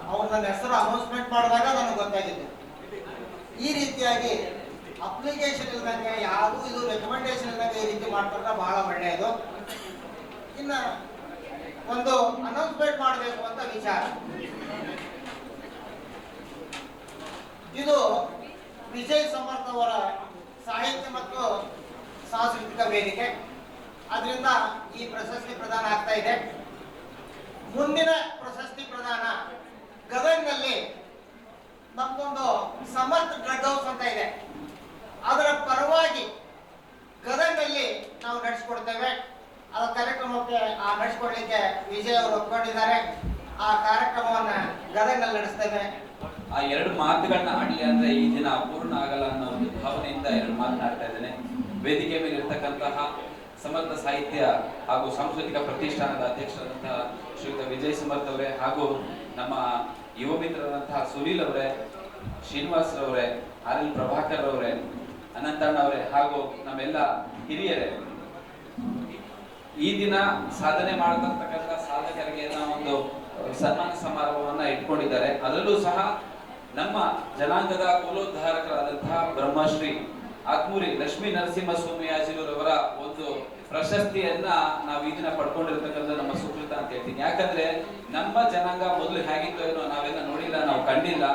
ಅವ್ರು ನನ್ನ ಹೆಸರು ಅನೌನ್ಸ್ಮೆಂಟ್ ಮಾಡಿದಾಗ ನನಗೆ ಗೊತ್ತಾಗಿದ್ದು. ಈ ರೀತಿಯಾಗಿ ಅಪ್ಲಿಕೇಶನ್ ಇಲ್ದಂಗೆ ಯಾರು ಇದು ರೆಕಮೆಂಡೇಶನ್ ಇಲ್ದಂಗೆ ಈ ರೀತಿ ಮಾಡ್ಕೊಂಡ್ರೆ ಬಹಳ ಒಳ್ಳೆಯದು. ಇನ್ನು ಒಂದು ಅನೌನ್ಸ್ಮೆಂಟ್ ಮಾಡಬೇಕು ಅಂತ ವಿಚಾರ. ಇದು ವಿಜಯ್ ಸಮರ್ಥ ಅವರ ಸಾಹಿತ್ಯ ಮತ್ತು ಸಾಂಸ್ಕೃತಿಕ ವೇದಿಕೆ, ಅದರಿಂದ ಈ ಪ್ರಶಸ್ತಿ ಪ್ರದಾನ ಆಗ್ತಾ ಇದೆ. ಮುಂದಿನ ಪ್ರಶಸ್ತಿ ಪ್ರದಾನ ಗದಗ್ನಲ್ಲಿ ನಮ್ದೊಂದು ಸಮರ್ಥ ಡ್ರಗ್ ಹೌಸ್ ಅಂತ ಇದೆ, ಅದರ ಪರವಾಗಿ ಗದಗ್ನಲ್ಲಿ ನಾವು ನಡೆಸಿಕೊಡ್ತೇವೆ. ಆ ಕಾರ್ಯಕ್ರಮಕ್ಕೆ ನಡೆಸಿಕೊಡ್ಲಿಕ್ಕೆ ವಿಜಯ್ ಅವರು ಒಪ್ಕೊಂಡಿದ್ದಾರೆ. ಆ ಕಾರ್ಯಕ್ರಮವನ್ನ ಗದಗ್ನಲ್ಲಿ ನಡೆಸ್ತೇವೆ. ಆ 2 ಮಾತುಗಳನ್ನ ಆಡ್ಲಿ ಅಂದ್ರೆ ಈ ದಿನ ಪೂರ್ಣ ಆಗಲ್ಲ ಅನ್ನೋ ಒಂದು ಭಾವನೆಯಿಂದ 2 ಮಾತನಾಡ್ತಾ ಇದ್ದೇನೆ. ವೇದಿಕೆ ಮೇಲೆ ಇರ್ತಕ್ಕಂತಹ ಸಮರ್ಥ ಸಾಹಿತ್ಯ ಹಾಗೂ ಸಾಂಸ್ಕೃತಿಕ ಪ್ರತಿಷ್ಠಾನದ ಅಧ್ಯಕ್ಷರಾದಂತಹ ಶ್ರೀಯುತ ವಿಜಯ್ ಸಮರ್ಥ ಅವರೇ, ಹಾಗೂ ನಮ್ಮ ಯುವ ಮಿತ್ರರಾದಂತಹ ಸುನೀಲ್ ಅವರೇ, ಶ್ರೀನಿವಾಸ್ ಅವರೇ, RL ಪ್ರಭಾಕರ್ ಅವರೇ, ಅನಂತಣ್ಣ ಅವರೇ, ಹಾಗೂ ನಮ್ಮೆಲ್ಲ ಹಿರಿಯರೇ, ಈ ದಿನ ಸಾಧನೆ ಮಾಡತಕ್ಕಂಥ ಸಾಧಕರಿಗೆ ಒಂದು ಸನ್ಮಾನ ಸಮಾರಂಭವನ್ನ ಇಟ್ಕೊಂಡಿದ್ದಾರೆ. ಅದರಲ್ಲೂ ಸಹ ನಮ್ಮ ಜನಾಂಗದ ಕುಲೋದ್ಧಾರಕರಾದಂತಹ ಬ್ರಹ್ಮಶ್ರೀ ಆತ್ಮೂರಿ ಲಕ್ಷ್ಮೀ ನರಸಿಂಹ ಸೋಮಯಾಜಿರವರ ಒಂದು ಪ್ರಶಸ್ತಿಯನ್ನ ನಾವು ಈ ದಿನ ಪಡ್ಕೊಂಡಿರ್ತಕ್ಕಂಥ ನಮ್ಮ ಸುಕೃತ ಅಂತ ಹೇಳ್ತೀನಿ. ಯಾಕಂದ್ರೆ ನಮ್ಮ ಜನಾಂಗ ಮೊದಲು ಹೇಗಿತ್ತು ಏನೋ ನಾವೆಲ್ಲ ನೋಡಿಲ್ಲ, ನಾವು ಕಂಡಿಲ್ಲ,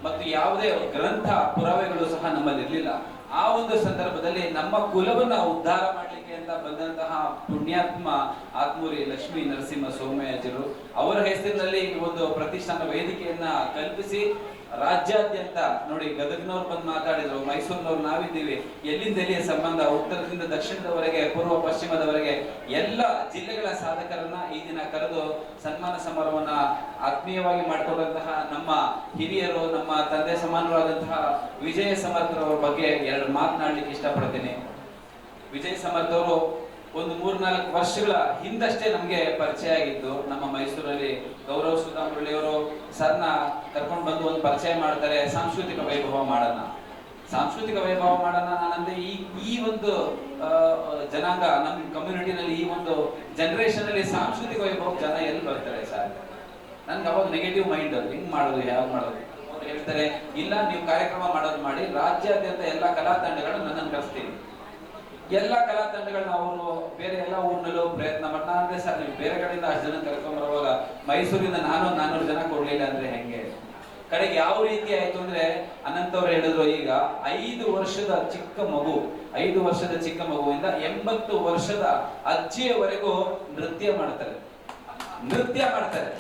ಮತ್ತು ಯಾವುದೇ ಗ್ರಂಥ ಪುರಾವೆಗಳು ಸಹ ನಮ್ಮಲ್ಲಿ ಇರಲಿಲ್ಲ. ಆ ಒಂದು ಸಂದರ್ಭದಲ್ಲಿ ನಮ್ಮ ಕುಲವನ್ನ ಉದ್ಧಾರ ಮಾಡ್ಲಿಕ್ಕೆ ಅಂತ ಬಂದಂತಹ ಪುಣ್ಯಾತ್ಮ ಆತ್ಮೂರಿ ಲಕ್ಷ್ಮೀ ನರಸಿಂಹ ಸೋಮಯಾಜಿರು ಅವರ ಹೆಸರಿನಲ್ಲಿ ಒಂದು ಪ್ರತಿಷ್ಠಾನ ವೇದಿಕೆಯನ್ನ ಕಲ್ಪಿಸಿ ರಾಜ್ಯಾದ್ಯಂತ ನೋಡಿ, ಗದಗ್ನವ್ರು ಬಂದು ಮಾತಾಡಿದ್ರು, ಮೈಸೂರಿನವ್ರು ನಾವಿದ್ದೀವಿ, ಎಲ್ಲಿಂದ ಎಲ್ಲಿಯ ಸಂಬಂಧ, ಉತ್ತರದಿಂದ ದಕ್ಷಿಣದವರೆಗೆ, ಪೂರ್ವ ಪಶ್ಚಿಮದವರೆಗೆ ಎಲ್ಲ ಜಿಲ್ಲೆಗಳ ಸಾಧಕರನ್ನ ಈ ದಿನ ಕರೆದು ಸನ್ಮಾನ ಸಮಾರಂಭವನ್ನ ಆತ್ಮೀಯವಾಗಿ ಮಾಡಿಕೊಂಡಂತಹ ನಮ್ಮ ಹಿರಿಯರು, ನಮ್ಮ ತಂದೆ ಸಮಾನರಾದಂತಹ ವಿಜಯ ಸಮರ್ಥರವರ ಬಗ್ಗೆ ಎರಡು ಮಾತನಾಡ್ಲಿಕ್ಕೆ ಇಷ್ಟಪಡ್ತೀನಿ. ವಿಜಯ್ ಸಮರ್ಥ್ ಅವರು ಒಂದು 3-4 ವರ್ಷಗಳ ಹಿಂದಷ್ಟೇ ನಮ್ಗೆ ಪರಿಚಯ ಆಗಿದ್ದು. ನಮ್ಮ ಮೈಸೂರಲ್ಲಿ ಗೌರವ್ ಸುಧಾಮುರಳಿ ಅವರು ಸರ್ನ ಕರ್ಕೊಂಡು ಬಂದು ಒಂದು ಪರಿಚಯ ಮಾಡ್ತಾರೆ, ಸಾಂಸ್ಕೃತಿಕ ವೈಭವ ಮಾಡೋಣ. ನಾನಂದ್ರೆ ಈ ಒಂದು ಜನಾಂಗ, ನಮ್ಮ ಕಮ್ಯುನಿಟಿನಲ್ಲಿ, ಈ ಒಂದು ಜನರೇಷನ್ ಅಲ್ಲಿ ಸಾಂಸ್ಕೃತಿಕ ವೈಭವ ಜನ ಎಲ್ಲಿ ಬರ್ತಾರೆ ಸರ್? ನನ್ಗೆ ಅವಾಗ ನೆಗೆಟಿವ್ ಮೈಂಡ್, ಹಿಂಗ್ ಮಾಡೋದು, ಯಾವ ಮಾಡೋದು. ಅವ್ರು ಹೇಳ್ತಾರೆ, ಇಲ್ಲ ನೀವು ಕಾರ್ಯಕ್ರಮ ಮಾಡೋದು ಮಾಡಿ, ರಾಜ್ಯಾದ್ಯಂತ ಎಲ್ಲ ಕಲಾ ತಂಡಗಳು ನನ್ನನ್ನು ಕರೆಸ್ತೀನಿ. ಎಲ್ಲ ಕಲಾ ತಂಡಗಳನ್ನ ಅವರು ಬೇರೆ ಎಲ್ಲ ಊರಿನಲ್ಲೂ ಪ್ರಯತ್ನ ಮಾಡಿ, ಅಂದ್ರೆ ಸರ್ ನೀವು ಬೇರೆ ಕಡೆಯಿಂದ ಅಷ್ಟು ಜನ ಕರ್ಕೊಂಡ್ ಬರುವಾಗ ಮೈಸೂರಿಂದ 400 ಜನ ಕೊಡ್ಲಿಲ್ಲ ಅಂದ್ರೆ ಹೆಂಗೆ? ಕಡೆಗೆ ಯಾವ ರೀತಿ ಆಯ್ತು ಅಂದ್ರೆ, ಅನಂತ್ ಅವ್ರು ಹೇಳಿದ್ರು, ಈಗ 5 ವರ್ಷದ ಚಿಕ್ಕ ಮಗುವಿಂದ 80 ವರ್ಷದ ಅಜ್ಜಿಯವರೆಗೂ ನೃತ್ಯ ಮಾಡ್ತಾರೆ.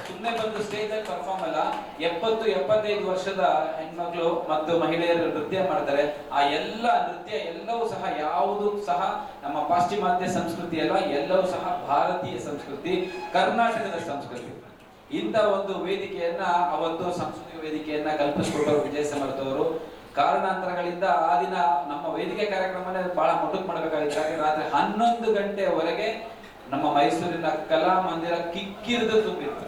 ಸುಮ್ಮನೆ ಬಂದು ಸ್ಟೇಜ್ ಅಲ್ಲಿ ಪರ್ಫಾರ್ಮ್ ಅಲ್ಲ, 70-75 ವರ್ಷದ ಹೆಣ್ಮಕ್ಳು ಮತ್ತು ಮಹಿಳೆಯರು ನೃತ್ಯ ಮಾಡ್ತಾರೆ. ಆ ಎಲ್ಲ ನೃತ್ಯ ಎಲ್ಲವೂ ಸಹ ಯಾವುದು ಸಹ ನಮ್ಮ ಪಾಶ್ಚಿಮಾತ್ಯ ಸಂಸ್ಕೃತಿ ಅಲ್ಲ, ಎಲ್ಲವೂ ಸಹ ಭಾರತೀಯ ಸಂಸ್ಕೃತಿ, ಕರ್ನಾಟಕದ ಸಂಸ್ಕೃತಿ. ಇಂಥ ಒಂದು ವೇದಿಕೆಯನ್ನ, ಅವತ್ತು ಸಾಂಸ್ಕೃತಿಕ ವೇದಿಕೆಯನ್ನ ಕಲ್ಪಿಸಿಕೊಟ್ಟವರು ವಿಜಯ್ ಸಮರ್ಥ್ ಅವರು. ಕಾರಣಾಂತರಗಳಿಂದ ಆ ದಿನ ನಮ್ಮ ವೇದಿಕೆ ಕಾರ್ಯಕ್ರಮನೇ ಬಹಳ ಮೊಟಕು ಮಾಡಬೇಕಾಗಿತ್ತು. ಹಾಗೆ ರಾತ್ರಿ 11 ಗಂಟೆವರೆಗೆ ನಮ್ಮ ಮೈಸೂರಿನ ಕಲಾ ಮಂದಿರ ಕಿಕ್ಕಿರಿದು ತುಂಬಿತ್ತು.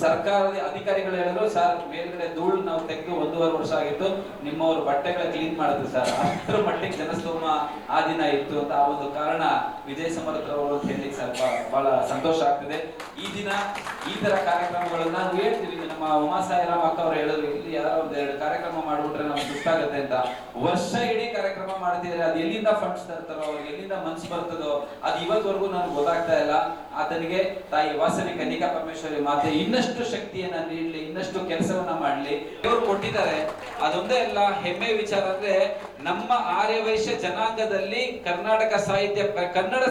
ಸರ್ಕಾರದ ಅಧಿಕಾರಿಗಳು ಹೇಳಿದ್ರು, ಸರ್ ಮೇಲ್ಗಡೆ ಧೂಳು ನಾವು ತೆಗೆದು 1.5 ವರ್ಷ ಆಗಿತ್ತು, ನಿಮ್ಮವರು ಬಟ್ಟೆಗಳ ಕ್ಲೀನ್ ಮಾಡಿದ್ರು ಸರ್, ಅಷ್ಟರ ಮಟ್ಟಿಗೆ ಜನಸ್ತೋಮ ಆ ದಿನ ಇತ್ತು ಅಂತ. ಆ ಒಂದು ಕಾರಣ ವಿಜಯ್ ಸಮರ್ಥ್ ಅವರು ಅಂತ ಹೇಳಿ ಸ್ವಲ್ಪ ಬಹಳ ಸಂತೋಷ ಆಗ್ತದೆ. ಈ ದಿನ ಈ ತರ ಕಾರ್ಯಕ್ರಮಗಳನ್ನ ನಾವು ಹೇಳ್ತೀವಿ. ನಮ್ಮ ಉಮಾಸಾಯಿರಾಮ್ ಅಕ್ಕ ಅವರು ಹೇಳಿದ್ರು, ಇಲ್ಲಿ ಯಾರೋ 1-2 ಕಾರ್ಯಕ್ರಮ ಮಾಡ್ಬಿಟ್ರೆ ನಮ್ಗೆ ಸುಸ್ತಾಗತ್ತೆ ಅಂತ. ವರ್ಷ ಇಡೀ ಕಾರ್ಯಕ್ರಮ ಮಾಡ್ತಿದ್ರೆ ಅದು ಎಲ್ಲಿಂದ ಫಂಡ್ಸ್ ತರ್ತಾರೋ, ಅವ್ರಿಗೆ ಎಲ್ಲಿಂದ ಮನ್ಸು ಬರ್ತದೋ, ಅದು ಇವತ್ತವರೆಗೂ ನನಗೆ ಗೊತ್ತಾಗ್ತಾ ಇಲ್ಲ. ಆತನಿಗೆ ತಾಯಿ ವಾಸವಿ ಕನ್ನಿಕಾ ಪರಮೇಶ್ವರಿ ಮಾತೆ ಇನ್ನಷ್ಟು ಶಕ್ತಿಯನ್ನ ನೀಡಲಿ, ಇನ್ನಷ್ಟು ಕೆಲಸವನ್ನ ಮಾಡ್ಲಿ. ಇವರು ಕೊಟ್ಟಿದ್ದಾರೆ. ಅದೊಂದೇ ಅಲ್ಲ, ಹೆಮ್ಮೆ ವಿಚಾರ ಅಂದ್ರೆ ನಮ್ಮ ಆರ್ಯವೈಶ್ಯ ಜನಾಂಗದಲ್ಲಿ ಕನ್ನಡ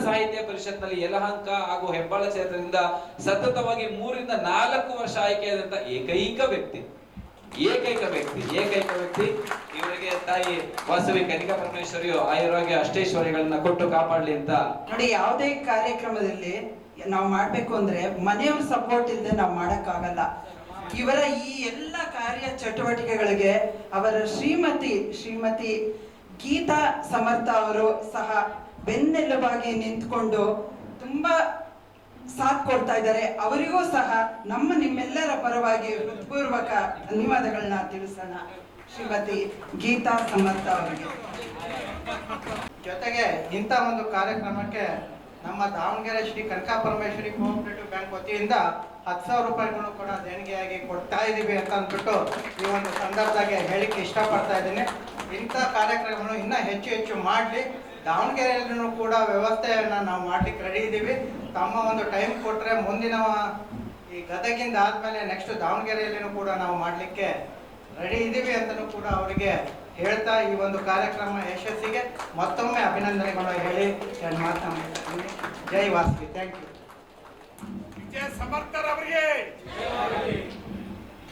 ಸಾಹಿತ್ಯ ಪರಿಷತ್ನಲ್ಲಿ ಯಲಹಂಕ ಹಾಗೂ ಹೆಬ್ಬಾಳ ಕ್ಷೇತ್ರದಿಂದ ಸತತವಾಗಿ 3-4 ವರ್ಷ ಆಯ್ಕೆಯಾದಂತ ಏಕೈಕ ವ್ಯಕ್ತಿ ಇವರಿಗೆ ತಾಯಿ ವಾಸವಿ ಕನ್ನಿಕಾ ಪರಮೇಶ್ವರಿಯು ಆಯುರ್ವೇದ ಅಷ್ಟೈಶ್ವರ್ಯಗಳನ್ನ ಕೊಟ್ಟು ಕಾಪಾಡ್ಲಿ ಅಂತ. ನೋಡಿ, ಯಾವುದೇ ಕಾರ್ಯಕ್ರಮದಲ್ಲಿ ನಾವು ಮಾಡ್ಬೇಕು ಅಂದ್ರೆ ಮನೆಯವ್ರ ಸಪೋರ್ಟ್ ಇಲ್ಲದೆ ನಾವು ಮಾಡಕ್ಕಾಗಲ್ಲ. ಇವರ ಈ ಎಲ್ಲ ಕಾರ್ಯ ಚಟುವಟಿಕೆಗಳಿಗೆ ಅವರ ಶ್ರೀಮತಿ ಗೀತಾ ಸಮರ್ಥ ಅವರು ಸಹ ಬೆನ್ನೆಲುಬಾಗಿ ನಿಂತ್ಕೊಂಡು ತುಂಬಾ ಸಾಥ್ ಕೊಡ್ತಾ ಇದ್ದಾರೆ. ಅವರಿಗೂ ಸಹ ನಿಮ್ಮೆಲ್ಲರ ಪರವಾಗಿ ಹೃತ್ಪೂರ್ವಕ ಧನ್ಯವಾದಗಳನ್ನ ತಿಳಿಸೋಣ ಶ್ರೀಮತಿ ಗೀತಾ ಸಮರ್ಥ ಅವರಿಗೆ. ಜೊತೆಗೆ ಇಂಥ ಒಂದು ಕಾರ್ಯಕ್ರಮಕ್ಕೆ ನಮ್ಮ ದಾವಣಗೆರೆ ಶ್ರೀ ಕನಕಾ ಪರಮೇಶ್ವರಿ ಕೋಆಪರೇಟಿವ್ ಬ್ಯಾಂಕ್ ವತಿಯಿಂದ 10,000 ರೂಪಾಯಿಗಳನ್ನು ಕೂಡ ದೇಣಿಗೆಯಾಗಿ ಕೊಡ್ತಾ ಇದ್ದೀವಿ ಅಂತ ಅಂದ್ಬಿಟ್ಟು ಈ ಒಂದು ಸಂದರ್ಭದಾಗೆ ಹೇಳಿಕ್ಕೆ ಇಷ್ಟಪಡ್ತಾ ಇದ್ದೀನಿ. ಇಂಥ ಕಾರ್ಯಕ್ರಮವನ್ನು ಇನ್ನೂ ಹೆಚ್ಚು ಮಾಡಲಿ. ದಾವಣಗೆರೆಯಲ್ಲೂ ಕೂಡ ವ್ಯವಸ್ಥೆಯನ್ನು ನಾವು ಮಾಡ್ಲಿಕ್ಕೆ ರೆಡಿ ಇದ್ದೀವಿ. ತಮ್ಮ ಒಂದು ಟೈಮ್ ಕೊಟ್ಟರೆ ಮುಂದಿನ ಈ ಗದಗಿಂದ ಆದಮೇಲೆ ನೆಕ್ಸ್ಟ್ ದಾವಣಗೆರೆಯಲ್ಲಿನೂ ಕೂಡ ನಾವು ಮಾಡಲಿಕ್ಕೆ ರೆಡಿ ಇದ್ದೀವಿ ಅಂತಲೂ ಕೂಡ ಅವರಿಗೆ ಹೇಳ್ತಾ ಈ ಒಂದು ಕಾರ್ಯಕ್ರಮ ಯಶಸ್ಸಿಗೆ ಮತ್ತೊಮ್ಮೆ ಅಭಿನಂದನೆಗಳು ಹೇಳಿ ನಾನು ಮಾತನಾಡ್ತೀನಿ. ಜೈ ವಾಸವಿ. Thank you. ವಿಜಯ ಸಮರ್ಥರ್ ಅವರಿಗೆ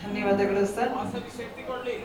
ಧನ್ಯವಾದಗಳು ಸರ್. ಶಕ್ತಿ ಕೊಡ್ಲಿ.